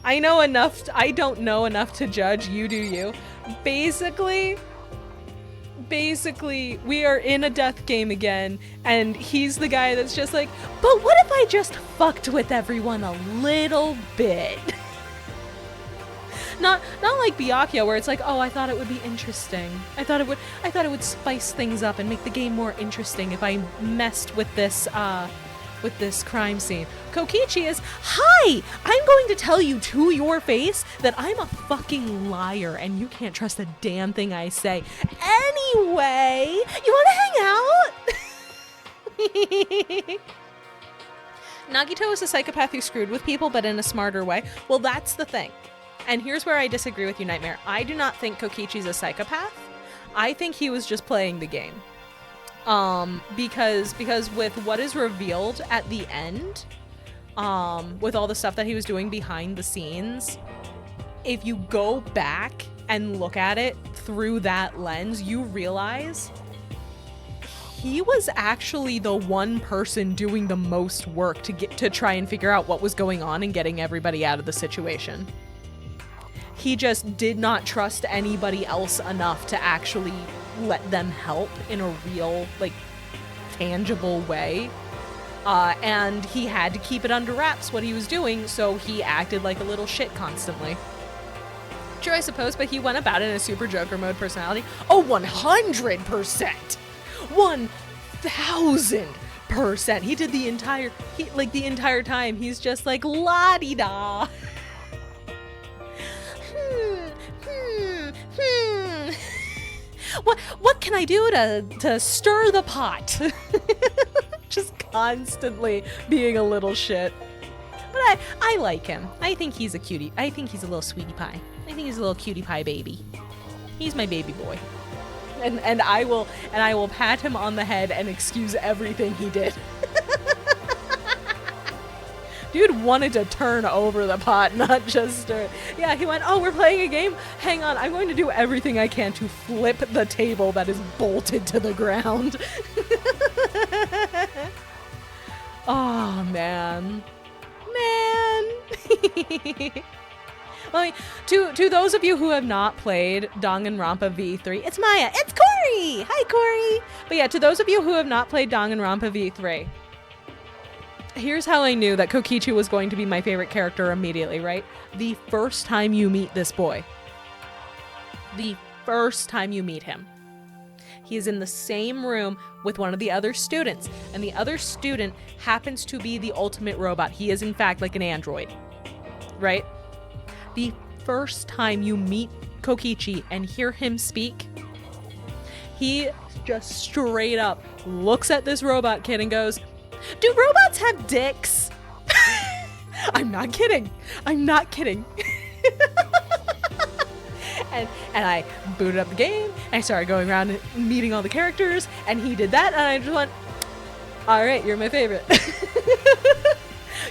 I know enough. I don't know enough to judge. You do you. Basically, we are in a death game again, and he's the guy that's just like, but what if I just fucked with everyone a little bit? Not like Byakuya, where it's like, oh, I thought it would be interesting. I thought it would spice things up and make the game more interesting if I messed with this crime scene. Kokichi is, hi! I'm going to tell you to your face that I'm a fucking liar and you can't trust a damn thing I say. Anyway, you want to hang out? Nagito is a psychopath who screwed with people, but in a smarter way. Well, that's the thing. And here's where I disagree with you, Nightmare. I do not think Kokichi's a psychopath. I think he was just playing the game. Because with what is revealed at the end, with all the stuff that he was doing behind the scenes, if you go back and look at it through that lens, you realize he was actually the one person doing the most work to try and figure out what was going on and getting everybody out of the situation. He just did not trust anybody else enough to actually let them help in a real, like, tangible way. And he had to keep it under wraps what he was doing, so he acted like a little shit constantly. True, I suppose, but he went about it in a super Joker mode personality. Oh, 100%! 1000%! He did the entire time, he's just like, la-di-da. What can I do to stir the pot? Just constantly being a little shit. But I like him. I think he's a cutie. I think he's a little sweetie pie. I think he's a little cutie pie baby. He's my baby boy. And I will pat him on the head and excuse everything he did. Dude wanted to turn over the pot, not just stir it. Yeah, he went, oh, we're playing a game? Hang on, I'm going to do everything I can to flip the table that is bolted to the ground. Oh, man. Well, to those of you who have not played Danganronpa V3, it's Maya, it's Corey! Hi, Corey! But yeah, to those of you who have not played Danganronpa V3, here's how I knew that Kokichi was going to be my favorite character immediately, right? The first time you meet this boy. The first time you meet him. He is in the same room with one of the other students, and the other student happens to be the ultimate robot. He is, in fact, like an android, right? The first time you meet Kokichi and hear him speak, he just straight up looks at this robot kid and goes, do robots have dicks? I'm not kidding. And I booted up the game, and I started going around and meeting all the characters, and he did that, and I just went, all right, you're my favorite.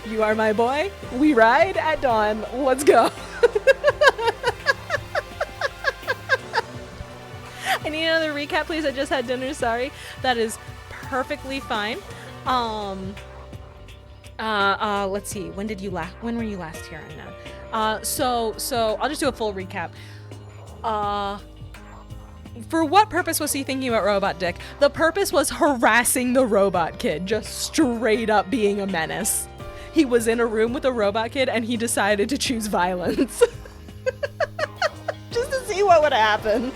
You are my boy. We ride at dawn. Let's go. I need another recap, please. I just had dinner. Sorry. That is perfectly fine. Let's see. When were you last here? So I'll just do a full recap. For what purpose was he thinking about Robot Dick? The purpose was harassing the robot kid, just straight up being a menace. He was in a room with a robot kid and he decided to choose violence. Just to see what would happen.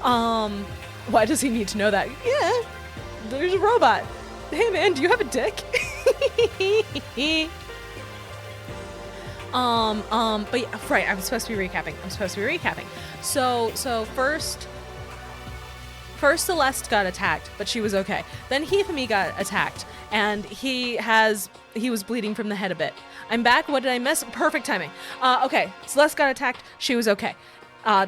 Why does he need to know that? Yeah, there's a robot. Hey man, do you have a dick? But yeah, right, I'm supposed to be recapping. So First, Celeste got attacked, but she was okay. Then Hifumi got attacked, and he was bleeding from the head a bit. I'm back. What did I miss? Perfect timing. Okay, Celeste got attacked. She was okay.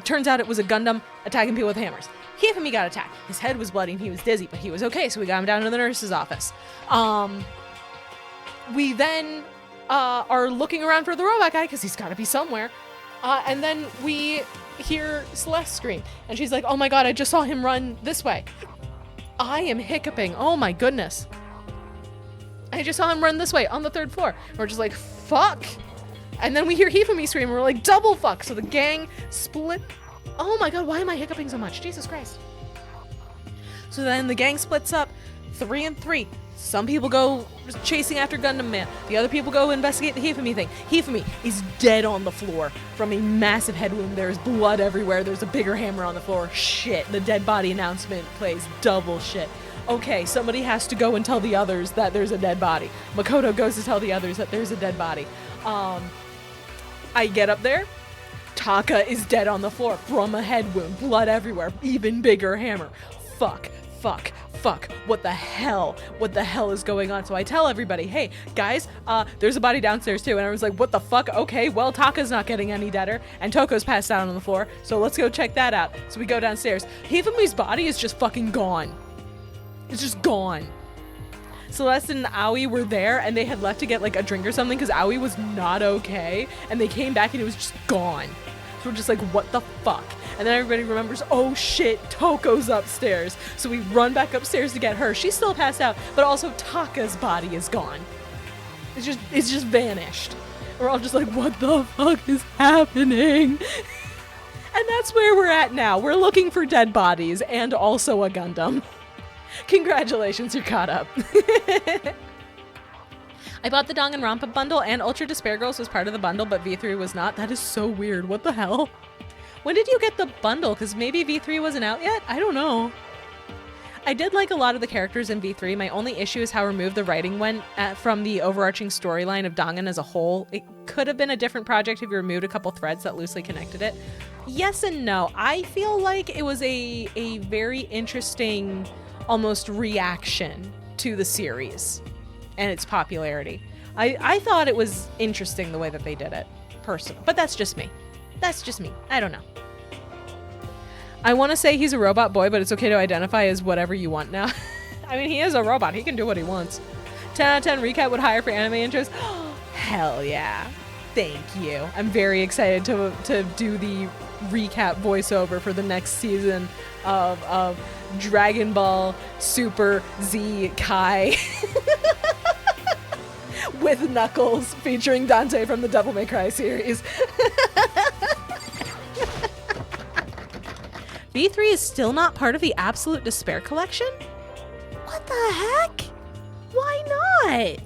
Turns out it was a Gundam attacking people with hammers. Hifumi got attacked. His head was bloody and he was dizzy, but he was okay, so we got him down to the nurse's office. We then are looking around for the robot guy because he's got to be somewhere. And then we hear Celeste scream, and she's like, oh my god, I just saw him run this way. I am hiccuping. Oh my goodness. I just saw him run this way on the 3rd floor. And we're just like, fuck. And then we hear Hifumi scream, and we're like, double fuck. So the gang split. Oh my god, why am I hiccuping so much? Jesus Christ. So then the gang splits up 3 and 3. Some people go chasing after Gundam Man. The other people go investigate the Hifumi thing. Hifumi is dead on the floor from a massive head wound. There's blood everywhere. There's a bigger hammer on the floor. Shit. The dead body announcement plays double shit. Okay, somebody has to go and tell the others that there's a dead body. Makoto goes to tell the others that there's a dead body. I get up there. Taka is dead on the floor from a head wound. Blood everywhere. Even bigger hammer. Fuck. What the hell? What the hell is going on? So I tell everybody, hey, guys, there's a body downstairs too. And I was like, what the fuck? Okay, well, Taka's not getting any deader. And Toko's passed out on the floor. So let's go check that out. So we go downstairs. Hifumi's body is just fucking gone. It's just gone. Celeste and Aoi were there, and they had left to get like a drink or something because Aoi was not okay. And they came back and it was just gone. So we're just like, what the fuck? And then everybody remembers, oh shit, Toko's upstairs. So we run back upstairs to get her. She's still passed out, but also Taka's body is gone. It's just vanished. We're all just like, what the fuck is happening? And that's where we're at now. We're looking for dead bodies and also a Gundam. Congratulations, you're caught up. I bought the Danganronpa bundle, and Ultra Despair Girls was part of the bundle, but V3 was not. That is so weird. What the hell? When did you get the bundle? Because maybe V3 wasn't out yet? I don't know. I did like a lot of the characters in V3. My only issue is how removed the writing went from the overarching storyline of Dangan as a whole. It could have been a different project if you removed a couple threads that loosely connected it. Yes and no. I feel like it was a very interesting, almost reaction to the series and its popularity. I thought it was interesting the way that they did it, personally. But that's just me. That's just me. I don't know. I want to say he's a robot boy, but it's okay to identify as whatever you want now. I mean, he is a robot. He can do what he wants. 10 out of 10 recap would hire for anime intros. Hell yeah. Thank you. I'm very excited to do the recap voiceover for the next season of Dragon Ball Super Z Kai. With Knuckles featuring Dante from the Devil May Cry series. V3 is still not part of the Absolute Despair collection? What the heck? Why not?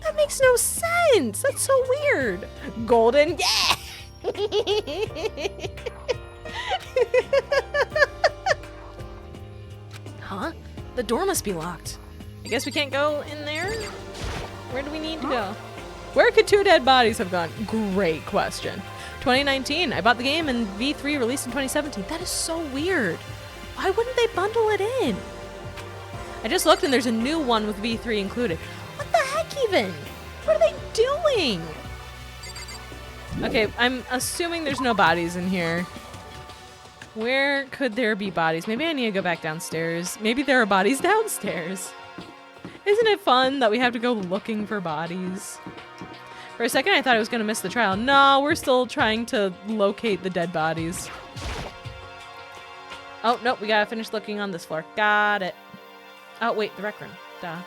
That makes no sense. That's so weird. Golden, yeah! Huh? The door must be locked. I guess we can't go in there? Where do we need to go? Where could 2 dead bodies have gone? Great question. 2019, I bought the game and V3 released in 2017. That is so weird. Why wouldn't they bundle it in? I just looked and there's a new one with V3 included. What the heck even? What are they doing? Okay, I'm assuming there's no bodies in here. Where could there be bodies? Maybe I need to go back downstairs. Maybe there are bodies downstairs. Isn't it fun that we have to go looking for bodies? For a second, I thought I was going to miss the trial. No, we're still trying to locate the dead bodies. Oh, nope, we got to finish looking on this floor. Got it. Oh, wait, the rec room. Duh.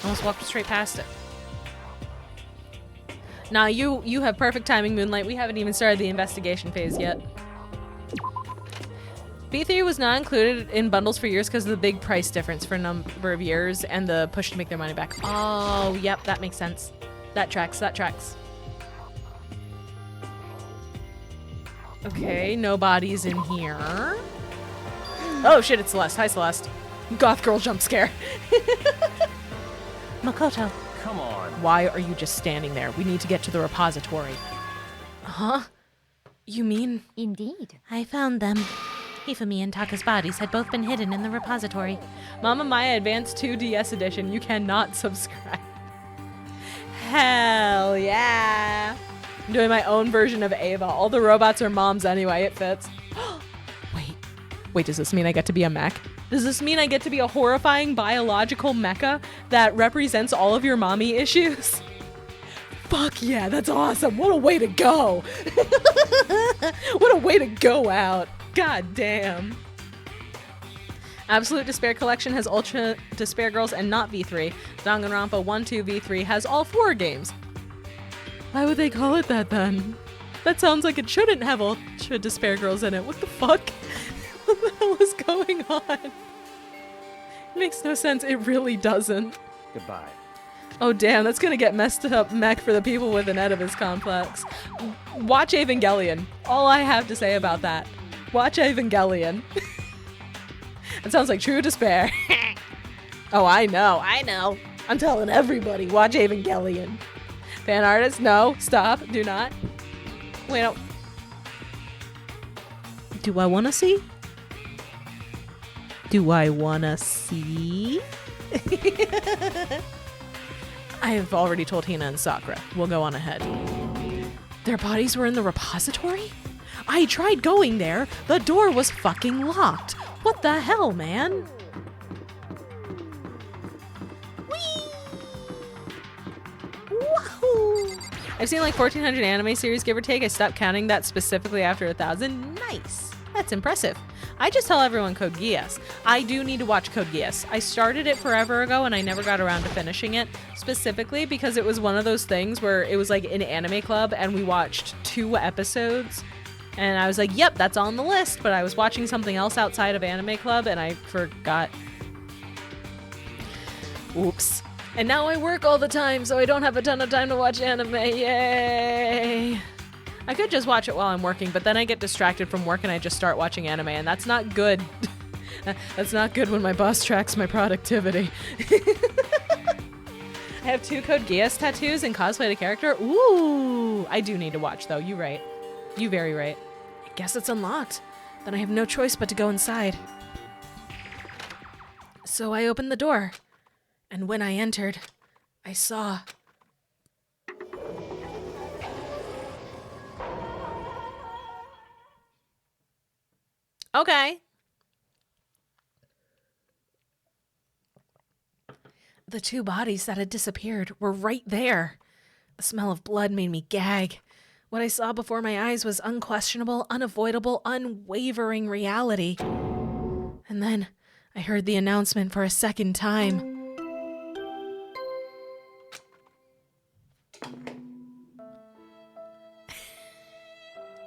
Almost walked straight past it. Nah, you have perfect timing, Moonlight. We haven't even started the investigation phase yet. B3 was not included in bundles for years because of the big price difference for a number of years and the push to make their money back. Oh, yep, that makes sense. That tracks, that tracks. Okay, no bodies in here. Oh shit, it's Celeste. Hi, Celeste. Goth girl jump scare. Makoto. Come on. Why are you just standing there? We need to get to the repository. Huh? You mean? Indeed. I found them. Hifumi and Taka's bodies had both been hidden in the repository. Mamma Mia Advanced 2 DS Edition. You cannot subscribe. Hell yeah. I'm doing my own version of Ava. All the robots are moms anyway. It fits. Wait, does this mean I get to be a mech? Does this mean I get to be a horrifying biological mecha that represents all of your mommy issues? Fuck yeah, that's awesome. What a way to go. What a way to go out. God damn. Absolute Despair Collection has Ultra Despair Girls and not V3. Danganronpa 1, 2, V3 has all 4 games. Why would they call it that then? That sounds like it shouldn't have Ultra Despair Girls in it. What the fuck? What the hell is going on? It makes no sense. It really doesn't. Goodbye. Oh damn, that's gonna get messed up mech for the people with an Oedipus complex. Watch Evangelion. All I have to say about that. Watch Evangelion. It sounds like true despair. Oh, I know. I'm telling everybody, watch Evangelion. Fan artist, no, stop, do not. Wait, no. Do I wanna see? Do I wanna see? I have already told Hina and Sakura. We'll go on ahead. Their bodies were in the repository? I tried going there. The door was fucking locked. What the hell, man? Wahoo! I've seen like 1,400 anime series, give or take. I stopped counting that specifically after 1,000. Nice. That's impressive. I just tell everyone Code Geass. I do need to watch Code Geass. I started it forever ago and I never got around to finishing it, specifically because it was one of those things where it was like an anime club and we watched 2 episodes and I was like, yep, that's on the list, but I was watching something else outside of anime club and I forgot. Oops. And now I work all the time, so I don't have a ton of time to watch anime. Yay! I could just watch it while I'm working, but then I get distracted from work and I just start watching anime, and that's not good. That's not good when my boss tracks my productivity. I have 2 Code Geass tattoos and cosplay the character. Ooh! I do need to watch, though. You right. You very right. I guess it's unlocked. Then I have no choice but to go inside. So I opened the door. And when I entered, I saw... Okay. The 2 bodies that had disappeared were right there. The smell of blood made me gag. What I saw before my eyes was unquestionable, unavoidable, unwavering reality. And then I heard the announcement for a second time.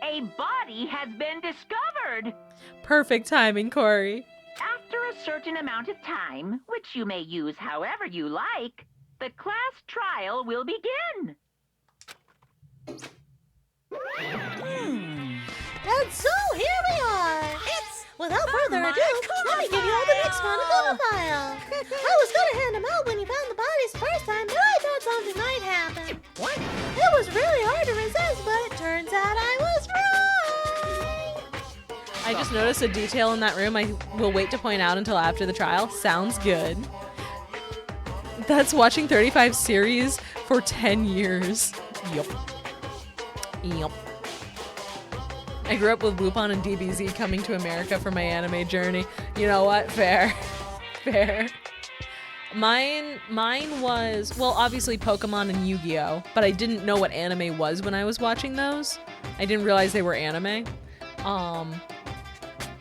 A body has been discovered! Perfect timing, Corey. After a certain amount of time, which you may use however you like, the class trial will begin. And so here we are. Without further ado, let me give you all the next Monokuma file. I was gonna hand them out when you found the bodies the first time, but I thought something might happen. What? It was really hard to resist, but it turns out I was right. I just noticed a detail in that room I will wait to point out until after the trial. Sounds good. That's watching 35 series for 10 years. Yup. Yup. I grew up with Lupin and DBZ coming to America for my anime journey. You know what? Fair. Fair. Mine was, well, obviously Pokemon and Yu-Gi-Oh! But I didn't know what anime was when I was watching those. I didn't realize they were anime.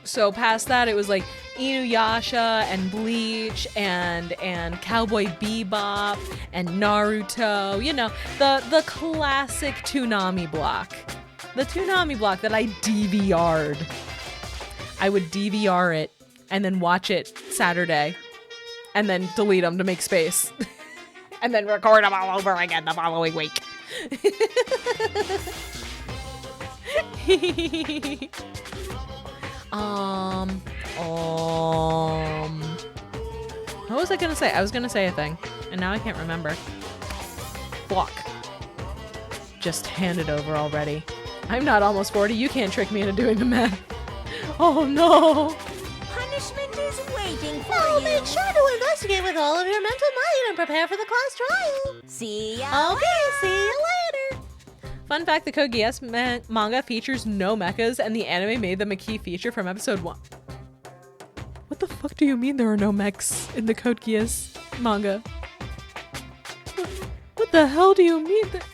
So past that, it was like Inuyasha and Bleach and Cowboy Bebop and Naruto. You know, the classic Toonami block. The Toonami block that I DVR'd. I would DVR it and then watch it Saturday and then delete them to make space. And then record them all over again the following week. What was I gonna say? I was gonna say a thing, and now I can't remember. Block. Just hand it over already. I'm not almost 40. You can't trick me into doing the math. Oh no! Punishment is waiting for Now you. make sure to investigate with all of your mental might and prepare for the class trial. See ya. Okay, see you later. Fun fact, the Code Geass manga features no mechas, and the anime made them a key feature from episode 1. What the fuck do you mean there are no mechs in the Code Geass manga? What the hell do you mean that?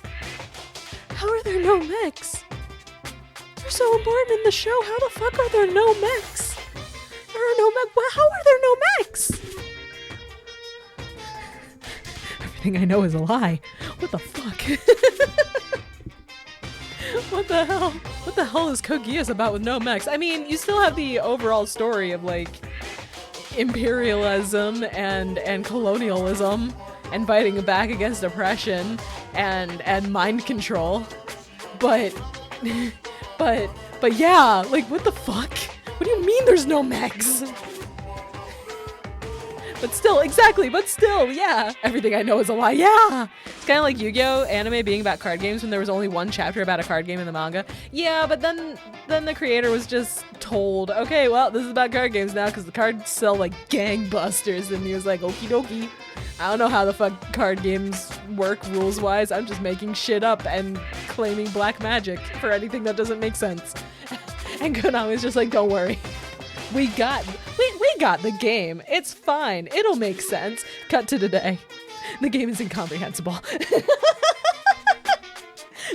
How are there no mechs? They're so important in the show. How the fuck are there no mechs? There are no mechs. How are there no mechs? Everything I know is a lie. What the fuck? What the hell? What the hell is Code Geass about with no mechs? I mean, you still have the overall story of like imperialism and colonialism and fighting back against oppression and mind control. But yeah, like what the fuck? What do you mean there's no mechs? But still, exactly, but still, yeah. Everything I know is a lie, yeah. It's kind of like Yu-Gi-Oh! Anime being about card games when there was only one chapter about a card game in the manga. Yeah, but then the creator was just told, okay, well, this is about card games now because the cards sell like gangbusters. And he was like, okie dokie. I don't know how the fuck card games work rules-wise. I'm just making shit up and claiming black magic for anything that doesn't make sense. And Konami's just like, don't worry. We got the game. It's fine. It'll make sense. Cut to today. The game is incomprehensible.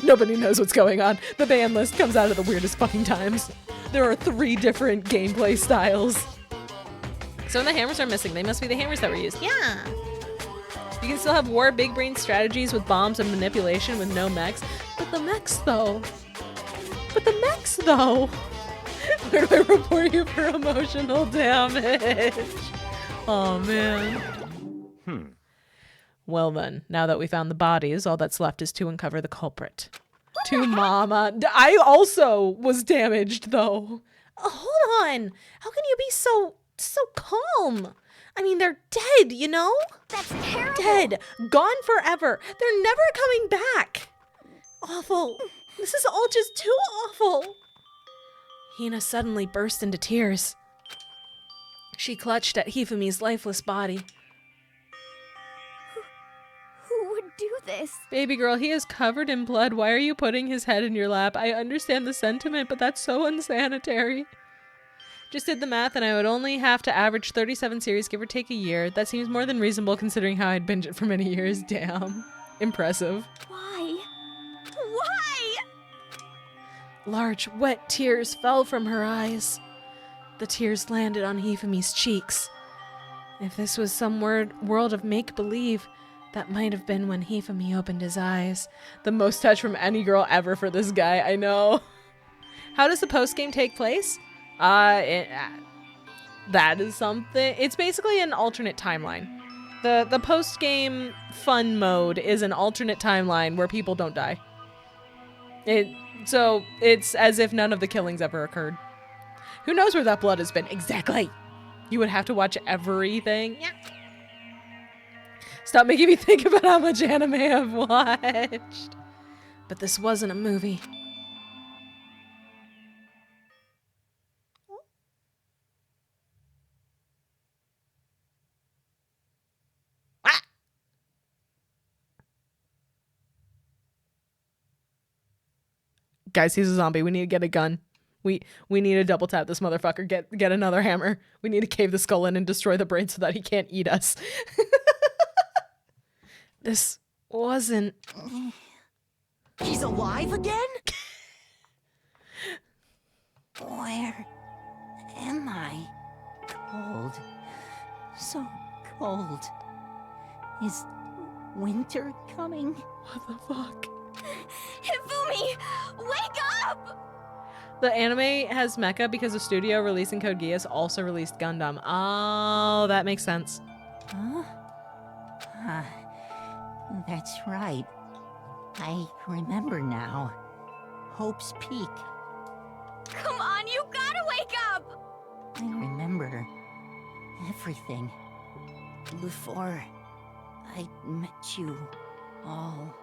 Nobody knows what's going on. The ban list comes out at the weirdest fucking times. There are 3 different gameplay styles. So when the hammers are missing, they must be the hammers that were used. Yeah. You can still have war big brain strategies with bombs and manipulation with no mechs. But the mechs though. Where do I report you for emotional damage? Oh man. Well then, now that we found the bodies, all that's left is to uncover the culprit. To Mama. I also was damaged though. Hold on. How can you be so calm? I mean, they're dead, you know? That's terrible. Dead. Gone forever. They're never coming back. Awful. This is all just too awful. Hina suddenly burst into tears. She clutched at Hifumi's lifeless body. Who would do this? Baby girl, he is covered in blood. Why are you putting his head in your lap? I understand the sentiment, but that's so unsanitary. Just did the math and I would only have to average 37 series, give or take a year. That seems more than reasonable considering how I'd binge it for many years. Damn. Impressive. Why? Why? Large, wet tears fell from her eyes. The tears landed on Hifumi's cheeks. If this was some world of make-believe, that might have been when Hifumi opened his eyes. The most touch from any girl ever for this guy, I know. How does the post-game take place? That is something. It's basically an alternate timeline. The post-game fun mode is an alternate timeline where people don't die. So it's as if none of the killings ever occurred. Who knows where that blood has been? Exactly. You would have to watch everything. Yeah. Stop making me think about how much anime I've watched. But this wasn't a movie. Guys, he's a zombie. We need to get a gun. We need to double tap this motherfucker. Get another hammer. We need to cave the skull in and destroy the brain so that he can't eat us. This wasn't... He's alive again? Where am I? Cold. So cold. Is winter coming? What the fuck? Hifumi! Wake up! The anime has mecha because the studio releasing Code Geass also released Gundam. Oh, that makes sense. Huh? That's right. I remember now. Hope's Peak. Come on, you gotta wake up! I remember everything. Before I met you all.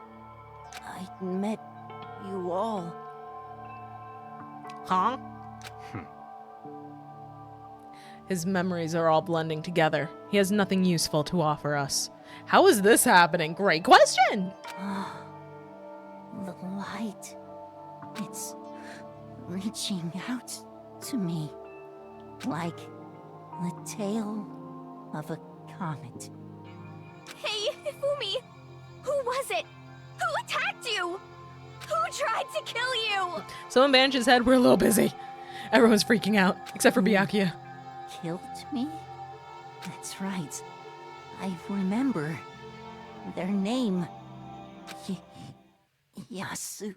I met you all. Huh? His memories are all blending together. He has nothing useful to offer us. How is this happening? Great question! The light. It's reaching out to me. Like the tail of a comet. Hey, Ifumi! Who was it? Who attacked you? Who tried to kill you? Someone bandaged his head. We're a little busy. Everyone's freaking out, except for Byakuya. Killed me? That's right. I remember their name. Yasuhiro.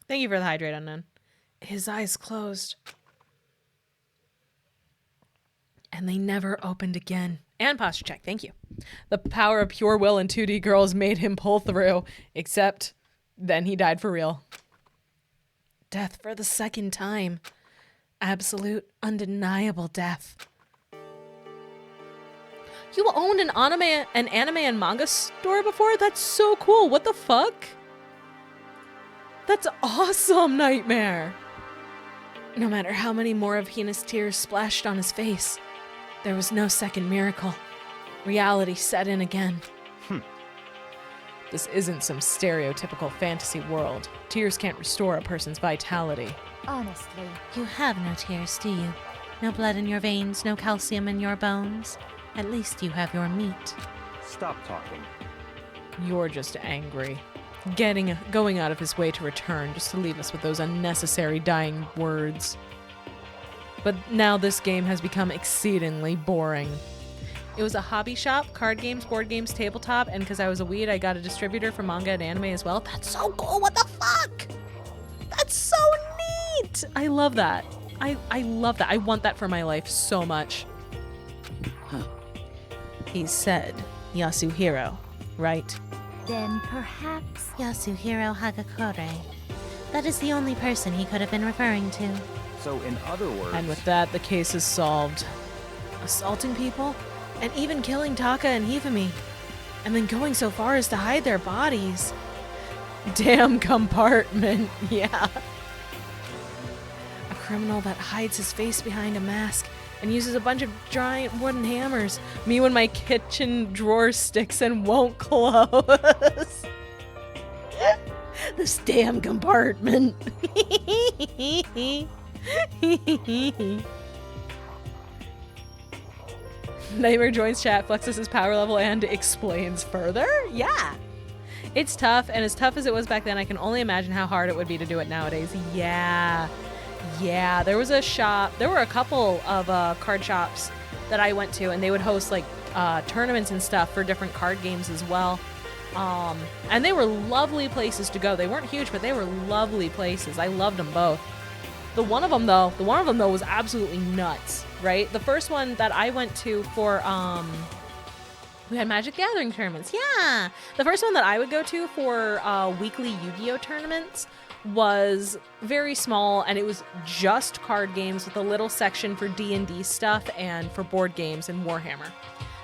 Thank you for the hydrate, Unknown. His eyes closed. And they never opened again. And posture check, thank you. The power of pure will and 2D girls made him pull through, except then he died for real. Death for the second time. Absolute, undeniable death. You owned an anime and manga store before? That's so cool. What the fuck? That's awesome, Nightmare. No matter how many more of Hina's tears splashed on his face, there was no second miracle. Reality set in again. This isn't some stereotypical fantasy world. Tears can't restore a person's vitality. Honestly. You have no tears, do you? No blood in your veins, no calcium in your bones. At least you have your meat. Stop talking. You're just angry. Going out of his way to return just to leave us with those unnecessary dying words. But now this game has become exceedingly boring. It was a hobby shop, card games, board games, tabletop, and because I was a weed, I got a distributor for manga and anime as well. That's so cool, what the fuck? That's so neat! I love that. I love that. I want that for my life so much. He said Yasuhiro, right? Then perhaps Yasuhiro Hagakure. That is the only person he could have been referring to. So in other words... And with that, the case is solved. Assaulting people? And even killing Taka and Hifumi. And then going so far as to hide their bodies. Damn compartment, yeah. A criminal that hides his face behind a mask and uses a bunch of giant wooden hammers. Me when my kitchen drawer sticks and won't close. This damn compartment. Nightmare joins chat, flexes his power level, and explains further? Yeah. It's tough, and as tough as it was back then, I can only imagine how hard it would be to do it nowadays. Yeah. Yeah, there was a shop, there were a couple of card shops that I went to, and they would host like tournaments and stuff for different card games as well. And they were lovely places to go. They weren't huge, but they were lovely places. I loved them both. The one of them though was absolutely nuts, right? The first one that I went to for, we had Magic the Gathering tournaments. Yeah. The first one that I would go to for weekly Yu-Gi-Oh tournaments was very small, and it was just card games with a little section for D&D stuff and for board games and Warhammer.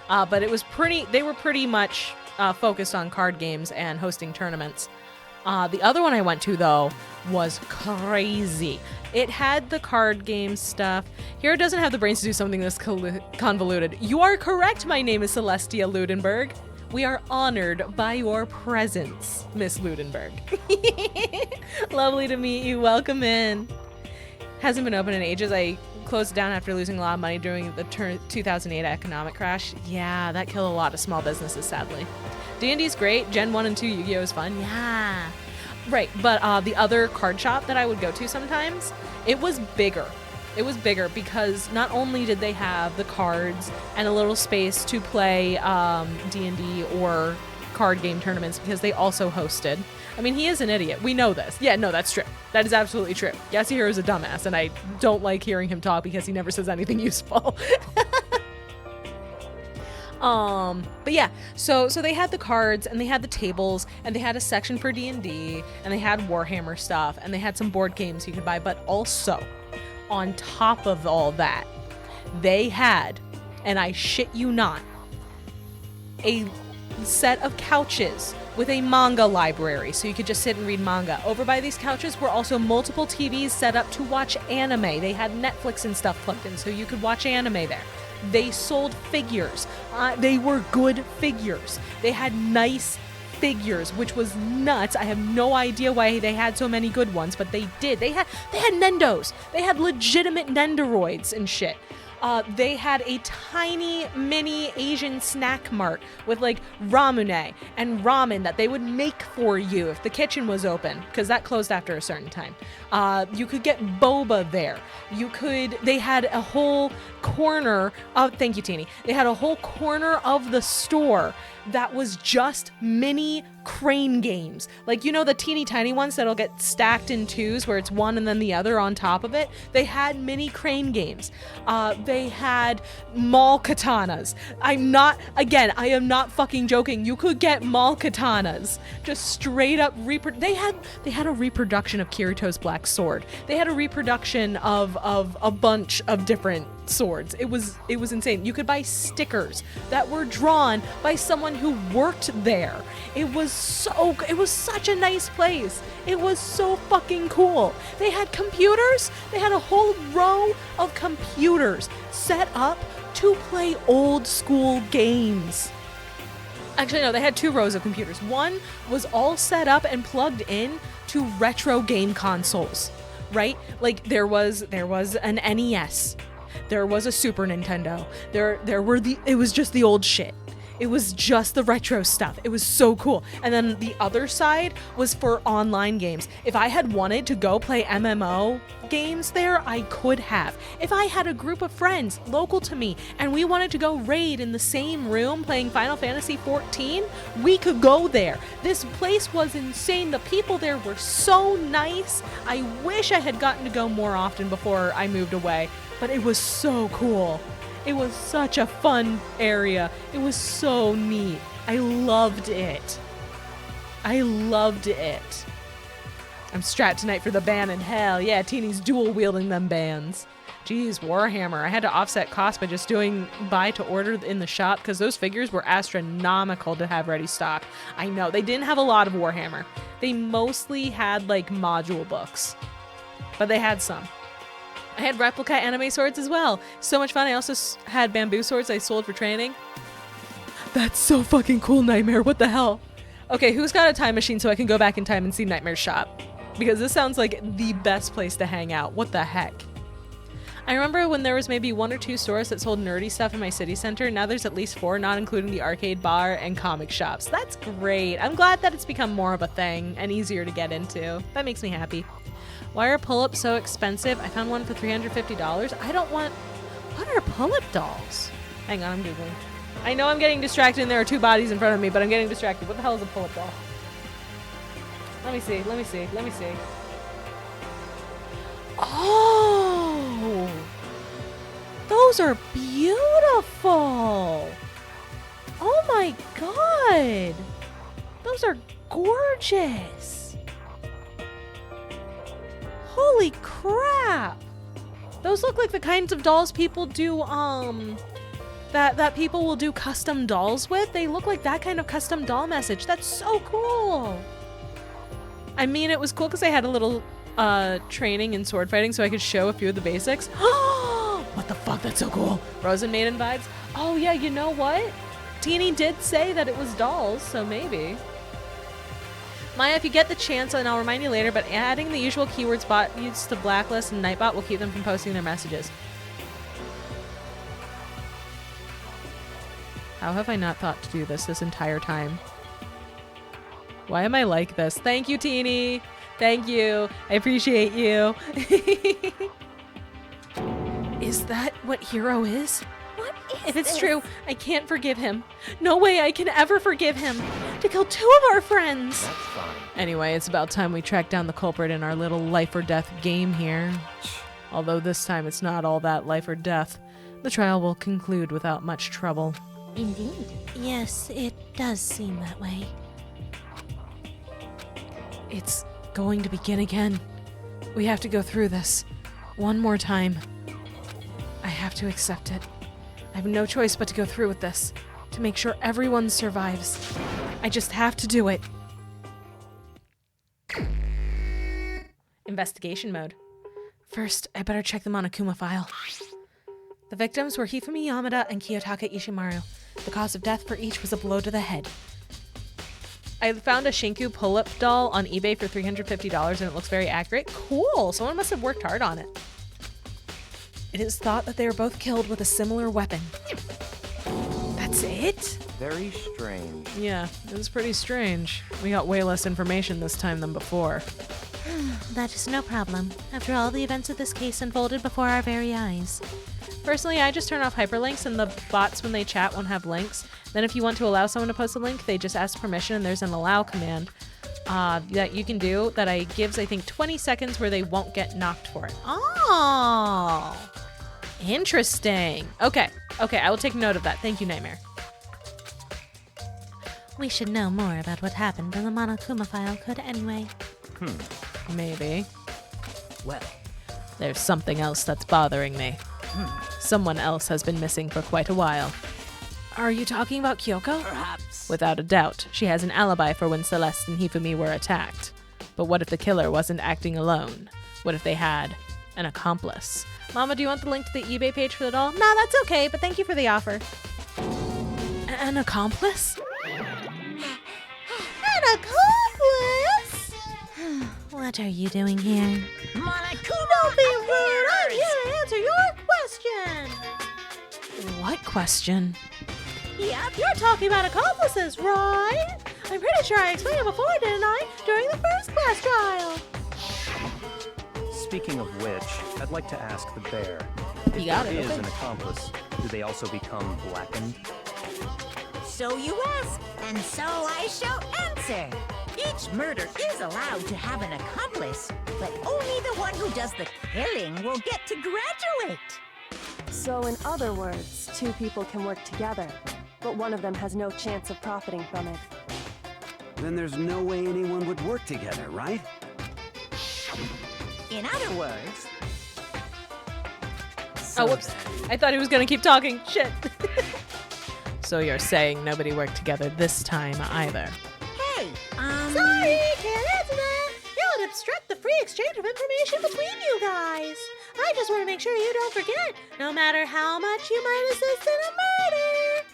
But it was they were pretty much focused on card games and hosting tournaments. The other one I went to, though, was crazy. It had the card game stuff. Here doesn't have the brains to do something this convoluted. You are correct, my name is Celestia Ludenberg. We are honored by your presence, Miss Ludenberg. Lovely to meet you. Welcome in. Hasn't been open in ages. I closed it down after losing a lot of money during the 2008 economic crash. Yeah, that killed a lot of small businesses, sadly. D&D's great. Gen 1 and 2 Yu-Gi-Oh is fun. Yeah. Right, but the other card shop that I would go to sometimes, it was bigger. It was bigger because not only did they have the cards and a little space to play D&D or card game tournaments, because they also hosted. I mean, he is an idiot. We know this. Yeah, no, that's true. That is absolutely true. Yasuhiro is a dumbass, and I don't like hearing him talk because he never says anything useful. But yeah, so they had the cards, and they had the tables, and they had a section for D&D, and they had Warhammer stuff, and they had some board games you could buy, but also, on top of all that, they had, and I shit you not, a set of couches with a manga library, so you could just sit and read manga. Over by these couches were also multiple TVs set up to watch anime. They had Netflix and stuff plugged in, so you could watch anime there. They sold figures. They were good figures. They had nice figures, which was nuts. I have no idea why they had so many good ones, but they did. They had Nendos. They had legitimate Nendoroids and shit. They had a tiny mini Asian snack mart with like ramune and ramen that they would make for you if the kitchen was open, because that closed after a certain time. You could get boba there. They had a whole corner of, thank you, Teeny. They had a whole corner of the store that was just mini crane games. Like, you know, the teeny tiny ones that'll get stacked in twos where it's one and then the other on top of it? They had mini crane games. They had mall katanas. I am not fucking joking. You could get mall katanas. Just straight up they had a reproduction of Kirito's black sword. They had a reproduction of a bunch of different swords. It was insane. You could buy stickers that were drawn by someone who worked there. It was such a nice place. It was so fucking cool. They had computers. They had a whole row of computers set up to play old school games. Actually, no, they had 2 rows of computers. One was all set up and plugged in to retro game consoles, right? Like there was an NES. There was a Super Nintendo. It was just the old shit. It was just the retro stuff. It was so cool. And then the other side was for online games. If I had wanted to go play MMO games there, I could have. If I had a group of friends local to me and we wanted to go raid in the same room playing Final Fantasy XIV, we could go there. This place was insane. The people there were so nice. I wish I had gotten to go more often before I moved away, but it was so cool. It was such a fun area. It was so neat. I loved it. I'm strapped tonight for the ban in hell. Yeah, Teeny's dual wielding them bans. Jeez, Warhammer. I had to offset costs by just doing buy to order in the shop because those figures were astronomical to have ready stock. I know. They didn't have a lot of Warhammer. They mostly had like module books, but they had some. I had replica anime swords as well. So much fun. I also had bamboo swords I sold for training. That's so fucking cool, Nightmare. What the hell? Okay, who's got a time machine so I can go back in time and see Nightmare's shop? Because this sounds like the best place to hang out. What the heck? I remember when there was maybe 1 or 2 stores that sold nerdy stuff in my city center. Now there's at least 4, not including the arcade bar and comic shops. That's great. I'm glad that it's become more of a thing and easier to get into. That makes me happy. Why are pull-ups so expensive? I found one for $350. I don't want... What are pull-up dolls? Hang on, I'm Googling. I know I'm getting distracted and there are 2 bodies in front of me, but I'm getting distracted. What the hell is a pull-up doll? Let me see. Oh! Those are beautiful! Oh my god! Those are gorgeous! Holy crap! Those look like the kinds of dolls people do, that people will do custom dolls with. They look like that kind of custom doll message. That's so cool! I mean, it was cool because I had a little, training in sword fighting so I could show a few of the basics. What the fuck? That's so cool! Frozen Maiden vibes. Oh yeah, you know what? Teeny did say that it was dolls, so maybe. Maya, if you get the chance, and I'll remind you later, but adding the usual keywords bot used to Blacklist and Nightbot will keep them from posting their messages. How have I not thought to do this entire time? Why am I like this? Thank you, Teeny. Thank you. I appreciate you. Is that what Hero is? What is If it's this? true, I can't forgive him. No way I can ever forgive him. To kill 2 of our friends. That's fine. Anyway, it's about time we track down the culprit in our little life or death game here. Although this time it's not all that life or death. The trial will conclude without much trouble. Indeed. Yes, it does seem that way. It's going to begin again. We have to go through this. One more time. I have to accept it. I have no choice but to go through with this. To make sure everyone survives. I just have to do it. Investigation mode. First, I better check the Monokuma file. The victims were Hifumi Yamada and Kiyotaka Ishimaru. The cause of death for each was a blow to the head. I found a Shinku pull-up doll on eBay for $350 and it looks very accurate. Cool! Someone must have worked hard on it. It is thought that they were both killed with a similar weapon. That's it? Very strange. Yeah, it was pretty strange. We got way less information this time than before. That is no problem. After all, the events of this case unfolded before our very eyes. Personally, I just turn off hyperlinks and the bots, when they chat, won't have links. Then if you want to allow someone to post a link, they just ask permission and there's an allow command that you can do that gives, I think, 20 seconds where they won't get knocked for it. Oh, interesting. Okay, I will take note of that. Thank you, Nightmare. We should know more about what happened than the Monokuma file could anyway. Maybe. Well, there's something else that's bothering me. Someone else has been missing for quite a while. Are you talking about Kyoko? Perhaps. Without a doubt, she has an alibi for when Celeste and Hifumi were attacked. But what if the killer wasn't acting alone? What if they had an accomplice? Mama, do you want the link to the eBay page for the doll? Nah, that's okay, but thank you for the offer. An accomplice? An accomplice? What are you doing here? Monokuma! Don't be rude. I'm here to answer your question. What question? Yep, you're talking about accomplices, right? I'm pretty sure I explained it before, didn't I? During the first class trial. Speaking of which, I'd like to ask the bear. If You got there it, is okay. an accomplice, do they also become blackened? So you ask, and so I shall answer. Each murder is allowed to have an accomplice, but only the one who does the killing will get to graduate. So in other words, two people can work together, but one of them has no chance of profiting from it. Then there's no way anyone would work together, right? In other words, Oh, whoops. I thought he was gonna keep talking. Shit. So you're saying nobody worked together this time either? hey, Sorry, can't answer that. It would obstruct the free exchange of information between you guys. I just want to make sure you don't forget, no matter how much you might assist in a murder,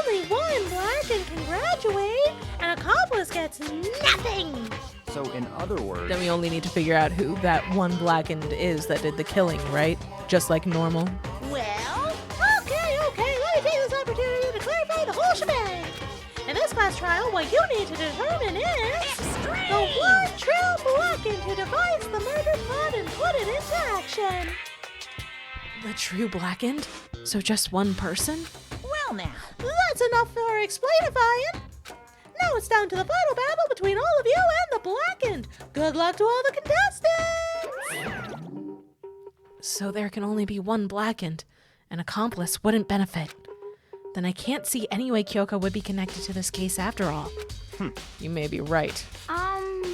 only one blackened can graduate. An accomplice gets nothing. So in other words, Then we only need to figure out who that one blackened is that did the killing, right? Just like normal. Well, okay, let me take this opportunity to clarify the whole shebang. In this class trial, what you need to determine is the one true blackened who devised the murder plot and put it into action. The true blackened? So just one person? well now. That's enough for explainifying. Now it's down to the final battle between all of you and the blackened. Good luck to all the contestants. So there can only be one blackened. An accomplice wouldn't benefit. Then I can't see any way Kyoko would be connected to this case after all. You may be right.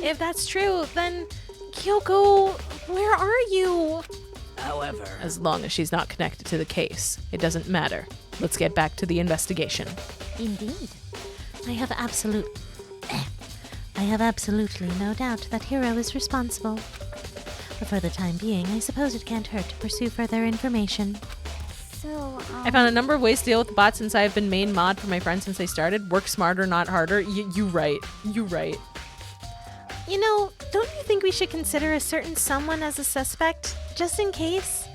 If that's true, then Kyoko, where are you? However, As long as she's not connected to the case, it doesn't matter. Let's get back to the investigation. Indeed. I have absolutely no doubt that Hiro is responsible. But for the time being, I suppose it can't hurt to pursue further information. So, I found a number of ways to deal with the bots since I have been main mod for my friends since they started. Work smarter, not harder. You right. You know, don't you think we should consider a certain someone as a suspect, just in case?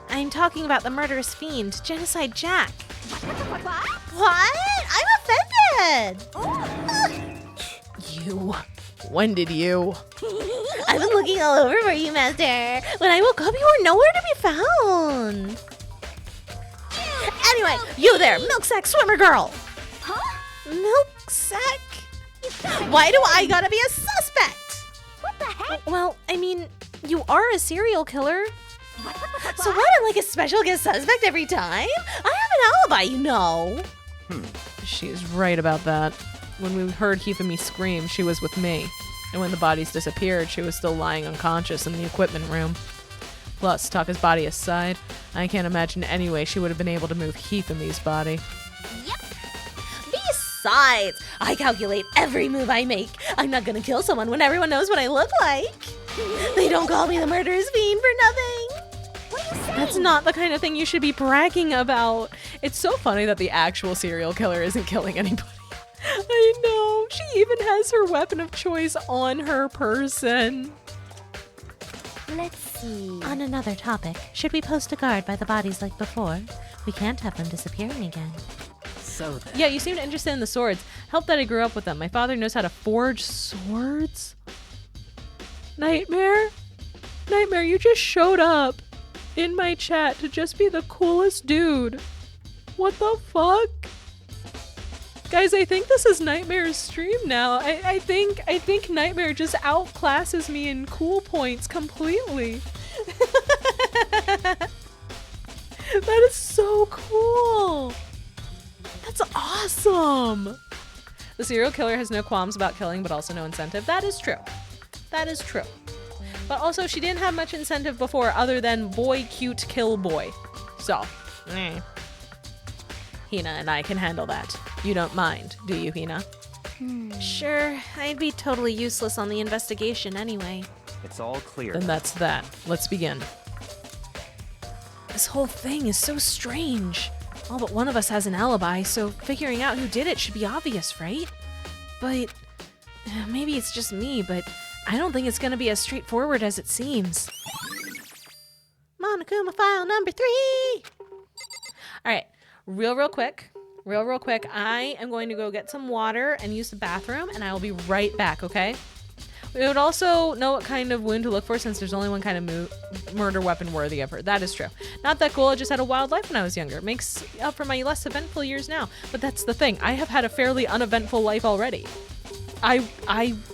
I'm talking about the murderous fiend, Genocide Jack. What? I'm offended. You. When did you? I've been looking all over for you, Master. When I woke up, you were nowhere to be found. Anyway, you there, milk sack swimmer girl. huh? Milk sack? Why do I gotta be a suspect? What the heck? Well, I mean, you are a serial killer. So what, I'm like a special guest suspect every time? I have an alibi, you know. She's right about that. When we heard Hifumi scream, she was with me. And when the bodies disappeared, she was still lying unconscious in the equipment room. Plus, Taka's body aside, I can't imagine any way she would have been able to move Hifumi's body. Besides, Besides, I calculate every move I make. I'm not gonna kill someone when everyone knows what I look like. They don't call me the murderous fiend for nothing. What are you saying? That's not the kind of thing you should be bragging about. It's so funny that the actual serial killer isn't killing anybody. I know. She even has her weapon of choice on her person. Let's see. On another topic, should we post a guard by the bodies like before? We can't have them disappearing again. So then. Yeah, you seemed interested in the swords. Help that I grew up with them. My father knows how to forge swords. Nightmare? Nightmare, you just showed up in my chat to just be the coolest dude. What the fuck? Guys, I think this is Nightmare's stream now. I think Nightmare just outclasses me in cool points completely. That is so cool. That's awesome. The serial killer has no qualms about killing, but also no incentive. That is true. That is true. But also, she didn't have much incentive before other than boy cute kill boy. So, Hina and I can handle that. You don't mind, do you, Hina? Sure, I'd be totally useless on the investigation anyway. It's all clear. Then that's that. Let's begin. This whole thing is so strange. All but one of us has an alibi, so figuring out who did it should be obvious, right? But maybe it's just me, but I don't think it's gonna be as straightforward as it seems. Monokuma file number 3. All right, real quick, I am going to go get some water and use the bathroom, and I will be right back, okay? We would also know what kind of wound to look for since there's only one kind of murder weapon worthy of her. That is true. Not that cool, I just had a wild life when I was younger. It makes up for my less eventful years now. But that's the thing, I have had a fairly uneventful life already. I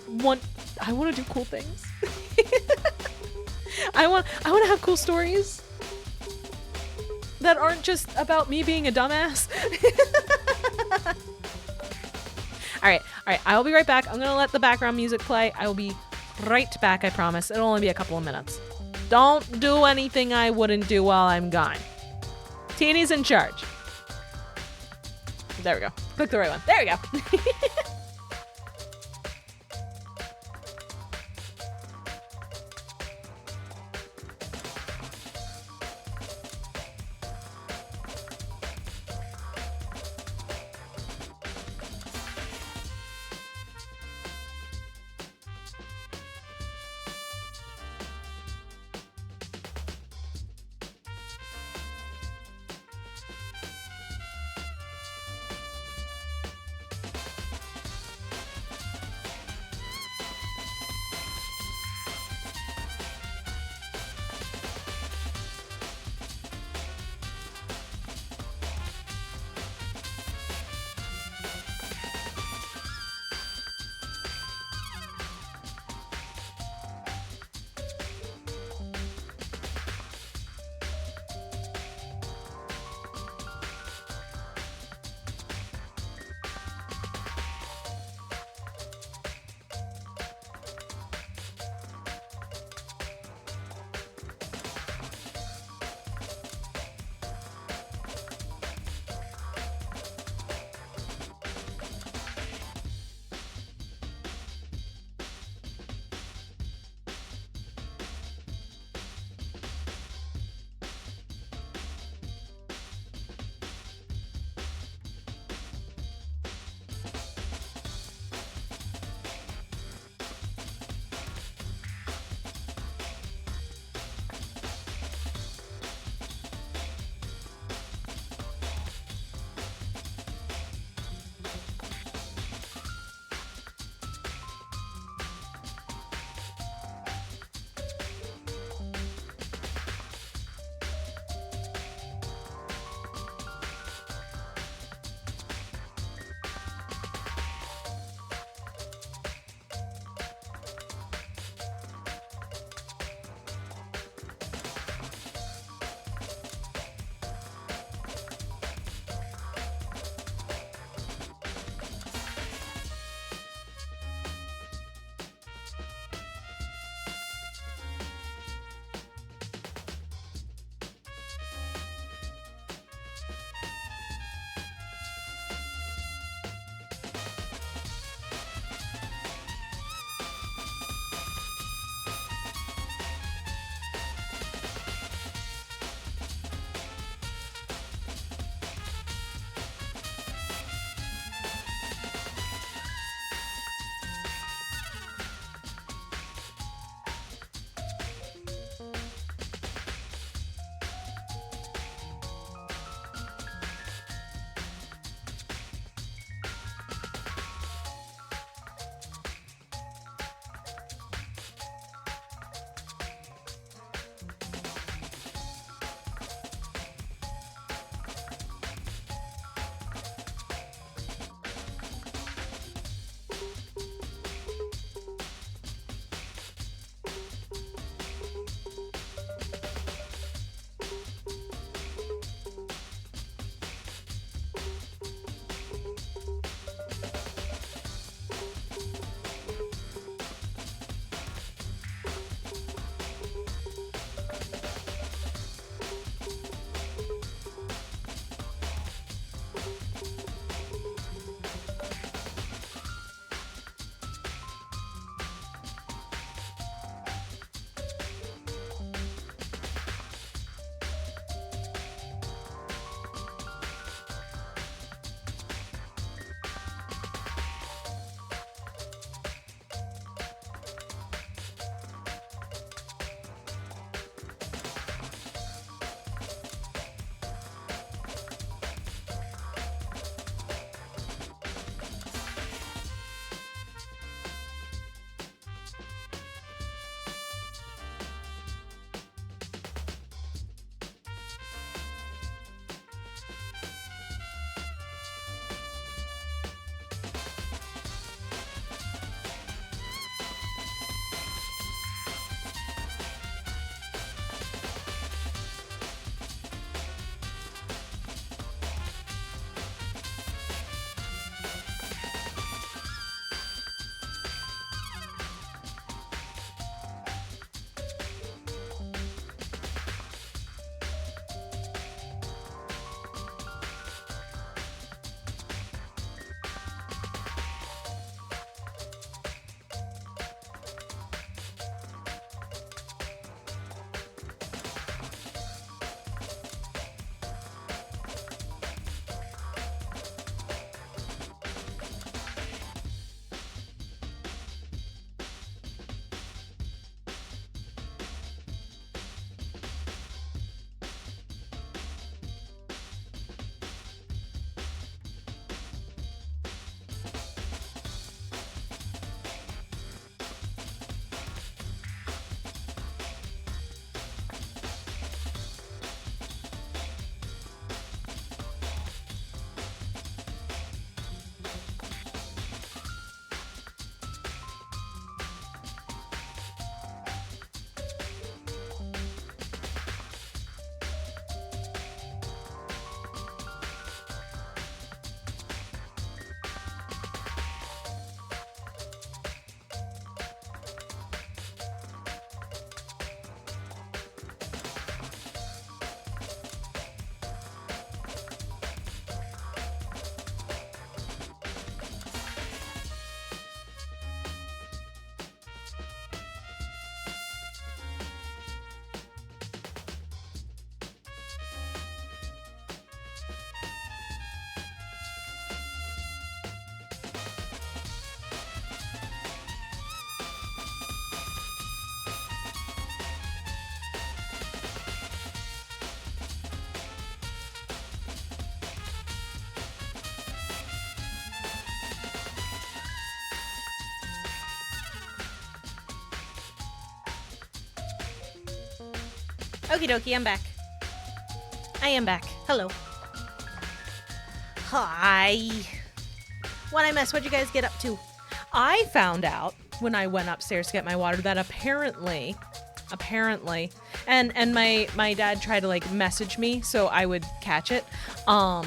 want to do cool things. I want to have cool stories that aren't just about me being a dumbass. All right, I'll be right back. I'm gonna let the background music play. I will be right back, I promise. It'll only be a couple of minutes. Don't do anything I wouldn't do while I'm gone. Teeny's in charge. There we go. Click the right one. There we go. Okie dokie, I'm back. I am back. Hello. Hi. What'd I miss? What'd you guys get up to? I found out when I went upstairs to get my water that apparently, and my dad tried to like message me so I would catch it, and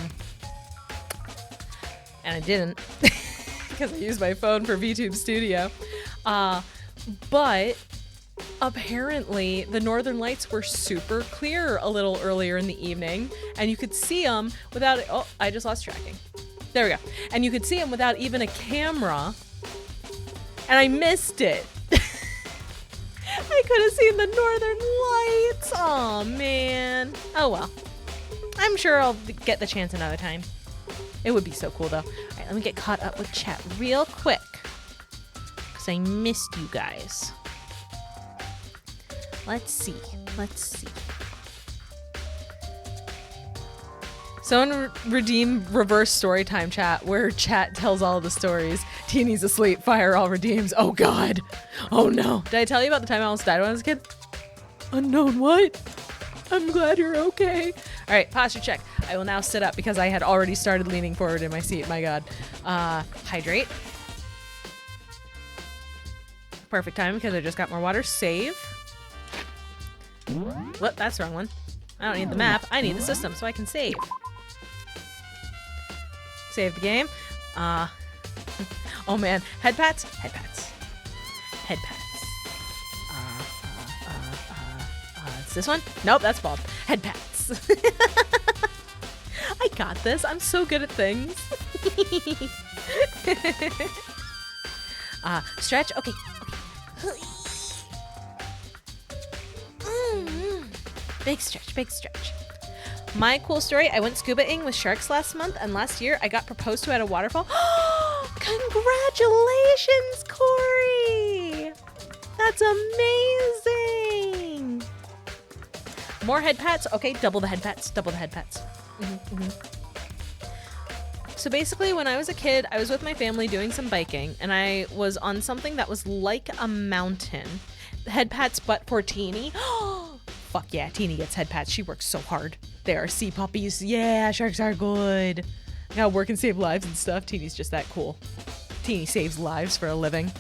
I didn't because I used my phone for VTube Studio, but apparently the northern lights were super clear a little earlier in the evening, and you could see them without, oh, I just lost tracking. There we go. And you could see them without even a camera, and I missed it. I could have seen the northern lights. Oh man. Oh well. I'm sure I'll get the chance another time. It would be so cool though. All right, let me get caught up with chat real quick, because I missed you guys. Let's see. Someone redeem reverse story time chat where chat tells all of the stories. Teeny's asleep, fire all redeems. Oh god. Oh no. Did I tell you about the time I almost died when I was a kid? Unknown what? I'm glad you're okay. All right, posture check. I will now sit up because I had already started leaning forward in my seat. My god. Hydrate. Perfect time because I just got more water. Save. What? That's the wrong one. I don't need the map. I need the system so I can save. Save the game. Oh man. Head pats? Head pats. Head pats. It's this one? Nope, that's bald. Head pats. I got this. I'm so good at things. Stretch? Okay. Big stretch, big stretch. My cool story, I went scuba-ing with sharks last month, and last year I got proposed to at a waterfall. Congratulations, Corey! That's amazing! More head pats? Okay, double the head pats, double the head pats. So basically, when I was a kid, I was with my family doing some biking, and I was on something that was like a mountain. Head pats, but for Teeny. Fuck yeah, Teeny gets head pats. She works so hard. They are sea puppies. Yeah, sharks are good. I gotta work and save lives and stuff. Teeny's just that cool. Teeny saves lives for a living.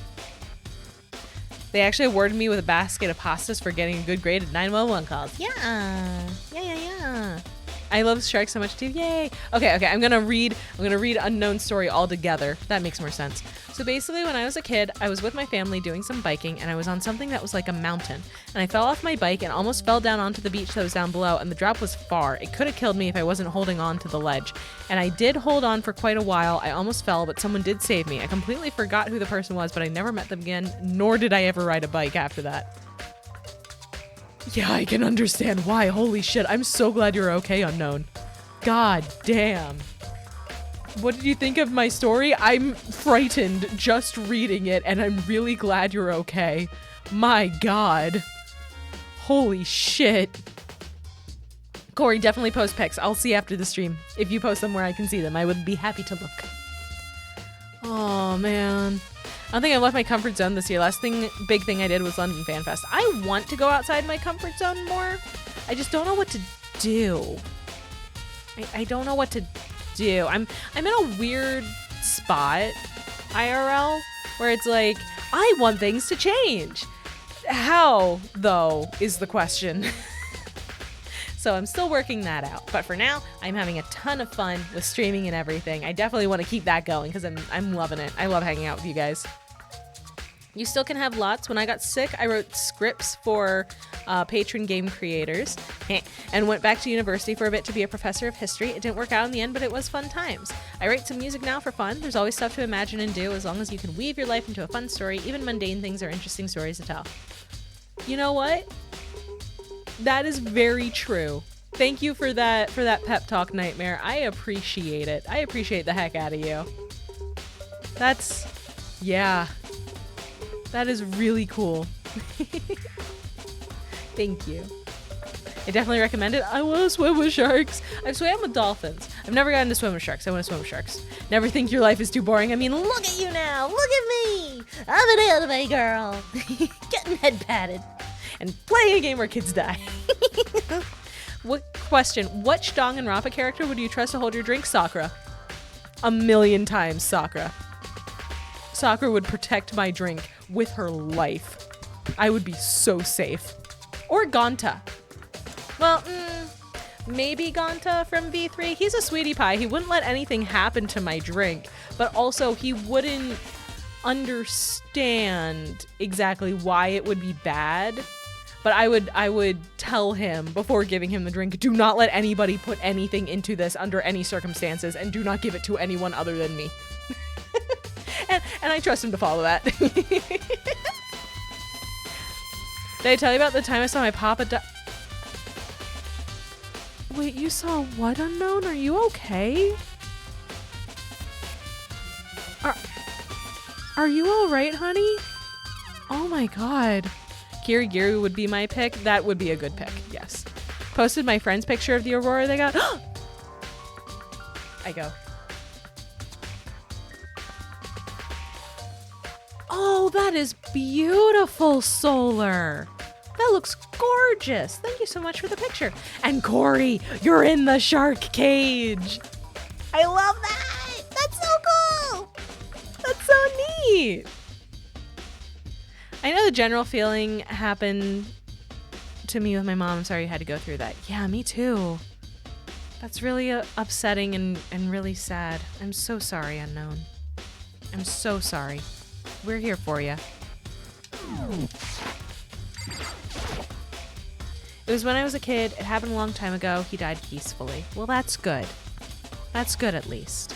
They actually awarded me with a basket of pastas for getting a good grade at 911 calls. Yeah. I love sharks so much too. Yay. Okay, I'm gonna read unknown story all together. That makes more sense. So basically, when I was a kid, I was with my family doing some biking, and I was on something that was like a mountain. And I fell off my bike and almost fell down onto the beach that was down below, and the drop was far. It could have killed me if I wasn't holding on to the ledge. And I did hold on for quite a while. I almost fell, but someone did save me. I completely forgot who the person was, but I never met them again, nor did I ever ride a bike after that. Yeah, I can understand why. Holy shit, I'm so glad you're okay, Unknown. God damn. What did you think of my story? I'm frightened just reading it, and I'm really glad you're okay. My god. Holy shit. Corey, definitely post pics. I'll see after the stream. If you post them where I can see them, I would be happy to look. Oh, man. I don't think I left my comfort zone this year. Big thing I did was London Fan Fest. I want to go outside my comfort zone more. I just don't know what to do. I don't know what to do. I'm in a weird spot, IRL, where it's like, I want things to change. How, though, is the question. So I'm still working that out. But for now, I'm having a ton of fun with streaming and everything. I definitely want to keep that going because I'm loving it. I love hanging out with you guys. You still can have lots. When I got sick, I wrote scripts for patron game creators and went back to university for a bit to be a professor of history. It didn't work out in the end, but it was fun times. I write some music now for fun. There's always stuff to imagine and do as long as you can weave your life into a fun story. Even mundane things are interesting stories to tell. You know what? That is very true. Thank you for that pep talk, Nightmare. I appreciate it. I appreciate the heck out of you. Yeah. That is really cool. Thank you. I definitely recommend it. I want to swim with sharks. I've swam with dolphins. I've never gotten to swim with sharks. I want to swim with sharks. Never think your life is too boring. I mean, look at you now. Look at me. I'm an anime girl. Getting head patted. And playing a game where kids die. What question? Which Danganronpa character would you trust to hold your drink? Sakura. 1,000,000 times Sakura. Sakura would protect my drink with her life. I would be so safe. Or Gonta. Well, maybe Gonta from V3. He's a sweetie pie. He wouldn't let anything happen to my drink, but also he wouldn't understand exactly why it would be bad. But I would tell him before giving him the drink, do not let anybody put anything into this under any circumstances, and do not give it to anyone other than me. and I trust him to follow that. Did I tell you about the time I saw my papa die? Wait, you saw what, Unknown? Are you okay? Are you alright, honey? Oh my god. Kirigiri would be my pick. That would be a good pick, yes. Posted my friend's picture of the aurora they got. I go. Oh, that is beautiful, Solar. That looks gorgeous. Thank you so much for the picture. And Corey, you're in the shark cage. I love that. That's so cool. That's so neat. I know the general feeling happened to me with my mom. I'm sorry you had to go through that. Yeah, me too. That's really upsetting and really sad. I'm so sorry, Unknown. I'm so sorry. We're here for you. It was when I was a kid. It happened a long time ago. He died peacefully. Well, that's good. That's good, at least.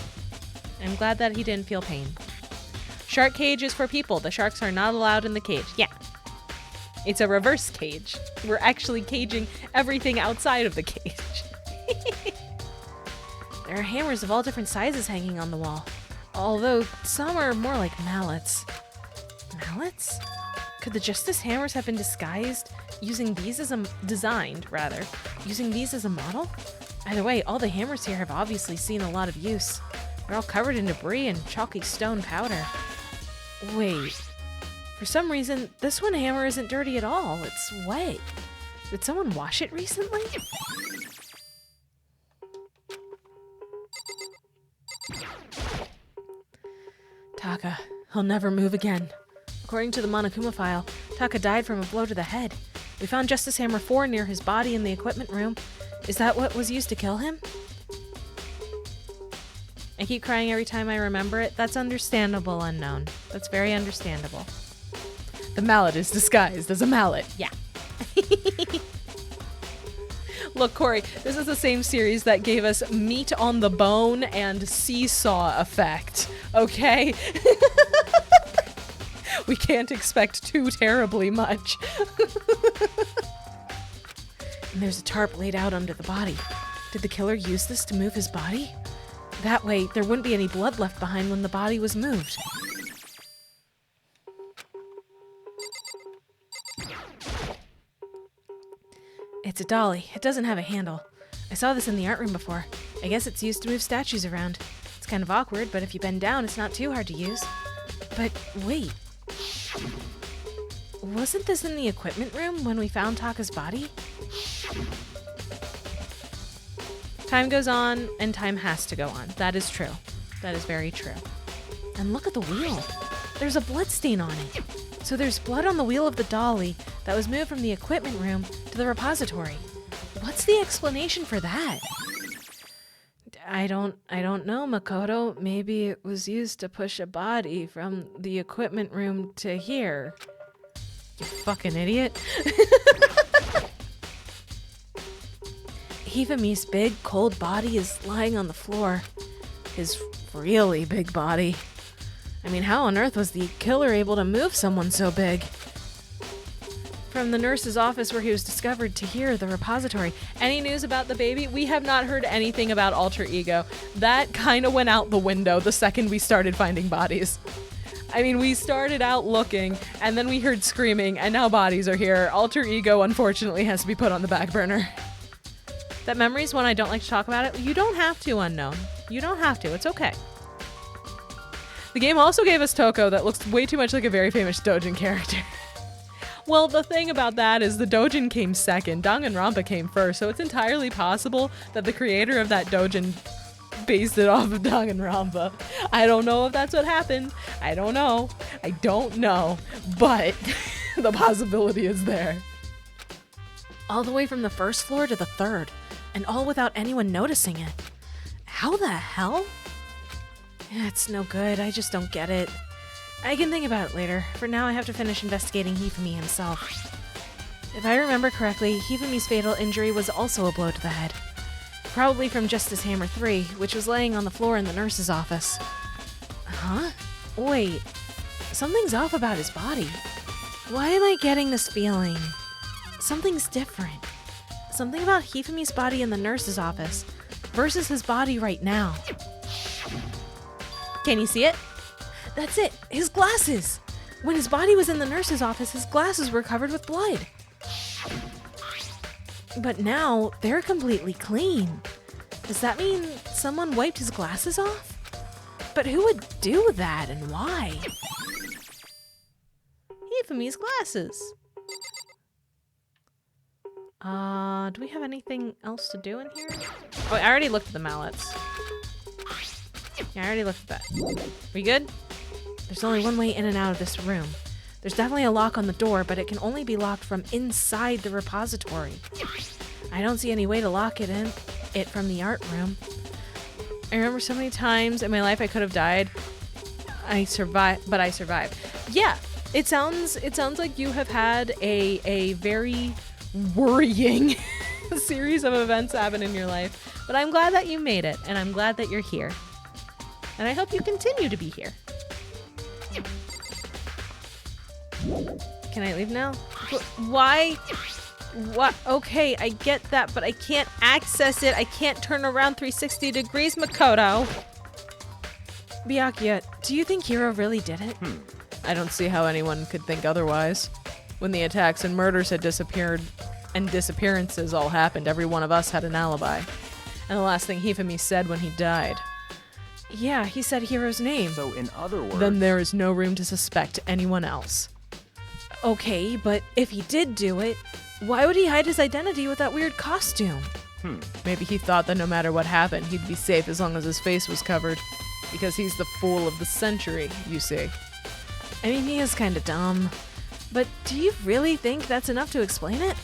I'm glad that he didn't feel pain. Shark cage is for people. The sharks are not allowed in the cage. Yeah. It's a reverse cage. We're actually caging everything outside of the cage. There are hammers of all different sizes hanging on the wall. Although some are more like mallets. Mallets? Could the Justice hammers have been disguised using these as using these as a model? Either way, all the hammers here have obviously seen a lot of use. They're all covered in debris and chalky stone powder. Wait, for some reason, this one hammer isn't dirty at all. It's white. Did someone wash it recently? Taka, he'll never move again. According to the Monokuma file, Taka died from a blow to the head. We found Justice Hammer 4 near his body in the equipment room. Is that what was used to kill him? I keep crying every time I remember it. That's understandable, Unknown. That's very understandable. The mallet is disguised as a mallet. Yeah. Look, Corey, this is the same series that gave us meat on the bone and seesaw effect. Okay? We can't expect too terribly much. And there's a tarp laid out under the body. Did the killer use this to move his body? That way, there wouldn't be any blood left behind when the body was moved. It's a dolly. It doesn't have a handle. I saw this in the art room before. I guess it's used to move statues around. It's kind of awkward, but if you bend down, it's not too hard to use. But wait. Wasn't this in the equipment room when we found Taka's body? Time goes on, and time has to go on. That is true. That is very true. And look at the wheel. There's a blood stain on it. So there's blood on the wheel of the dolly that was moved from the equipment room to the repository. What's the explanation for that? I don't know, Makoto. Maybe it was used to push a body from the equipment room to here. You fucking idiot. Hifami's big, cold body is lying on the floor. His really big body. I mean, how on earth was the killer able to move someone so big? From the nurse's office where he was discovered to here, the repository. Any news about the baby? We have not heard anything about Alter Ego. That kind of went out the window the second we started finding bodies. I mean, we started out looking, and then we heard screaming, and now bodies are here. Alter Ego, unfortunately, has to be put on the back burner. That memory's one I don't like to talk about it. You don't have to, Unknown. You don't have to. It's okay. The game also gave us Toko that looks way too much like a very famous Dojin character. Well, the thing about that is the Dojin came second, Danganronpa came first, so it's entirely possible that the creator of that Dojin based it off of Danganronpa. I don't know if that's what happened. I don't know, but the possibility is there. All the way from the first floor to the third, and all without anyone noticing it. How the hell? It's no good, I just don't get it. I can think about it later. For now, I have to finish investigating Hifumi himself. If I remember correctly, Hifumi's fatal injury was also a blow to the head. Probably from Justice Hammer 3, which was laying on the floor in the nurse's office. Huh? Wait, something's off about his body. Why am I getting this feeling? Something's different. Something about Hifumi's body in the nurse's office versus his body right now. Can you see it? That's it, his glasses! When his body was in the nurse's office, his glasses were covered with blood. But now, they're completely clean. Does that mean someone wiped his glasses off? But who would do that and why? Hifumi's glasses. Do we have anything else to do in here? Oh, I already looked at the mallets. Yeah, I already looked at that. We good? There's only one way in and out of this room. There's definitely a lock on the door, but it can only be locked from inside the repository. I don't see any way to lock it from the art room. I remember so many times in my life I could have died. I survived, but I survived. Yeah, it sounds like you have had a very worrying series of events happen in your life. But I'm glad that you made it, and I'm glad that you're here. And I hope you continue to be here. Can I leave now? Why? What? Okay, I get that, but I can't access it. I can't turn around 360 degrees, Makoto. Byakuya, do you think Hiro really did it? I don't see how anyone could think otherwise. When the attacks and murders had disappeared and disappearances all happened, every one of us had an alibi. And the last thing Hifumi said when he died. Yeah, he said Hiro's name. So in other words... Then there is no room to suspect anyone else. Okay, but if he did do it, why would he hide his identity with that weird costume? Maybe he thought that no matter what happened, he'd be safe as long as his face was covered. Because he's the fool of the century, you see. I mean, he is kinda dumb. But do you really think that's enough to explain it?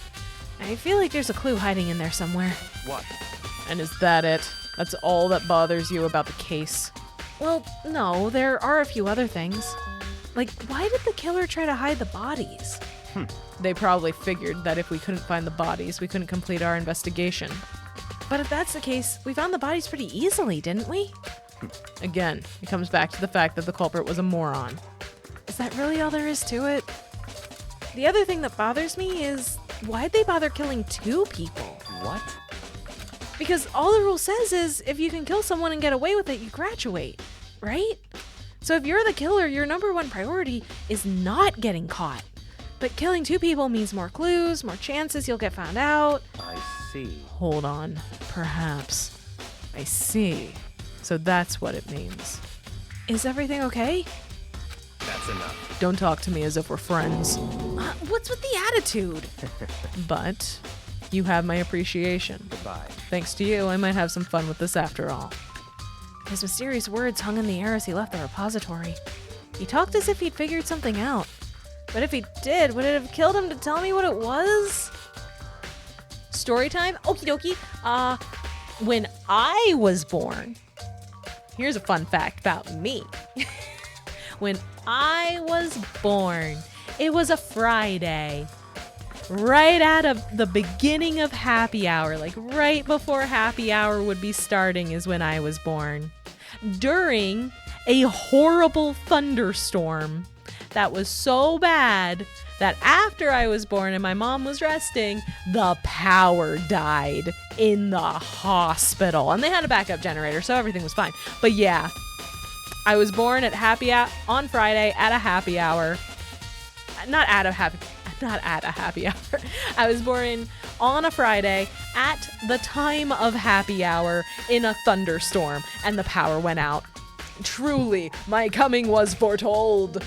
I feel like there's a clue hiding in there somewhere. What? And is that it? That's all that bothers you about the case? Well, no, there are a few other things. Like, why did the killer try to hide the bodies? They probably figured that if we couldn't find the bodies, we couldn't complete our investigation. But if that's the case, we found the bodies pretty easily, didn't we? Again, it comes back to the fact that the culprit was a moron. Is that really all there is to it? The other thing that bothers me is, why'd they bother killing 2 people? What? Because all the rule says is, if you can kill someone and get away with it, you graduate, right? So if you're the killer, your #1 priority is not getting caught. But killing 2 people means more clues, more chances you'll get found out. I see. Hold on. Perhaps. I see. So that's what it means. Is everything okay? That's enough. Don't talk to me as if we're friends. What's with the attitude? But you have my appreciation. Goodbye. Thanks to you, I might have some fun with this after all. His mysterious words hung in the air as he left the repository. He talked as if he'd figured something out. But if he did, would it have killed him to tell me what it was? Story time? Okie dokie. When I was born, here's a fun fact about me. When I was born, it was a Friday. Right out of the beginning of happy hour, like right before happy hour would be starting is when I was born. During a horrible thunderstorm that was so bad that after I was born and my mom was resting, the power died in the hospital. And they had a backup generator, so everything was fine. But yeah, I was born at on Friday at a happy hour. Not at a happy hour. I was born on a Friday at the time of happy hour in a thunderstorm, and the power went out. Truly, my coming was foretold.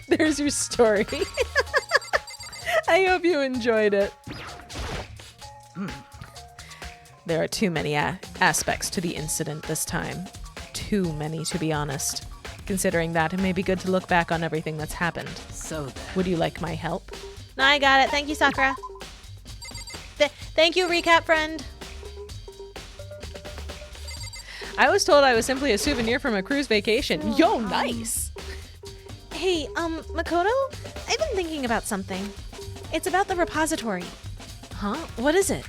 There's your story. I hope you enjoyed it. There are too many aspects to the incident this time. Too many, to be honest. Considering that, it may be good to look back on everything that's happened. So then. Would you like my help? No, I got it. Thank you, Sakura. Thank you, recap friend. I was told I was simply a souvenir from a cruise vacation. Yo, nice! Hey, Makoto? I've been thinking about something. It's about the repository. Huh? What is it?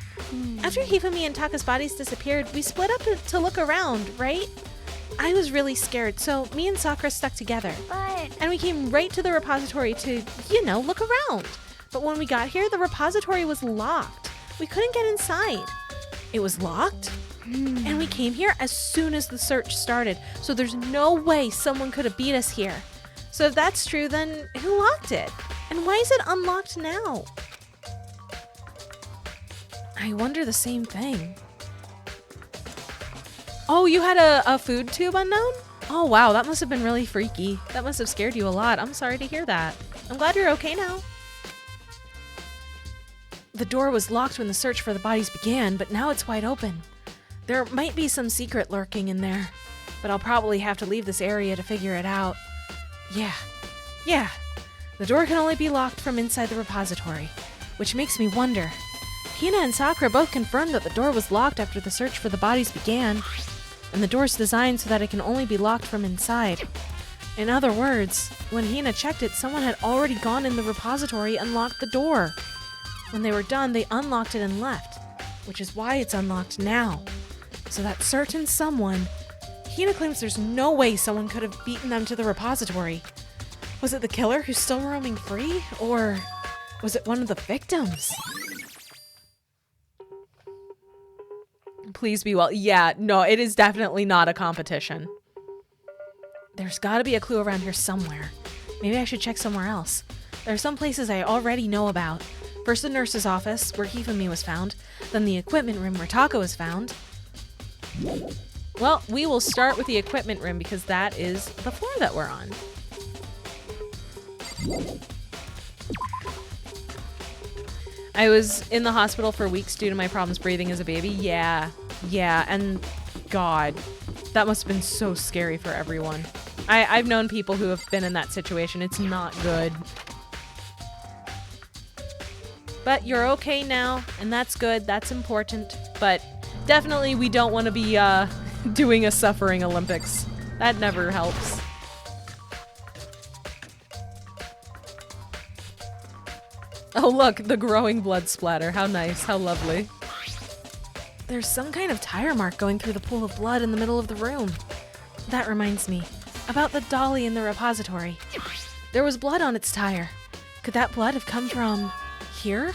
After Hifumi and Taka's bodies disappeared, we split up to look around, right? I was really scared, so me and Sakura stuck together. But... And we came right to the repository to, you know, look around. But when we got here, the repository was locked. We couldn't get inside. It was locked? And we came here as soon as the search started, so there's no way someone could have beat us here. So if that's true, then who locked it? And why is it unlocked now? I wonder the same thing. Oh, you had a food tube unknown? Oh wow, that must have been really freaky. That must have scared you a lot. I'm sorry to hear that. I'm glad you're okay now. The door was locked when the search for the bodies began, but now it's wide open. There might be some secret lurking in there, but I'll probably have to leave this area to figure it out. Yeah. The door can only be locked from inside the repository, which makes me wonder. Hina and Sakura both confirmed that the door was locked after the search for the bodies began, and the door's designed so that it can only be locked from inside. In other words, when Hina checked it, someone had already gone in the repository and locked the door. When they were done, they unlocked it and left, which is why it's unlocked now. So that certain someone... Hina claims there's no way someone could have beaten them to the repository. Was it the killer who's still roaming free? Or was it one of the victims? Please be well. Yeah, no, it is definitely not a competition. There's gotta be a clue around here somewhere. Maybe I should check somewhere else. There are some places I already know about. First the nurse's office, where Hifumi was found. Then the equipment room where Taka was found. Well, we will start with the equipment room because that is the floor that we're on. I was in the hospital for weeks due to my problems breathing as a baby. Yeah, and God, that must have been so scary for everyone. I've known people who have been in that situation. It's not good. But you're okay now, and that's good. That's important. But definitely we don't want to be doing a suffering Olympics. That never helps. Oh look, the growing blood splatter. How nice, how lovely. There's some kind of tire mark going through the pool of blood in the middle of the room. That reminds me, about the dolly in the repository. There was blood on its tire. Could that blood have come from here?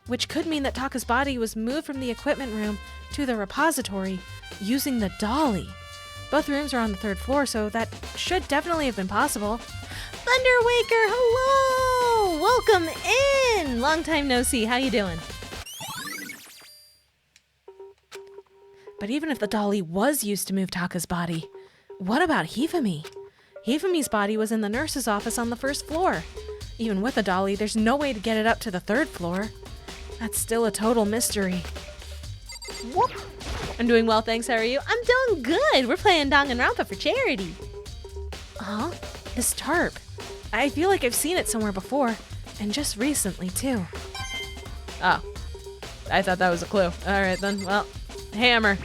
Which could mean that Taka's body was moved from the equipment room to the repository using the dolly. Both rooms are on the 3rd floor, so that should definitely have been possible. Thunderwaker, hello! Welcome in! Long time no see. How you doing? But even if the dolly was used to move Taka's body, what about Hifumi? Hifumi's body was in the nurse's office on the 1st floor. Even with a dolly, there's no way to get it up to the 3rd floor. That's still a total mystery. Whoop! I'm doing well, thanks. How are you? I'm doing good. We're playing DanganRonpa for charity. Huh? This tarp. I feel like I've seen it somewhere before, and just recently, too. Oh. I thought that was a clue. Alright then, well, hammer.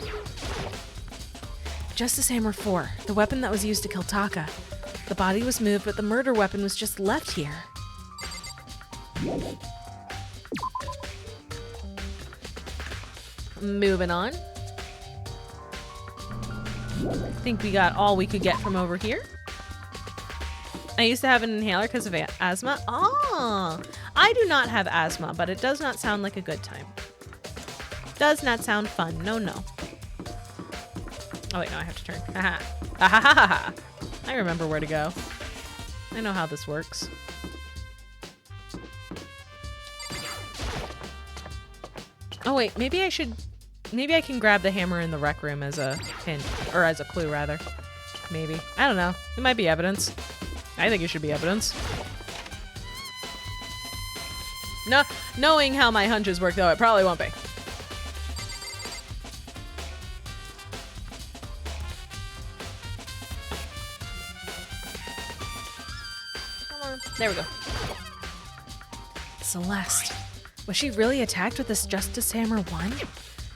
Justice Hammer 4, the weapon that was used to kill Taka. The body was moved, but the murder weapon was just left here. Moving on. I think we got all we could get from over here. I used to have an inhaler because of asthma. Oh, I do not have asthma, but it does not sound like a good time. Does not sound fun. No, no. Oh wait, no, I have to turn. Haha. Ahahaha. I remember where to go. I know how this works. Oh wait, maybe I can grab the hammer in the rec room as a hint, or as a clue rather. maybe. I don't know. It might be evidence. I think it should be evidence. No, knowing how my hunches work, though, it probably won't be. Come on. There we go. Celeste. Was she really attacked with this Justice Hammer 1?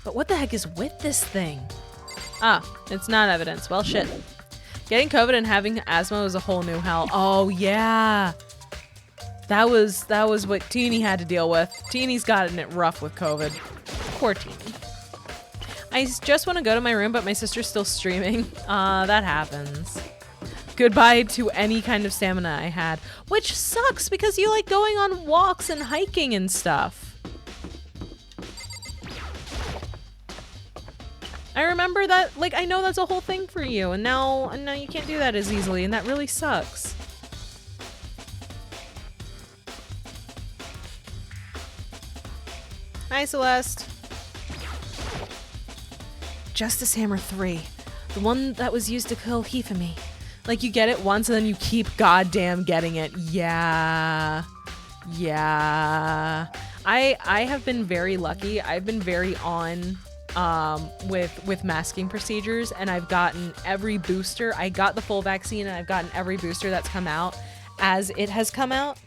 But what the heck is with this thing? Ah, it's not evidence. Well, shit. Getting COVID and having asthma was a whole new hell. Oh, yeah. That was what Teeny had to deal with. Teeny's gotten it rough with COVID. Poor Teeny. I just want to go to my room, but my sister's still streaming. That happens. Goodbye to any kind of stamina I had. Which sucks because you like going on walks and hiking and stuff. I remember that, like, I know that's a whole thing for you, and now you can't do that as easily, and that really sucks. Hi, Celeste. Justice Hammer 3. The one that was used to kill Hifumi. Like, you get it once, and then you keep goddamn getting it. Yeah. Yeah. I have been very lucky. I've been very on... with masking procedures, and I've gotten every booster. I got the full vaccine, and I've gotten every booster that's come out as it has come out.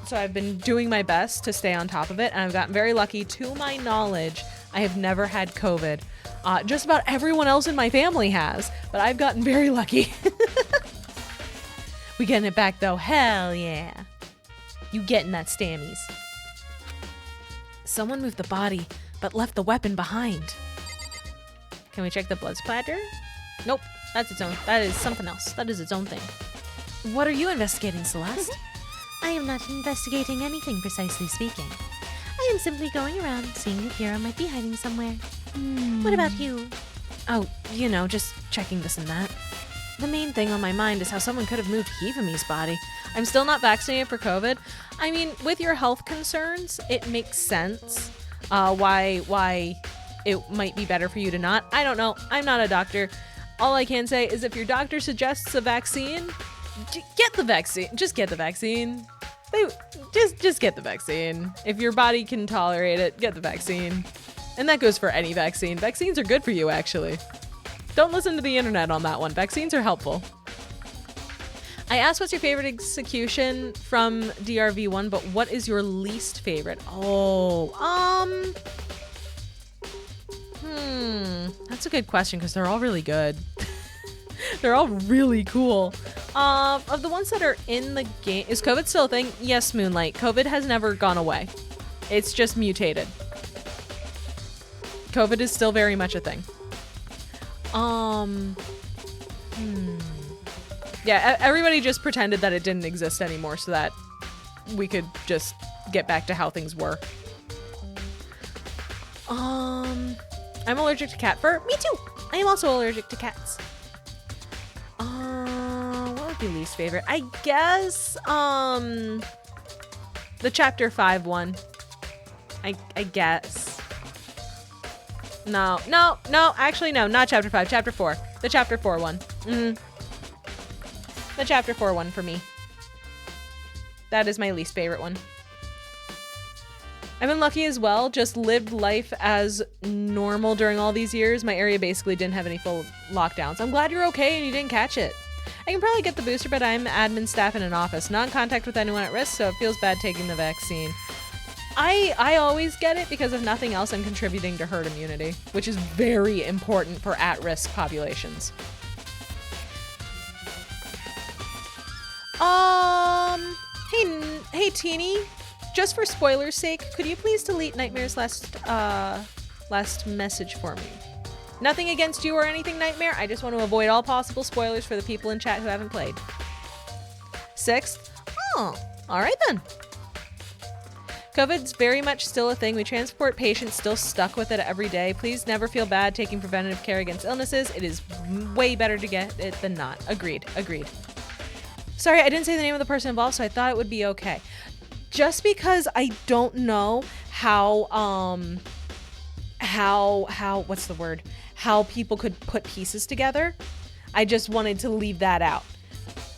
So I've been doing my best to stay on top of it, and I've gotten very lucky. To my knowledge, I have never had COVID. Just about everyone else in my family has, but I've gotten very lucky. We getting it back though? Hell yeah. You getting that stammies. Someone moved the body, but left the weapon behind. Can we check the blood splatter? Nope, that's its own. That is something else. That is its own thing. What are you investigating, Celeste? I am not investigating anything, precisely speaking. I am simply going around seeing if Hero might be hiding somewhere. What about you? Oh, you know, just checking this and that. The main thing on my mind is how someone could have moved Hifumi's body. I'm still not vaccinated for COVID. I mean, with your health concerns, it makes sense. Why it might be better for you to not. I don't know. I'm not a doctor. All I can say is if your doctor suggests a vaccine, get the vaccine. Just get the vaccine. Just get the vaccine. If your body can tolerate it, get the vaccine. And that goes for any vaccine. Vaccines are good for you, actually. Don't listen to the internet on that one. Vaccines are helpful. I asked what's your favorite execution from DRV1, but what is your least favorite? That's a good question because they're all really good. They're all really cool. Of the ones that are in the game, is COVID still a thing? Yes, Moonlight. COVID has never gone away. It's just mutated. COVID is still very much a thing. Yeah, everybody just pretended that it didn't exist anymore so that we could just get back to how things were. I'm allergic to cat fur. Me too. I am also allergic to cats. What would be least favorite? I guess, the chapter 5 one. I guess. No, actually no, not chapter 5, chapter 4. The chapter 4 one. The chapter 4 one for me. That is my least favorite one. I've been lucky as well, just lived life as normal during all these years. My area basically didn't have any full lockdowns. I'm glad you're okay and you didn't catch it. I can probably get the booster, but I'm admin staff in an office. Not in contact with anyone at risk, so it feels bad taking the vaccine. I always get it because if nothing else, I'm contributing to herd immunity, which is very important for at-risk populations. Hey Teeny, just for spoilers' sake, could you please delete Nightmare's last message for me? Nothing against you or anything, Nightmare. I just want to avoid all possible spoilers for the people in chat who haven't played. 6th? Oh, all right then. COVID's very much still a thing. We transport patients still stuck with it every day. Please never feel bad taking preventative care against illnesses. It is way better to get it than not. Agreed. Sorry, I didn't say the name of the person involved, so I thought it would be okay. Just because I don't know how what's the word? How people could put pieces together. I just wanted to leave that out.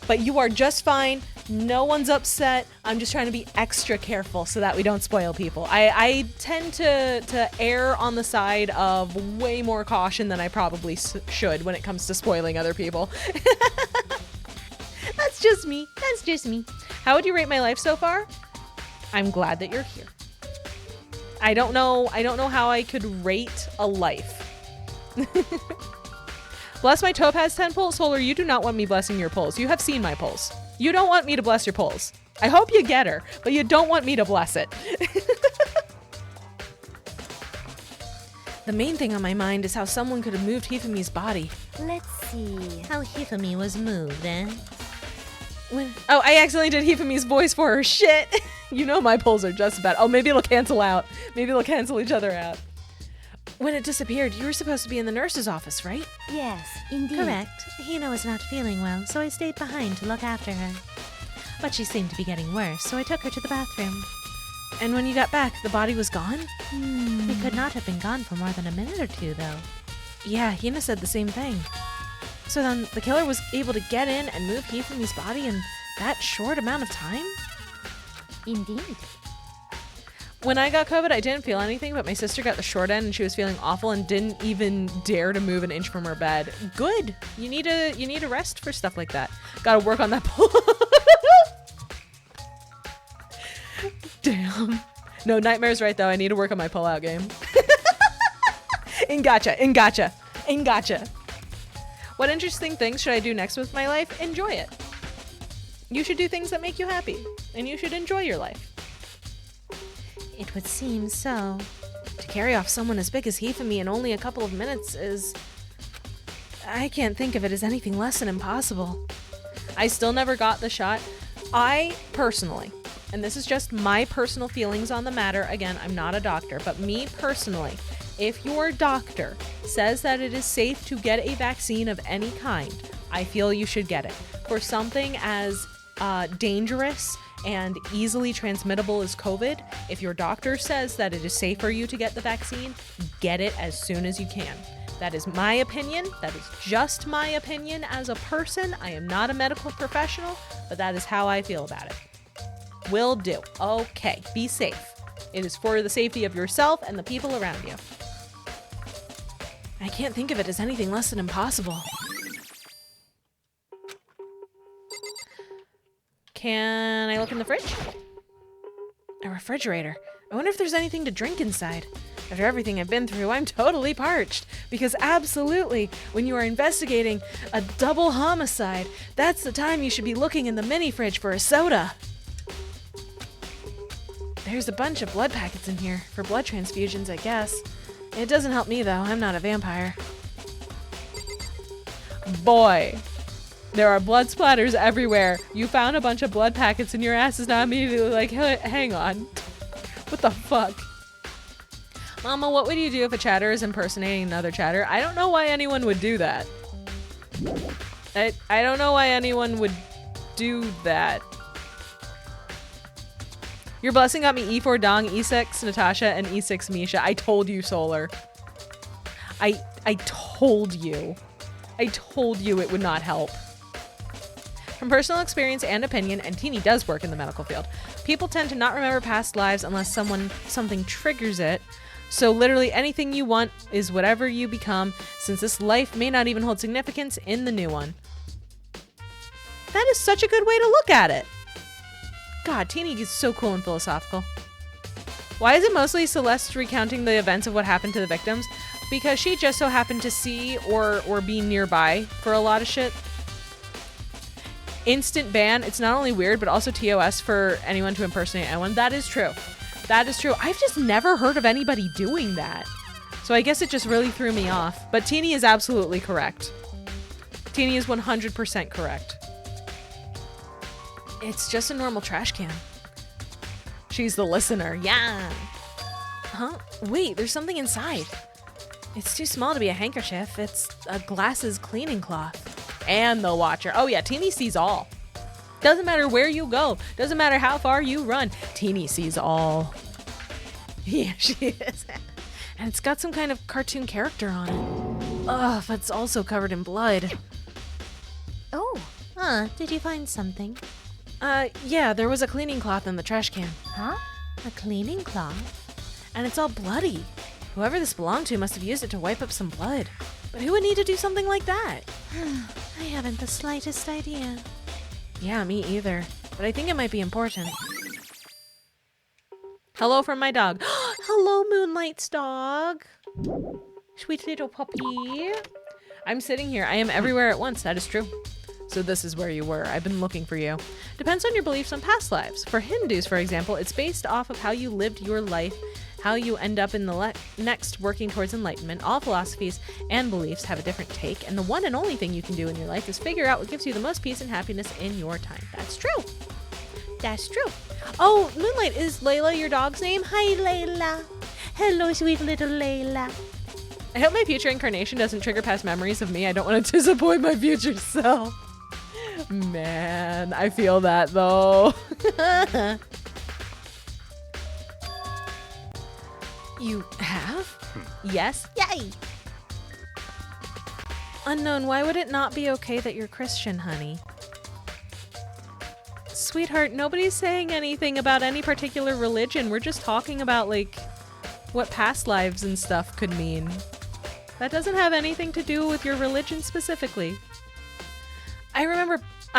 But you are just fine. No one's upset. I'm just trying to be extra careful so that we don't spoil people. I tend to err on the side of way more caution than I probably should when it comes to spoiling other people. That's just me. That's just me. How would you rate my life so far? I'm glad that you're here. I don't know how I could rate a life. Bless my topaz 10 pulls. Solar, you do not want me blessing your pulls. You have seen my pulls. You don't want me to bless your pulls. I hope you get her, but you don't want me to bless it. The main thing on my mind is how someone could have moved Hifumi's body. Let's see how Hifumi was moved, eh? Oh, I accidentally did Hifumi's voice for her. Shit. You know my pulls are just about. Oh, maybe it'll cancel out. Maybe they'll cancel each other out. When it disappeared, you were supposed to be in the nurse's office, right? Yes, indeed. Correct. Hina was not feeling well, so I stayed behind to look after her. But she seemed to be getting worse, so I took her to the bathroom. And when you got back, the body was gone? It could not have been gone for more than a minute or two, though. Yeah, Hina said the same thing. So then the killer was able to get in and move Hifumi's body in that short amount of time? Indeed. When I got COVID, I didn't feel anything, but my sister got the short end and she was feeling awful and didn't even dare to move an inch from her bed. Good. You need to rest for stuff like that. Gotta work on that pull. Damn. No, Nightmare's right though. I need to work on my pull-out game. Gotcha. What interesting things should I do next with my life? Enjoy it. You should do things that make you happy, and you should enjoy your life. It would seem so. To carry off someone as big as Hifumi in only a couple of minutes is... I can't think of it as anything less than impossible. I still never got the shot. I personally, and this is just my personal feelings on the matter, again, I'm not a doctor, but me personally, if your doctor says that it is safe to get a vaccine of any kind, I feel you should get it. For something as dangerous and easily transmittable as COVID, if your doctor says that it is safe for you to get the vaccine, get it as soon as you can. That is my opinion. That is just my opinion as a person. I am not a medical professional, but that is how I feel about it. Will do. Okay, be safe. It is for the safety of yourself and the people around you. I can't think of it as anything less than impossible. Can I look in the fridge? A refrigerator. I wonder if there's anything to drink inside. After everything I've been through, I'm totally parched. Because absolutely, when you are investigating a double homicide, that's the time you should be looking in the mini fridge for a soda. There's a bunch of blood packets in here for blood transfusions, I guess. It doesn't help me, though. I'm not a vampire. Boy, there are blood splatters everywhere. You found a bunch of blood packets and your ass is not immediately like, hang on. What the fuck? Mama, what would you do if a chatter is impersonating another chatter? I don't know why anyone would do that. I don't know why anyone would do that. Your blessing got me E4 Dong, E6 Natasha, and E6 Misha. I told you, Solar. I told you. I told you it would not help. From personal experience and opinion, and Teeny does work in the medical field, people tend to not remember past lives unless something triggers it. So literally anything you want is whatever you become, since this life may not even hold significance in the new one. That is such a good way to look at it. God, Teeny is so cool and philosophical. Why is it mostly Celeste recounting the events of what happened to the victims? Because she just so happened to see or be nearby for a lot of shit. Instant ban. It's not only weird, but also TOS for anyone to impersonate anyone. That is true. That is true. I've just never heard of anybody doing that. So I guess it just really threw me off. But Teeny is absolutely correct. Teeny is 100% correct. It's just a normal trash can. She's the listener. Yeah. Huh? Wait, there's something inside. It's too small to be a handkerchief. It's a glasses cleaning cloth. And the watcher. Oh yeah, Teeny sees all. Doesn't matter where you go. Doesn't matter how far you run. Teeny sees all. Yeah, she is. And it's got some kind of cartoon character on it. Ugh, that's also covered in blood. Huh, did you find something? Yeah, there was a cleaning cloth in the trash can. Huh? A cleaning cloth? And it's all bloody. Whoever this belonged to must have used it to wipe up some blood. But who would need to do something like that? I haven't the slightest idea. Yeah, me either. But I think it might be important. Hello from my dog. Hello, Moonlight's dog. Sweet little puppy. I'm sitting here. I am everywhere at once. That is true. So this is where you were. I've been looking for you. Depends on your beliefs on past lives. For Hindus, for example, it's based off of how you lived your life, how you end up in the next working towards enlightenment. All philosophies and beliefs have a different take, and the one and only thing you can do in your life is figure out what gives you the most peace and happiness in your time. That's true. That's true. Oh, Moonlight, is Layla your dog's name? Hi, Layla. Hello, sweet little Layla. I hope my future incarnation doesn't trigger past memories of me. I don't want to disappoint my future self. Man, I feel that though. You have? Yes? Yay! Unknown, why would it not be okay that you're Christian, honey? Sweetheart, nobody's saying anything about any particular religion. We're just talking about, like, what past lives and stuff could mean. That doesn't have anything to do with your religion specifically. I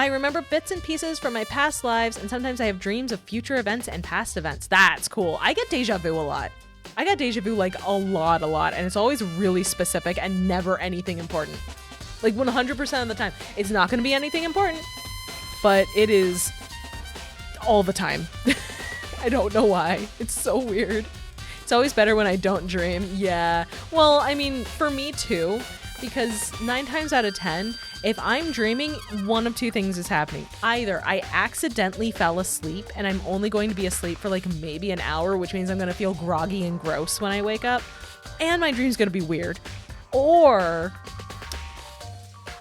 remember bits and pieces from my past lives, and sometimes I have dreams of future events and past events. That's cool. I get deja vu a lot. I got deja vu like a lot, and it's always really specific and never anything important. Like 100% of the time. It's not going to be anything important, but it is all the time. I don't know why. It's so weird. It's always better when I don't dream. Yeah. Well, I mean, for me too, because 9 times out of 10, if I'm dreaming, one of two things is happening. Either I accidentally fell asleep and I'm only going to be asleep for like maybe an hour, which means I'm going to feel groggy and gross when I wake up, and my dream's going to be weird. Or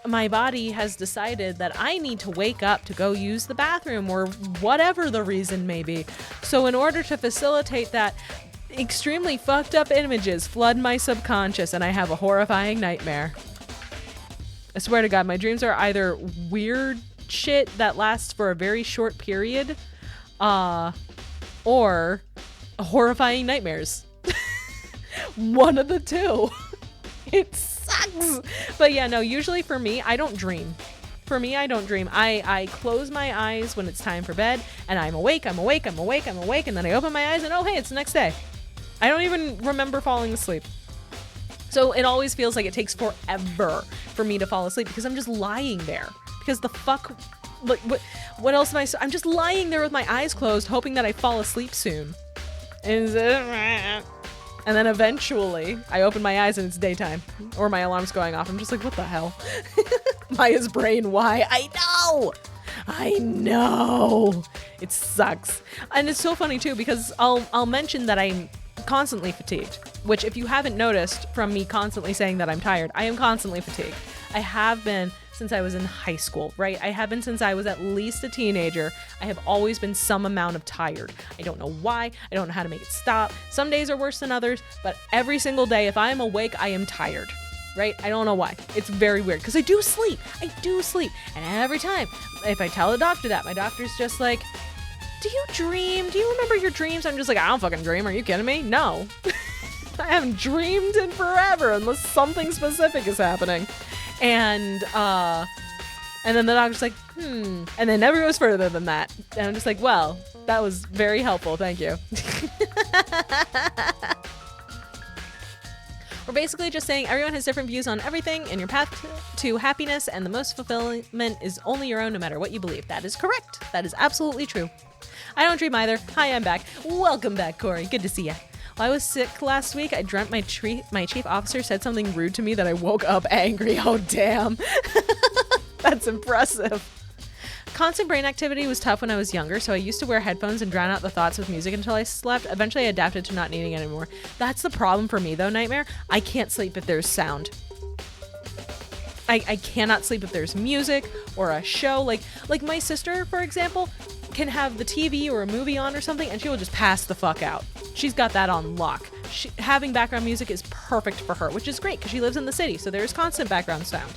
my body has decided that I need to wake up to go use the bathroom or whatever the reason may be. So in order to facilitate that, extremely fucked up images flood my subconscious and I have a horrifying nightmare. I swear to God, my dreams are either weird shit that lasts for a very short period, or horrifying nightmares. One of the two. It sucks. But yeah, no, usually for me, I don't dream. For me, I don't dream. I close my eyes when it's time for bed, and I'm awake, and then I open my eyes, and oh, hey, it's the next day. I don't even remember falling asleep. So it always feels like it takes forever for me to fall asleep because I'm just lying there. Because the fuck, what else am I? I'm just lying there with my eyes closed, hoping that I fall asleep soon. And then eventually I open my eyes and it's daytime, or my alarm's going off. I'm just like, what the hell? Maya's brain, why? I know. It sucks. And it's so funny too, because I'll mention that I'm constantly fatigued, which if you haven't noticed from me constantly saying that I'm tired, I am constantly fatigued. I have been since I was in high school, right? I have been since I was at least a teenager. I have always been some amount of tired. I don't know why. I don't know how to make it stop. Some days are worse than others, but every single day, if I am awake, I am tired, right? I don't know why. It's very weird because I do sleep. And every time, if I tell the doctor that, my doctor's just like, do you dream? Do you remember your dreams? I'm just like, I don't fucking dream. Are you kidding me? No. I haven't dreamed in forever unless something specific is happening. And then the doctor's like, and then never goes further than that. And I'm just like, well, that was very helpful. Thank you. We're basically just saying everyone has different views on everything, and your path to happiness and the most fulfillment is only your own no matter what you believe. That is correct. That is absolutely true. I don't dream either. Hi, I'm back. Welcome back, Corey. Good to see ya. While I was sick last week, I dreamt my chief officer said something rude to me that I woke up angry. Oh, damn. That's impressive. Constant brain activity was tough when I was younger, so I used to wear headphones and drown out the thoughts with music until I slept. Eventually, I adapted to not needing it anymore. That's the problem for me, though, Nightmare. I can't sleep if there's sound. I cannot sleep if there's music or a show. Like my sister, for example, can have the TV or a movie on or something, and she will just pass the fuck out. She's got that on lock. Having background music is perfect for her, which is great because she lives in the city, so there's constant background sound.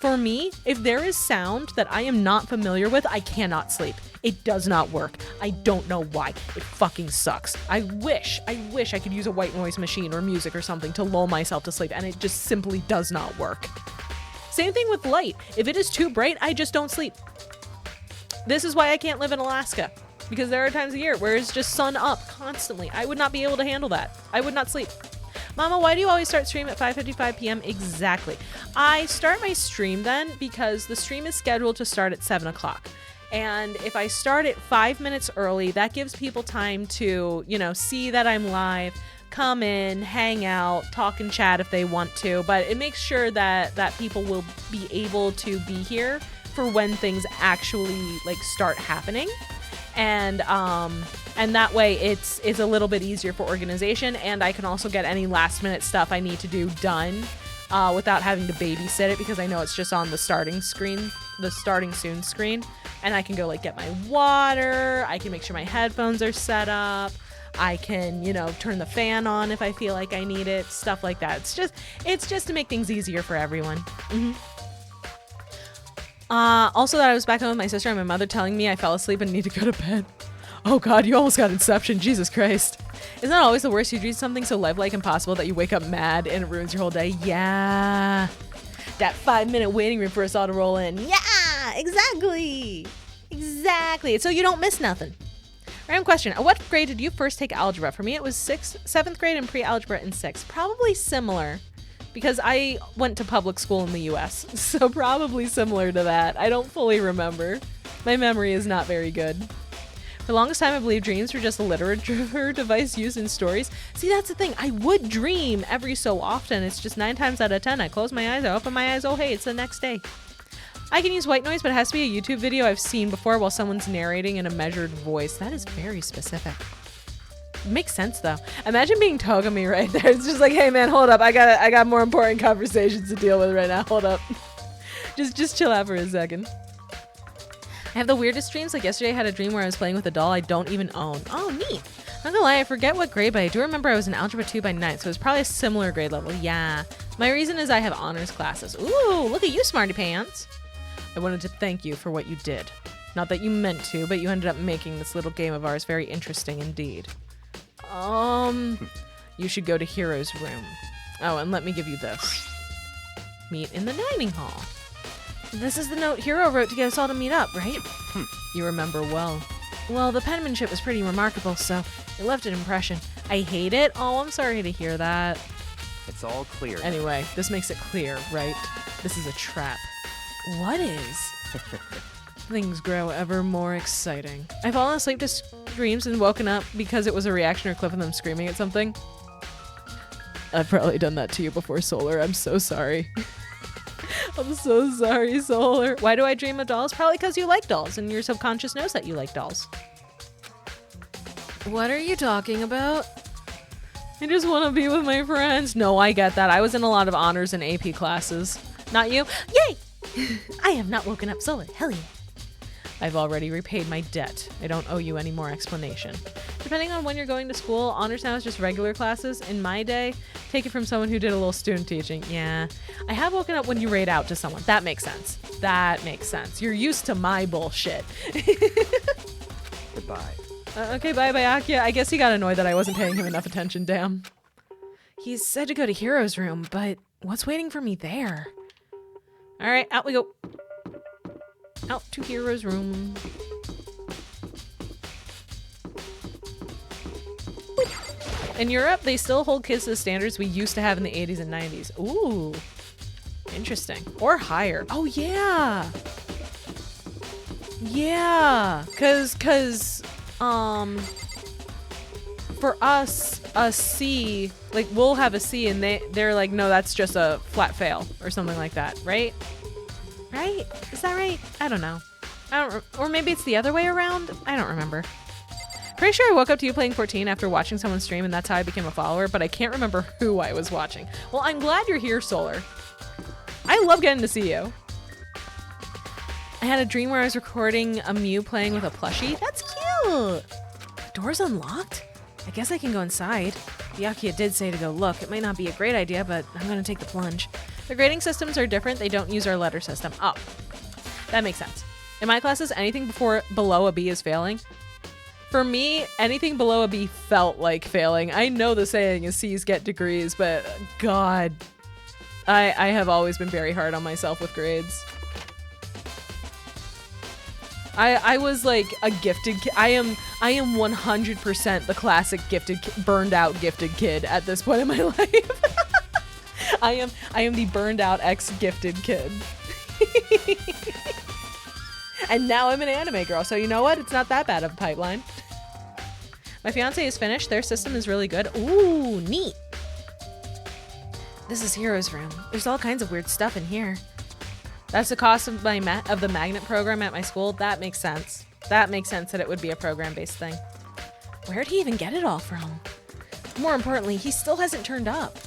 For me, if there is sound that I am not familiar with, I cannot sleep. It does not work. I don't know why. It fucking sucks. I wish I could use a white noise machine or music or something to lull myself to sleep, and it just simply does not work. Same thing with light. If it is too bright, I just don't sleep. This is why I can't live in Alaska, because there are times of year where it's just sun up constantly. I would not be able to handle that. I would not sleep. Mama, why do you always start stream at 5:55 p.m.? Exactly. I start my stream then because the stream is scheduled to start at 7 o'clock. And if I start it 5 minutes early, that gives people time to, see that I'm live, come in, hang out, talk and chat if they want to. But it makes sure that people will be able to be here for when things actually start happening. And that way it's a little bit easier for organization, and I can also get any last minute stuff I need to do done without having to babysit it, because I know it's just on the starting soon screen, and I can go get my water, I can make sure my headphones are set up, I can, turn the fan on if I feel like I need it, stuff like that. It's just to make things easier for everyone. Mm-hmm. Also that I was back home with my sister and my mother telling me I fell asleep and need to go to bed. Oh god, you almost got Inception, Jesus Christ. Isn't that always the worst? You read something so lifelike and possible that you wake up mad and it ruins your whole day? Yeah. That 5-minute waiting room for us all to roll in. Yeah, exactly. Exactly. So you don't miss nothing. Random question. At what grade did you first take algebra? For me, it was 7th grade and pre-algebra in 6th. Probably similar, because I went to public school in the US, so probably similar to that. I don't fully remember. My memory is not very good. For the longest time, I believed dreams were just a literature device used in stories. See, that's the thing. I would dream every so often. It's just 9 times out of 10. I close my eyes, I open my eyes, oh hey, it's the next day. I can use white noise, but it has to be a YouTube video I've seen before while someone's narrating in a measured voice. That is very specific. Makes sense though. Imagine being Togami right there. It's just hey man, hold up. I got more important conversations to deal with right now. Hold up. just chill out for a second. I have the weirdest dreams. Yesterday I had a dream where I was playing with a doll I don't even own. Oh, neat. Not gonna lie, I forget what grade, but I do remember I was in Algebra 2 by 9th, so it was probably a similar grade level. Yeah. My reason is I have honors classes. Ooh, look at you, smarty pants. I wanted to thank you for what you did. Not that you meant to, but you ended up making this little game of ours very interesting indeed. You should go to Hero's room. Oh, and let me give you this. Meet in the dining hall. This is the note Hero wrote to get us all to meet up, right? You remember well. Well, the penmanship was pretty remarkable, so it left an impression. I hate it. Oh, I'm sorry to hear that. It's all clear. Anyway, this makes it clear, right? This is a trap. What is? Things grow ever more exciting. I've fallen asleep to dreams and woken up because it was a reaction or clip of them screaming at something. I've probably done that to you before, Solar. I'm so sorry. I'm so sorry, Solar. Why do I dream of dolls? Probably because you like dolls and your subconscious knows that you like dolls. What are you talking about? I just want to be with my friends. No, I get that. I was in a lot of honors and AP classes. Not you? Yay! I have not woken up, Solar. Hell yeah. I've already repaid my debt. I don't owe you any more explanation. Depending on when you're going to school, honors now is just regular classes. In my day, take it from someone who did a little student teaching. Yeah. I have woken up when you raid out to someone. That makes sense. That makes sense. You're used to my bullshit. Goodbye. Okay, bye, Byakuya. I guess he got annoyed that I wasn't paying him enough attention, damn. He said to go to Hero's room, but what's waiting for me there? Alright, out we go. Out to Hero's room. In Europe, they still hold kids to the standards we used to have in the 80s and 90s. Ooh. Interesting. Or higher. Oh, yeah. Yeah. Cause, for us, a C, we'll have a C and they're like, no, that's just a flat fail or something like that, right? Right? Is that right? I don't know. Or maybe it's the other way around? I don't remember. Pretty sure I woke up to you playing 14 after watching someone stream and that's how I became a follower, but I can't remember who I was watching. Well, I'm glad you're here, Solar. I love getting to see you. I had a dream where I was recording a Mew playing with a plushie. That's cute. The door's unlocked? I guess I can go inside. Byakuya did say to go look. It might not be a great idea, but I'm gonna take the plunge. The grading systems are different. They don't use our letter system. Oh, that makes sense. In my classes, anything below a B is failing. For me, anything below a B felt like failing. I know the saying is C's get degrees, but God, I have always been very hard on myself with grades. I was like a gifted kid. I am 100% the classic burned out gifted kid at this point in my life. I am the burned out ex-gifted kid. And now I'm an anime girl, so you know what? It's not that bad of a pipeline. My fiance is finished. Their system is really good. Ooh, neat. This is Hero's room. There's all kinds of weird stuff in here. That's the cost of the magnet program at my school. That makes sense. That makes sense that it would be a program-based thing. Where'd he even get it all from? More importantly, he still hasn't turned up,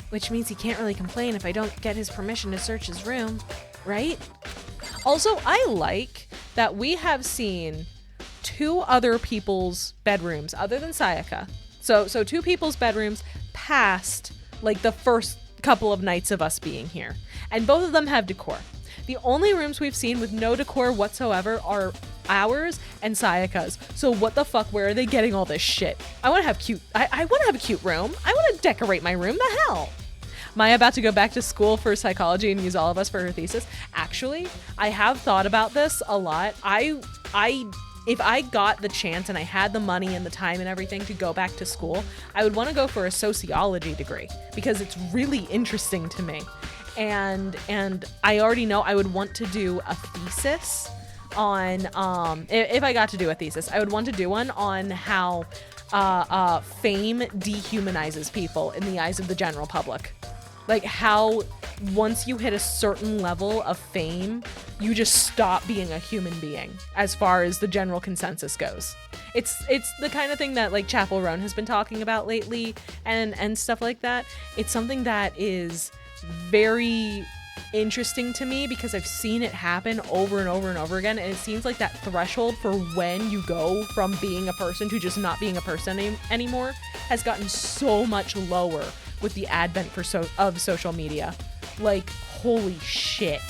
which means he can't really complain if I don't get his permission to search his room, right? Also, I like that we have seen 2 other people's bedrooms other than Sayaka. So 2 people's bedrooms past like the first couple of nights of us being here. And both of them have decor. The only rooms we've seen with no decor whatsoever are ours and Sayaka's. So what the fuck, where are they getting all this shit? I want to have I want to have a cute room. I want to decorate my room. The hell? Maya about to go back to school for psychology and use all of us for her thesis. Actually, I have thought about this a lot. If I got the chance and I had the money and the time and everything to go back to school, I would want to go for a sociology degree because it's really interesting to me. And I already know I would want to do a thesis on, if I got to do a thesis, I would want to do one on how fame dehumanizes people in the eyes of the general public. Like how once you hit a certain level of fame, you just stop being a human being as far as the general consensus goes. It's the kind of thing that like Chapel Roan has been talking about lately and stuff like that. It's something that is very interesting to me because I've seen it happen over and over and over again, and it seems like that threshold for when you go from being a person to just not being a person anymore has gotten so much lower with the advent of social media. Like, holy shit.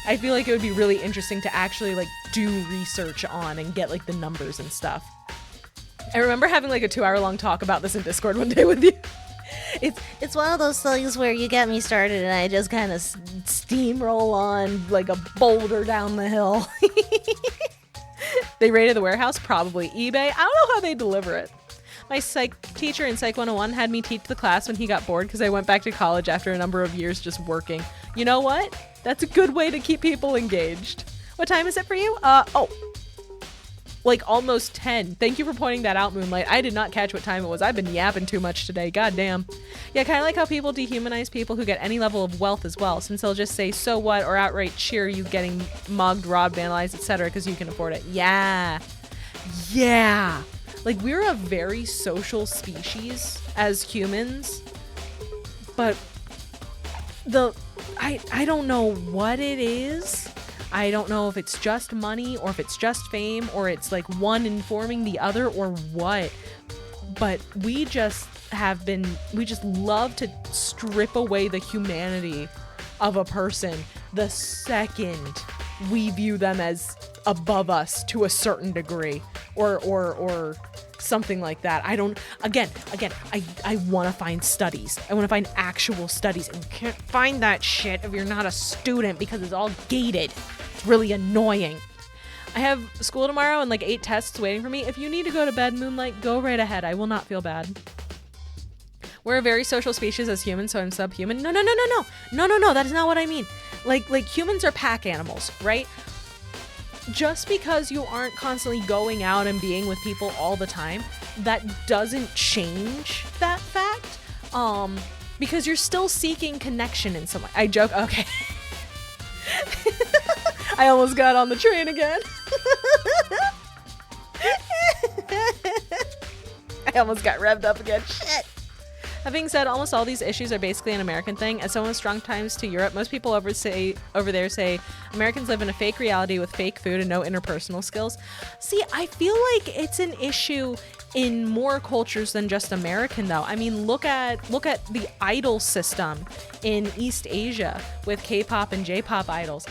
I feel like it would be really interesting to actually like do research on and get like the numbers and stuff. I remember having like a 2-hour-long talk about this in Discord one day with you. It's one of those things where you get me started and I just kind of steamroll on like a boulder down the hill. They raided the warehouse? Probably eBay. I don't know how they deliver it. My psych teacher in Psych 101 had me teach the class when he got bored because I went back to college after a number of years just working. You know what? That's a good way to keep people engaged. What time is it for you? Like almost 10. Thank you for pointing that out, Moonlight. I did not catch what time it was. I've been yapping too much today. God damn. Yeah, kind of like how people dehumanize people who get any level of wealth as well, since they'll just say, so what, or outright cheer you getting mugged, robbed, vandalized, etc. because you can afford it. Yeah. Yeah. Like, we're a very social species as humans, but I don't know what it is. I don't know if it's just money or if it's just fame or it's like one informing the other or what, but we just love to strip away the humanity of a person the second we view them as above us to a certain degree or something like that. I want to find studies. I want to find actual studies, and you can't find that shit if you're not a student because it's all gated. It's really annoying. I have school tomorrow and like 8 tests waiting for me. If you need to go to bed, Moonlight, go right ahead. I will not feel bad. We're a very social species as humans, so I'm subhuman. No. That is not what I mean. Like humans are pack animals, right? Just because you aren't constantly going out and being with people all the time, that doesn't change that fact. Because you're still seeking connection in some way. I joke. Okay. I almost got on the train again. I almost got revved up again. Shit. That being said, almost all these issues are basically an American thing. As someone with strong ties to Europe, most people over there say Americans live in a fake reality with fake food and no interpersonal skills. See, I feel like it's an issue in more cultures than just American though. I mean, look at the idol system in East Asia with K-pop and J-pop idols.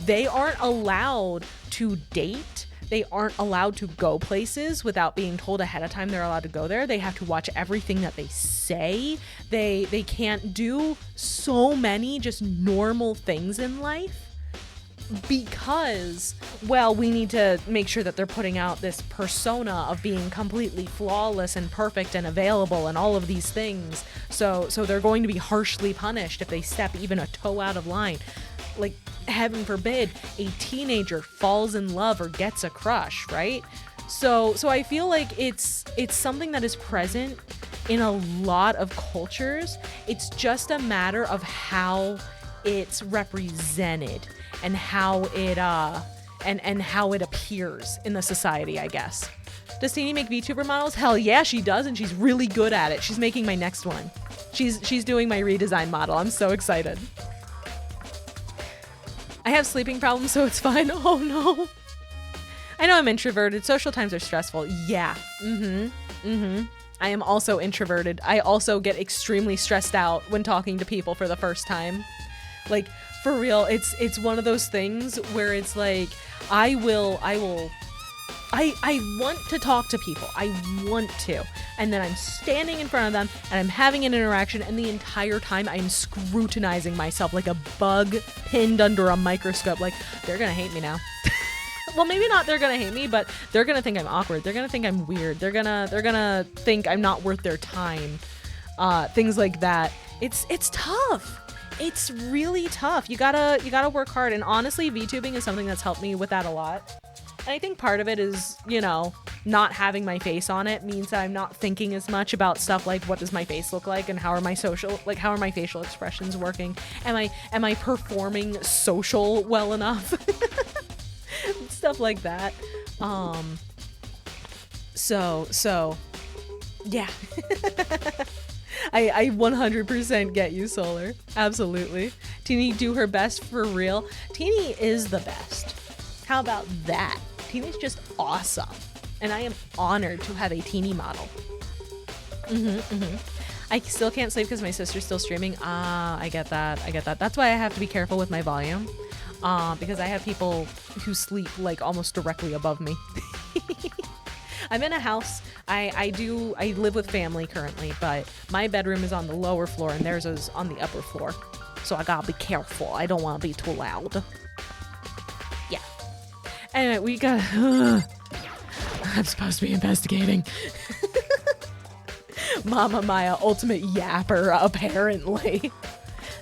They aren't allowed to date. They aren't allowed to go places without being told ahead of time they're allowed to go there. They have to watch everything that they say. They can't do so many just normal things in life because, well, we need to make sure that they're putting out this persona of being completely flawless and perfect and available and all of these things. So they're going to be harshly punished if they step even a toe out of line. Like, heaven forbid, a teenager falls in love or gets a crush, right? So I feel like it's something that is present in a lot of cultures. It's just a matter of how it's represented and how it and how it appears in the society, I guess. Does Teeny make VTuber models? Hell yeah, she does, and she's really good at it. She's making my next one. She's doing my redesign model. I'm so excited. I have sleeping problems, so it's fine. Oh no. I know I'm introverted. Social times are stressful. Yeah. I am also introverted. I also get extremely stressed out when talking to people for the first time. Like, for real, it's one of those things where it's like, I want to talk to people. I want to. And then I'm standing in front of them and I'm having an interaction, and the entire time I'm scrutinizing myself like a bug pinned under a microscope. Like, they're gonna hate me now. Well, maybe not they're gonna hate me, but they're gonna think I'm awkward. They're gonna think I'm weird. They're gonna think I'm not worth their time. Things like that. It's tough. It's really tough. You gotta work hard. And honestly, VTubing is something that's helped me with that a lot. And I think part of it is, you know, not having my face on it means that I'm not thinking as much about stuff like, what does my face look like and how are my facial expressions working? Am I performing social well enough? Stuff like that. So yeah. I 100% get you, Solar. Absolutely. Teeny do her best for real. Teeny is the best. How about that? Teeny's just awesome. And I am honored to have a Teeny model. I still can't sleep because my sister's still streaming. I get that. That's why I have to be careful with my volume. Because I have people who sleep like almost directly above me. I'm in a house. I live with family currently, but my bedroom is on the lower floor and theirs is on the upper floor. So I gotta be careful. I don't want to be too loud. Yeah. Anyway, we got. I'm supposed to be investigating. Mama Maya, ultimate yapper, apparently.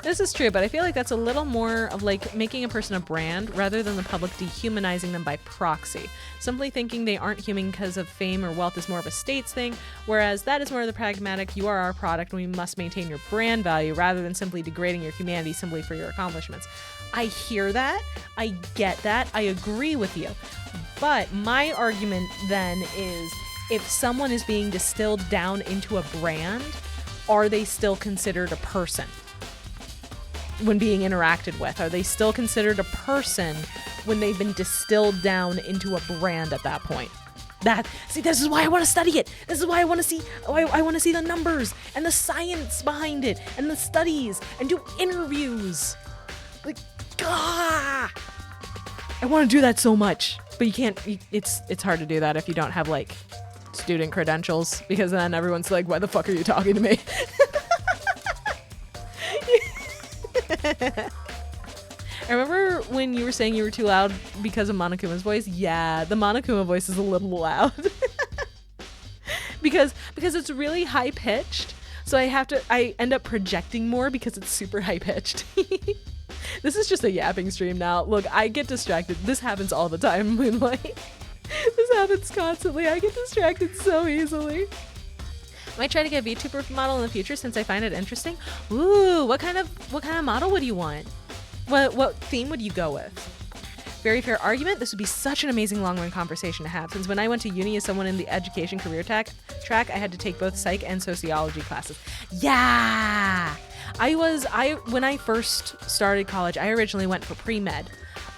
This is true, but I feel like that's a little more of like making a person a brand rather than the public dehumanizing them by proxy. Simply thinking they aren't human because of fame or wealth is more of a states thing, whereas that is more of the pragmatic, you are our product and we must maintain your brand value rather than simply degrading your humanity simply for your accomplishments. I hear that. I get that. I agree with you. But my argument then is, if someone is being distilled down into a brand, are they still considered a person? When being interacted with, are they still considered a person when they've been distilled down into a brand at that point? This is why I want to study it. This is why I want to see. I want to see the numbers and the science behind it and the studies and do interviews. Like, I want to do that so much, but you can't. It's hard to do that if you don't have like student credentials, because then everyone's like, "Why the fuck are you talking to me?" I remember when you were saying you were too loud because of Monokuma's voice. Yeah, the Monokuma voice is a little loud. because it's really high pitched. So I end up projecting more because it's super high pitched. This is just a yapping stream now. Look, I get distracted. This happens all the time in Moonlight. This happens constantly. I get distracted so easily. Might try to get a VTuber model in the future since I find it interesting. Ooh, what kind of model would you want? What theme would you go with? Very fair argument. This would be such an amazing long-run conversation to have, since when I went to uni as someone in the education career track, I had to take both psych and sociology classes. Yeah! When I first started college, I originally went for pre-med.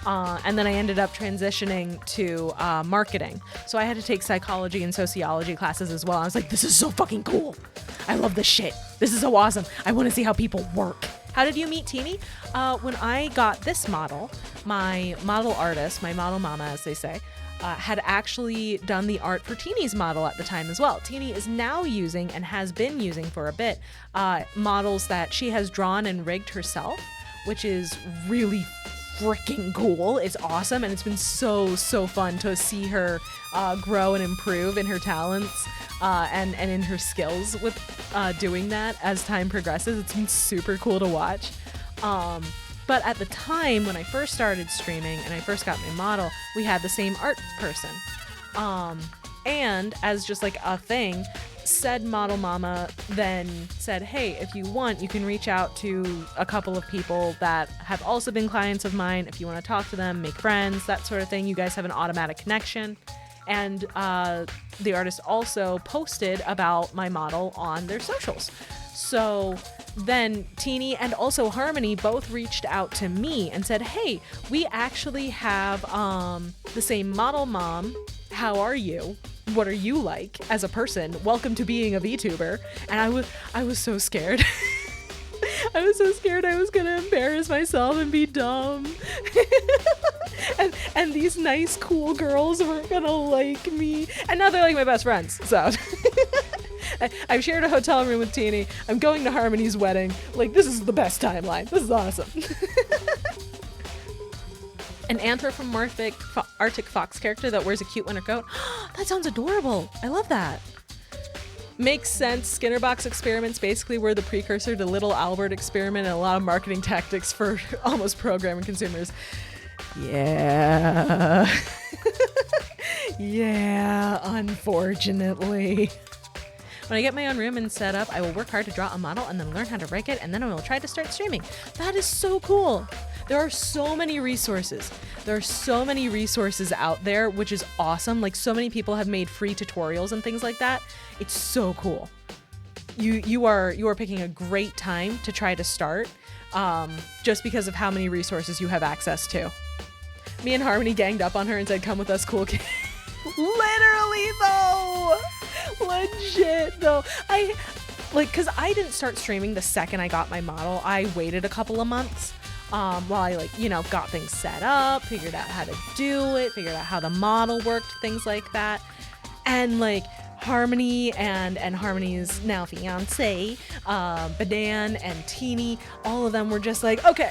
And then I ended up transitioning to marketing. So I had to take psychology and sociology classes as well. I was like, this is so fucking cool. I love this shit. This is so awesome. I want to see how people work. How did you meet Teeny? When I got this model, my model artist, my model mama, as they say, had actually done the art for Teeny's model at the time as well. Teeny is now using, and has been using for a bit, models that she has drawn and rigged herself, which is really freaking cool. It's awesome, and it's been so fun to see her grow and improve in her talents and in her skills with doing that as time progresses. It's been super cool to watch. But at the time when I first started streaming and I first got my model, we had the same art person. And as just like a thing, said model mama then said, hey, if you want, you can reach out to a couple of people that have also been clients of mine. If you want to talk to them, make friends, that sort of thing, you guys have an automatic connection. And the artist also posted about my model on their socials. So then Teeny and also Harmony both reached out to me and said, hey, we actually have the same model mom. How are you? What are you like as a person? Welcome to being a VTuber. And I was so scared. I was so scared I was gonna embarrass myself and be dumb. and these nice, cool girls weren't gonna like me. And now they're like my best friends, so. I've shared a hotel room with Teeny. I'm going to Harmony's wedding. Like, this is the best timeline. This is awesome. An anthropomorphic Arctic fox character that wears a cute winter coat. That sounds adorable. I love that. Makes sense. Skinnerbox experiments basically were the precursor to Little Albert experiment and a lot of marketing tactics for almost programming consumers. Yeah. Yeah, unfortunately. When I get my own room and set up, I will work hard to draw a model and then learn how to rig it, and then I will try to start streaming. That is so cool. There are so many resources. There are so many resources out there, which is awesome. Like, so many people have made free tutorials and things like that. It's so cool. You are picking a great time to try to start, just because of how many resources you have access to. Me and Harmony ganged up on her and said, come with us, cool kid. Literally, though. Legit, though. Because I didn't start streaming the second I got my model. I waited a couple of months while I, got things set up, figured out how to do it, figured out how the model worked, things like that. And, Harmony and Harmony's now fiance, Badan and Teeny, all of them were just like, okay,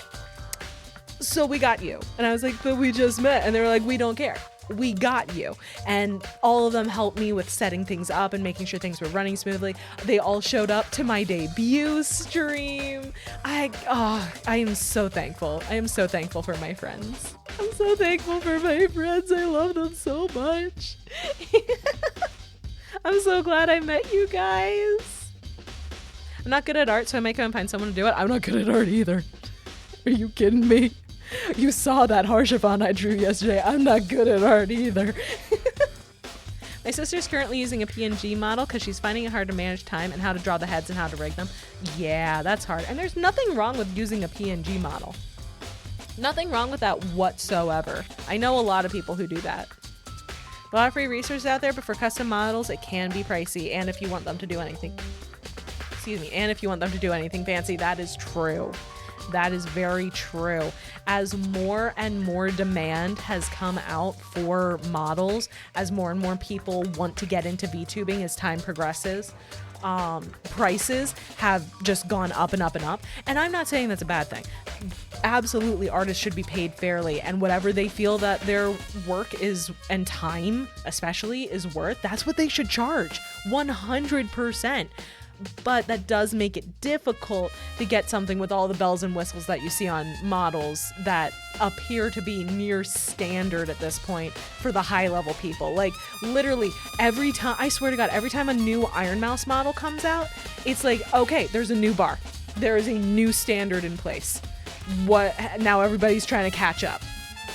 so we got you. And I was like, but we just met. And they were like, we don't care. We got you. And all of them helped me with setting things up and making sure things were running smoothly. They all showed up to my debut stream. I am so thankful. I am so thankful for my friends. I'm so thankful for my friends. I love them so much. I'm so glad I met you guys. I'm not good at art, so I might go and find someone to do it. I'm not good at art either. Are you kidding me? You saw that Harshathon I drew yesterday. I'm not good at art either. My sister's currently using a PNG model because she's finding it hard to manage time and how to draw the heads and how to rig them. Yeah, that's hard. And there's nothing wrong with using a PNG model. Nothing wrong with that whatsoever. I know a lot of people who do that. A lot of free resources out there, but for custom models, it can be pricey. And if you want them to do anything, fancy, that is true. That is very true. As more and more demand has come out for models, as more and more people want to get into VTubing as time progresses, prices have just gone up and up and up. And I'm not saying that's a bad thing. Absolutely, artists should be paid fairly, and whatever they feel that their work is, and time especially, is worth, that's what they should charge. 100%. But that does make it difficult to get something with all the bells and whistles that you see on models that appear to be near standard at this point for the high level people. Like, literally every time, I swear to God, every time a new Iron Mouse model comes out, it's like, okay, there's a new bar. There is a new standard in place. Now everybody's trying to catch up.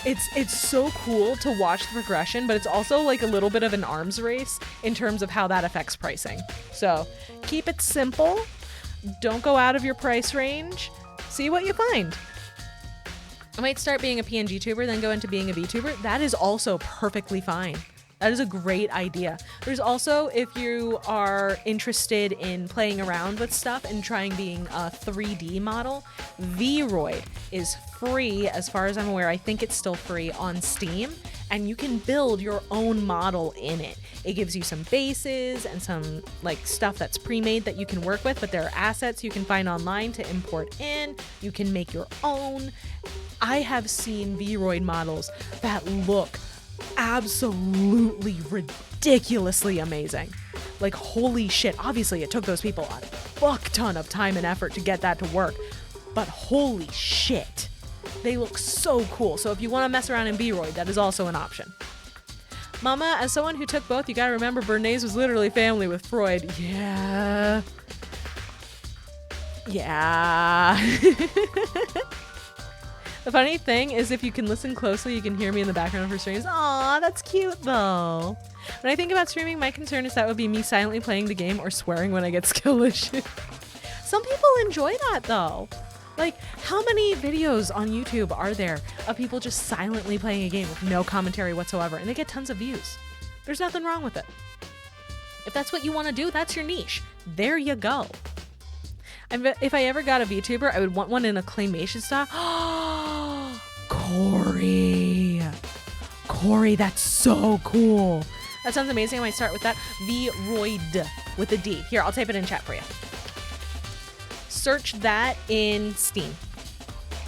It's so cool to watch the progression, but it's also like a little bit of an arms race in terms of how that affects pricing. So keep it simple. Don't go out of your price range. See what you find. I might start being a PNG tuber, then go into being a VTuber. That is also perfectly fine. That is a great idea. There's also, if you are interested in playing around with stuff and trying being a 3D model, Vroid is free as far as I'm aware. I think it's still free on Steam, and you can build your own model in it. It gives you some bases and some like stuff that's pre-made that you can work with, but there are assets you can find online to import in. You can make your own. I have seen Vroid models that look absolutely ridiculously amazing. Like, holy shit. Obviously, it took those people a fuck ton of time and effort to get that to work, but holy shit. They look so cool. So if you want to mess around in Vroid, that is also an option. Mama, as someone who took both, you gotta remember Bernays was literally family with Freud. Yeah. Yeah. The funny thing is, if you can listen closely, you can hear me in the background of her streams. Aw, that's cute though. When I think about streaming, my concern is that would be me silently playing the game or swearing when I get skill issues. Some people enjoy that though. Like, how many videos on YouTube are there of people just silently playing a game with no commentary whatsoever, and they get tons of views? There's nothing wrong with it. If that's what you want to do, that's your niche. There you go. If I ever got a VTuber, I would want one in a claymation style. Corey, that's so cool. That sounds amazing. I might start with that. Vroid with a D. Here, I'll type it in chat for you. Search that in Steam.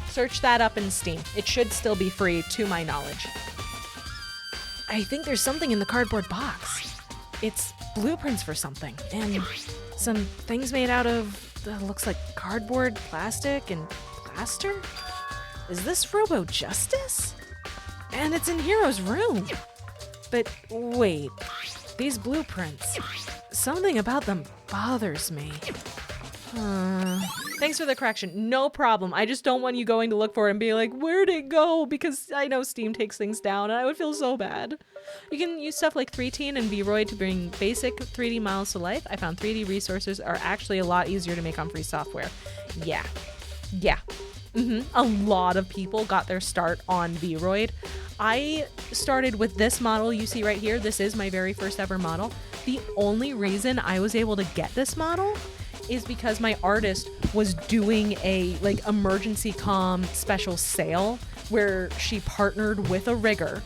Search that up in Steam. It should still be free, to my knowledge. I think there's something in the cardboard box. It's blueprints for something, and some things made out of, looks like cardboard, plastic, and plaster? Is this Robo Justice? And it's in Hero's room. But wait, these blueprints, something about them bothers me. Thanks for the correction. No problem. I just don't want you going to look for it and be like, where'd it go? Because I know Steam takes things down and I would feel so bad. You can use stuff like 3Teen and Vroid to bring basic 3D models to life. I found 3D resources are actually a lot easier to make on free software. Yeah. A lot of people got their start on Vroid. I started with this model you see right here. This is my very first ever model. The only reason I was able to get this model is because my artist was doing a like emergency comm special sale where she partnered with a rigger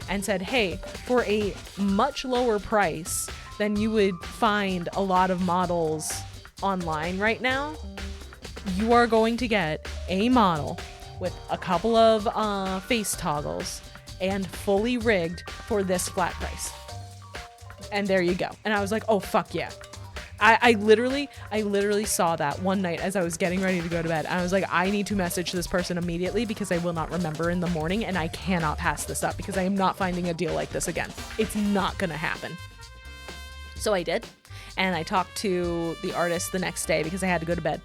and said, hey, for a much lower price than you would find a lot of models online right now, you are going to get a model with a couple of face toggles and fully rigged for this flat price. And there you go. And I was like, oh, fuck yeah. I literally saw that one night as I was getting ready to go to bed. I was like, I need to message this person immediately because I will not remember in the morning, and I cannot pass this up because I am not finding a deal like this again. It's not gonna happen. So I did. And I talked to the artist the next day because I had to go to bed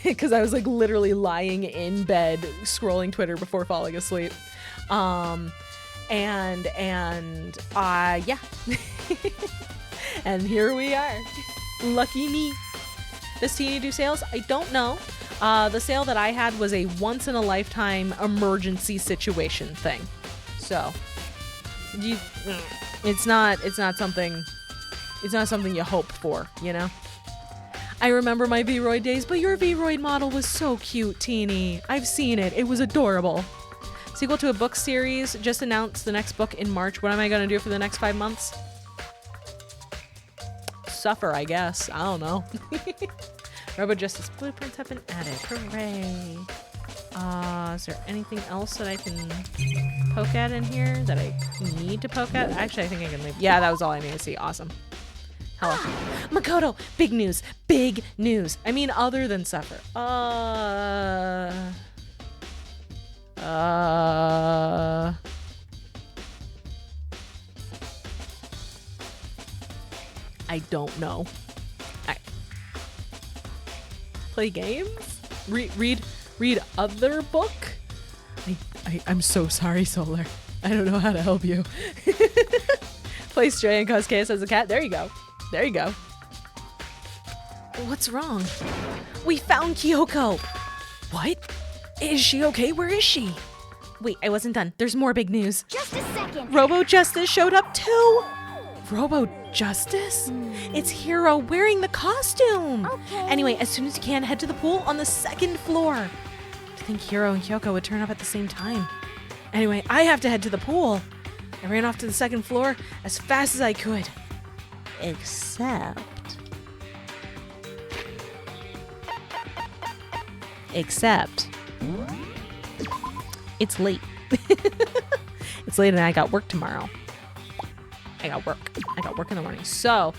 because I was like literally lying in bed scrolling Twitter before falling asleep. Yeah. And here we are. Lucky me. Does Teeny do sales? I don't know. The sale that I had was a once in a lifetime emergency situation thing. So it's not something you hope for, you know? I remember my Vroid days, but your Vroid model was so cute, Teeny. I've seen it. It was adorable. Sequel to a book series. Just announced the next book in March. What am I going to do for the next 5 months? Suffer, I guess. I don't know. Robo Justice blueprints have been added. Hooray. Is there anything else that I can poke at in here that I need to poke at? Actually, I think I can leave. Yeah, that was all I need to see. Awesome. Hello. Makoto, big news. Big news. I mean, other than Suffer. I don't know. Play games? Read other book? I'm so sorry, Solar. I don't know how to help you. Play Stray and cause chaos as a cat? There you go. There you go. What's wrong? We found Kyoko! What? Is she okay? Where is she? Wait, I wasn't done. There's more big news. Just a second. Robo Justice showed up too. Robo Justice? It's Hero wearing the costume. Okay. Anyway, as soon as you can, head to the pool on the 2nd floor. I think Hero and Kyoko would turn up at the same time. Anyway, I have to head to the pool. I ran off to the 2nd floor as fast as I could. Except it's late. It's late and I got work tomorrow. I got work in the morning. So,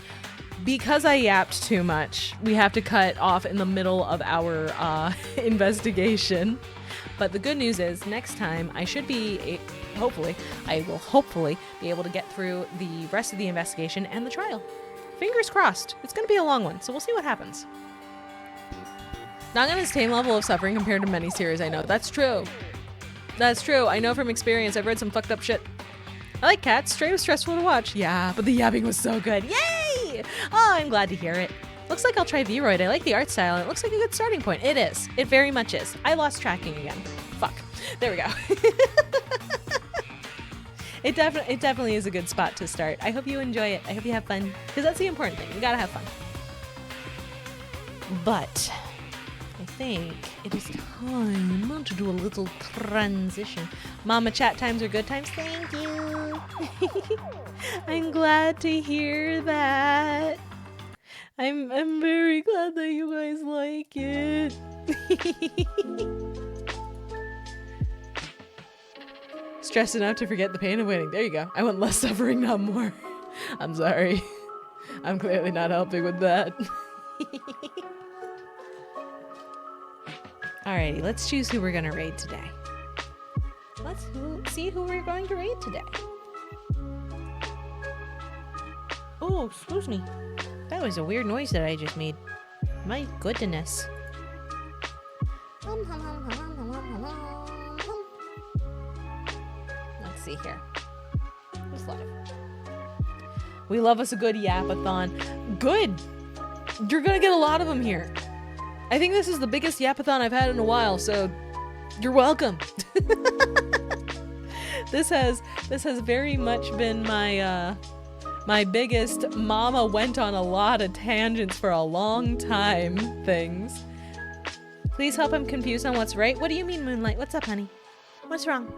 because I yapped too much, we have to cut off in the middle of our investigation. But the good news is, next time I should be, I will hopefully be able to get through the rest of the investigation and the trial. Fingers crossed. It's going to be a long one, so we'll see what happens. Not on the same level of suffering compared to many series I know. That's true. That's true. I know from experience. I've read some fucked up shit. I like Cats. Stray was stressful to watch. Yeah, but the yapping was so good. Yay! Oh, I'm glad to hear it. Looks like I'll try V-Roid. I like the art style, and it looks like a good starting point. It is. It very much is. I lost tracking again. Fuck. There we go. It definitely is a good spot to start. I hope you enjoy it. I hope you have fun, because that's the important thing. You gotta have fun. But I think it is time to do a little transition. Mama, chat times are good times. Thank you. I'm glad to hear that. I'm very glad that you guys like it. Stressed enough to forget the pain of waiting. There you go. I want less suffering, not more. I'm sorry. I'm clearly not helping with that. Alrighty, let's choose who we're gonna raid today. Let's see who we're going to raid today. Oh, excuse me. That was a weird noise that I just made. My goodness. Let's see here. Who's live? We love us a good yapathon. Good! You're gonna get a lot of them here. I think this is the biggest yapathon I've had in a while, so you're welcome. This has very much been my my biggest mama went on a lot of tangents for a long time things. Please help, I'm confused on what's right. What do you mean, Moonlight? What's up, honey? What's wrong?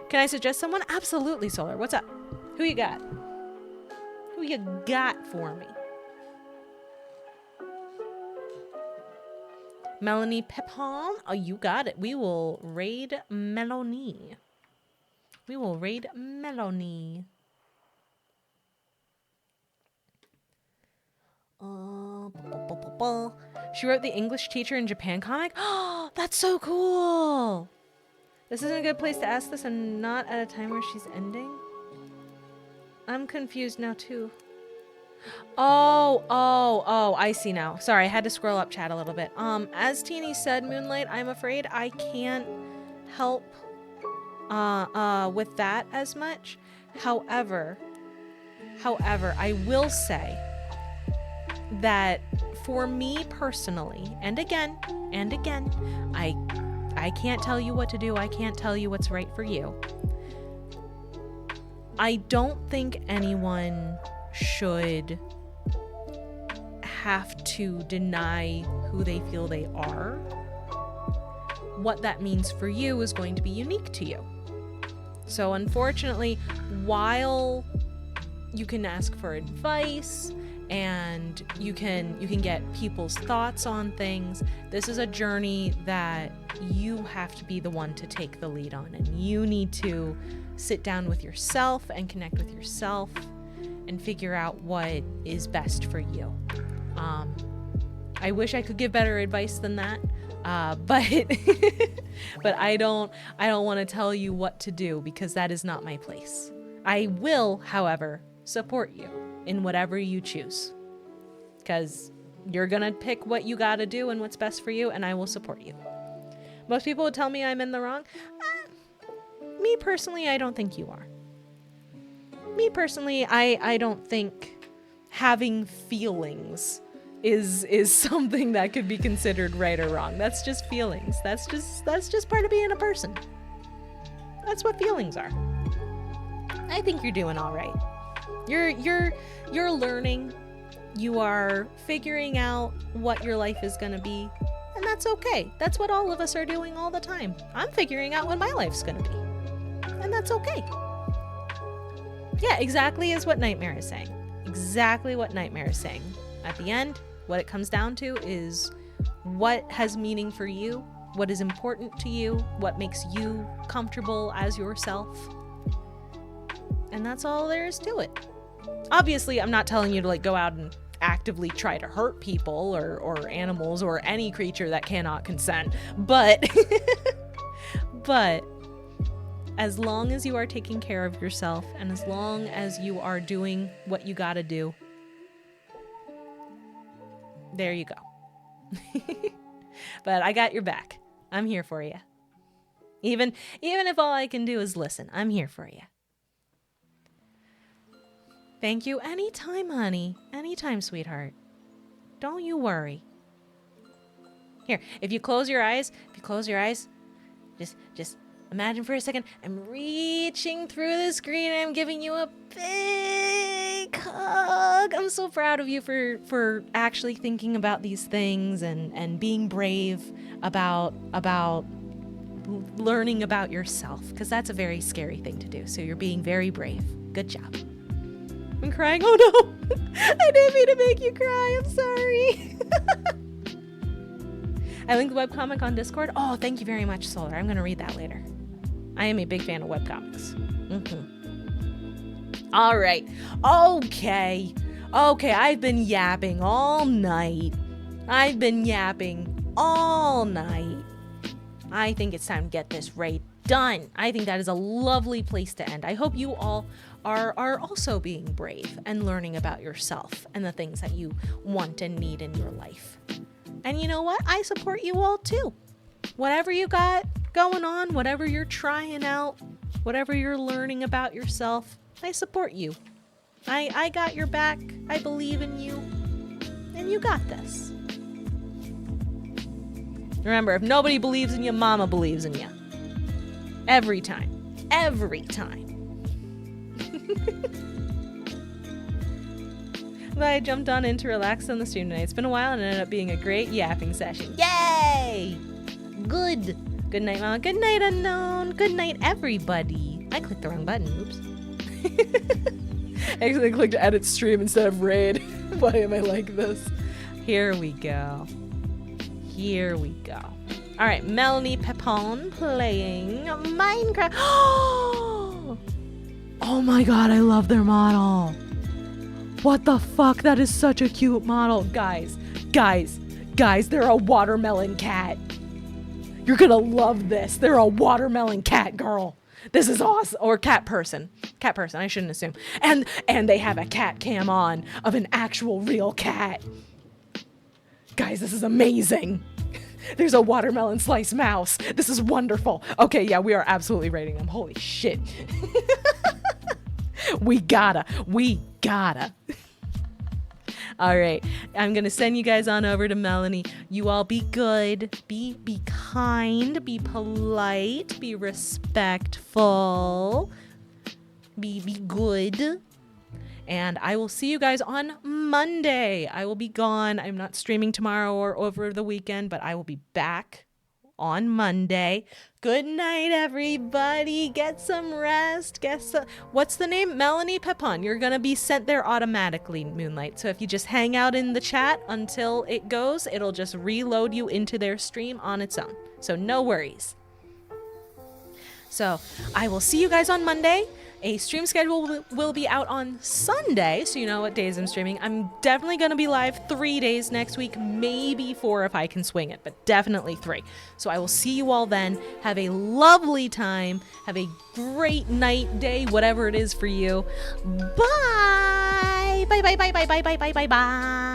Can I suggest someone? Absolutely, Solar. What's up? Who you got? Who you got for me? Melanie Pepon? Oh, you got it. We will raid Melanie. We will raid Melanie. She wrote the English Teacher in Japan comic? Oh, that's so cool! This isn't a good place to ask this and not at a time where she's ending. I'm confused now too. Oh, I see now. Sorry, I had to scroll up chat a little bit. As Teeny said, Moonlight, I'm afraid I can't help with that as much. However, I will say that for me personally, and again, I can't tell you what to do. I can't tell you what's right for you. I don't think anyone should have to deny who they feel they are. What that means for you is going to be unique to you. So unfortunately, while you can ask for advice and you can get people's thoughts on things, this is a journey that you have to be the one to take the lead on, and you need to sit down with yourself and connect with yourself and figure out what is best for you. I wish I could give better advice than that, but I don't want to tell you what to do, because that is not my place. I will, however, support you in whatever you choose, because you're gonna pick what you gotta do and what's best for you, and I will support you. Most people would tell me I'm in the wrong. Me personally, I don't think you are. Me personally, I don't think having feelings is something that could be considered right or wrong. That's just feelings. That's just part of being a person. That's what feelings are. I think you're doing all right. You're learning. You are figuring out what your life is going to be, and that's okay. That's what all of us are doing all the time. I'm figuring out what my life's going to be, and that's okay. Yeah, exactly is what Nightmare is saying. Exactly what Nightmare is saying. At the end, what it comes down to is what has meaning for you, what is important to you, what makes you comfortable as yourself. And that's all there is to it. Obviously, I'm not telling you to like go out and actively try to hurt people or animals or any creature that cannot consent. But but as long as you are taking care of yourself and as long as you are doing what you gotta do, there you go. But I got your back. I'm here for you. Even if all I can do is listen, I'm here for you. Thank you. Anytime, honey. Anytime, sweetheart. Don't you worry. Here, if you close your eyes, just imagine for a second, I'm reaching through the screen and I'm giving you a big hug. I'm so proud of you for actually thinking about these things and being brave about learning about yourself, because that's a very scary thing to do. So you're being very brave. Good job. I'm crying. Oh no! I didn't mean to make you cry. I'm sorry. I linked the webcomic on Discord. Oh, thank you very much, Solar. I'm going to read that later. I am a big fan of webcomics. All right. Okay, I've been yapping all night. I think it's time to get this raid done. I think that is a lovely place to end. I hope you all are also being brave and learning about yourself and the things that you want and need in your life. And you know what? I support you all too. Whatever you got going on, whatever you're trying out, whatever you're learning about yourself, I support you. I got your back. I believe in you. And you got this. Remember, if nobody believes in you, Mama believes in you. Every time. Every time. Glad I jumped on in to relax on the stream tonight. It's been a while and it ended up being a great yapping session. Yay! Good. Good night, Mama. Good night, Unknown. Good night, everybody. I clicked the wrong button. Oops. I actually clicked edit stream instead of raid. Why am I like this? Here we go. Here we go. All right, Melanie Pepon playing Minecraft. Oh my god, I love their model. What the fuck? That is such a cute model. Guys, they're a watermelon cat. You're gonna love this. They're a watermelon cat, girl. This is awesome. Or cat person. Cat person, I shouldn't assume. And they have a cat cam on of an actual real cat. Guys, this is amazing. There's a watermelon slice mouse. This is wonderful. Okay, yeah, we are absolutely rating them. Holy shit. We gotta. All right, I'm gonna send you guys on over to Melanie. You all be good, be kind, be polite, be respectful, be good. And I will see you guys on Monday. I will be gone. I'm not streaming tomorrow or over the weekend, but I will be back on Monday. Good night, everybody. Get some rest. What's the name? Melanie Pepon. You're going to be sent there automatically, Moonlight. So if you just hang out in the chat until it goes, it'll just reload you into their stream on its own. So no worries. So I will see you guys on Monday. A stream schedule will be out on Sunday, so you know what days I'm streaming. I'm definitely going to be live 3 days next week, maybe 4 if I can swing it, but definitely 3. So I will see you all then. Have a lovely time. Have a great night, day, whatever it is for you. Bye! Bye, bye, bye, bye, bye, bye, bye, bye, bye.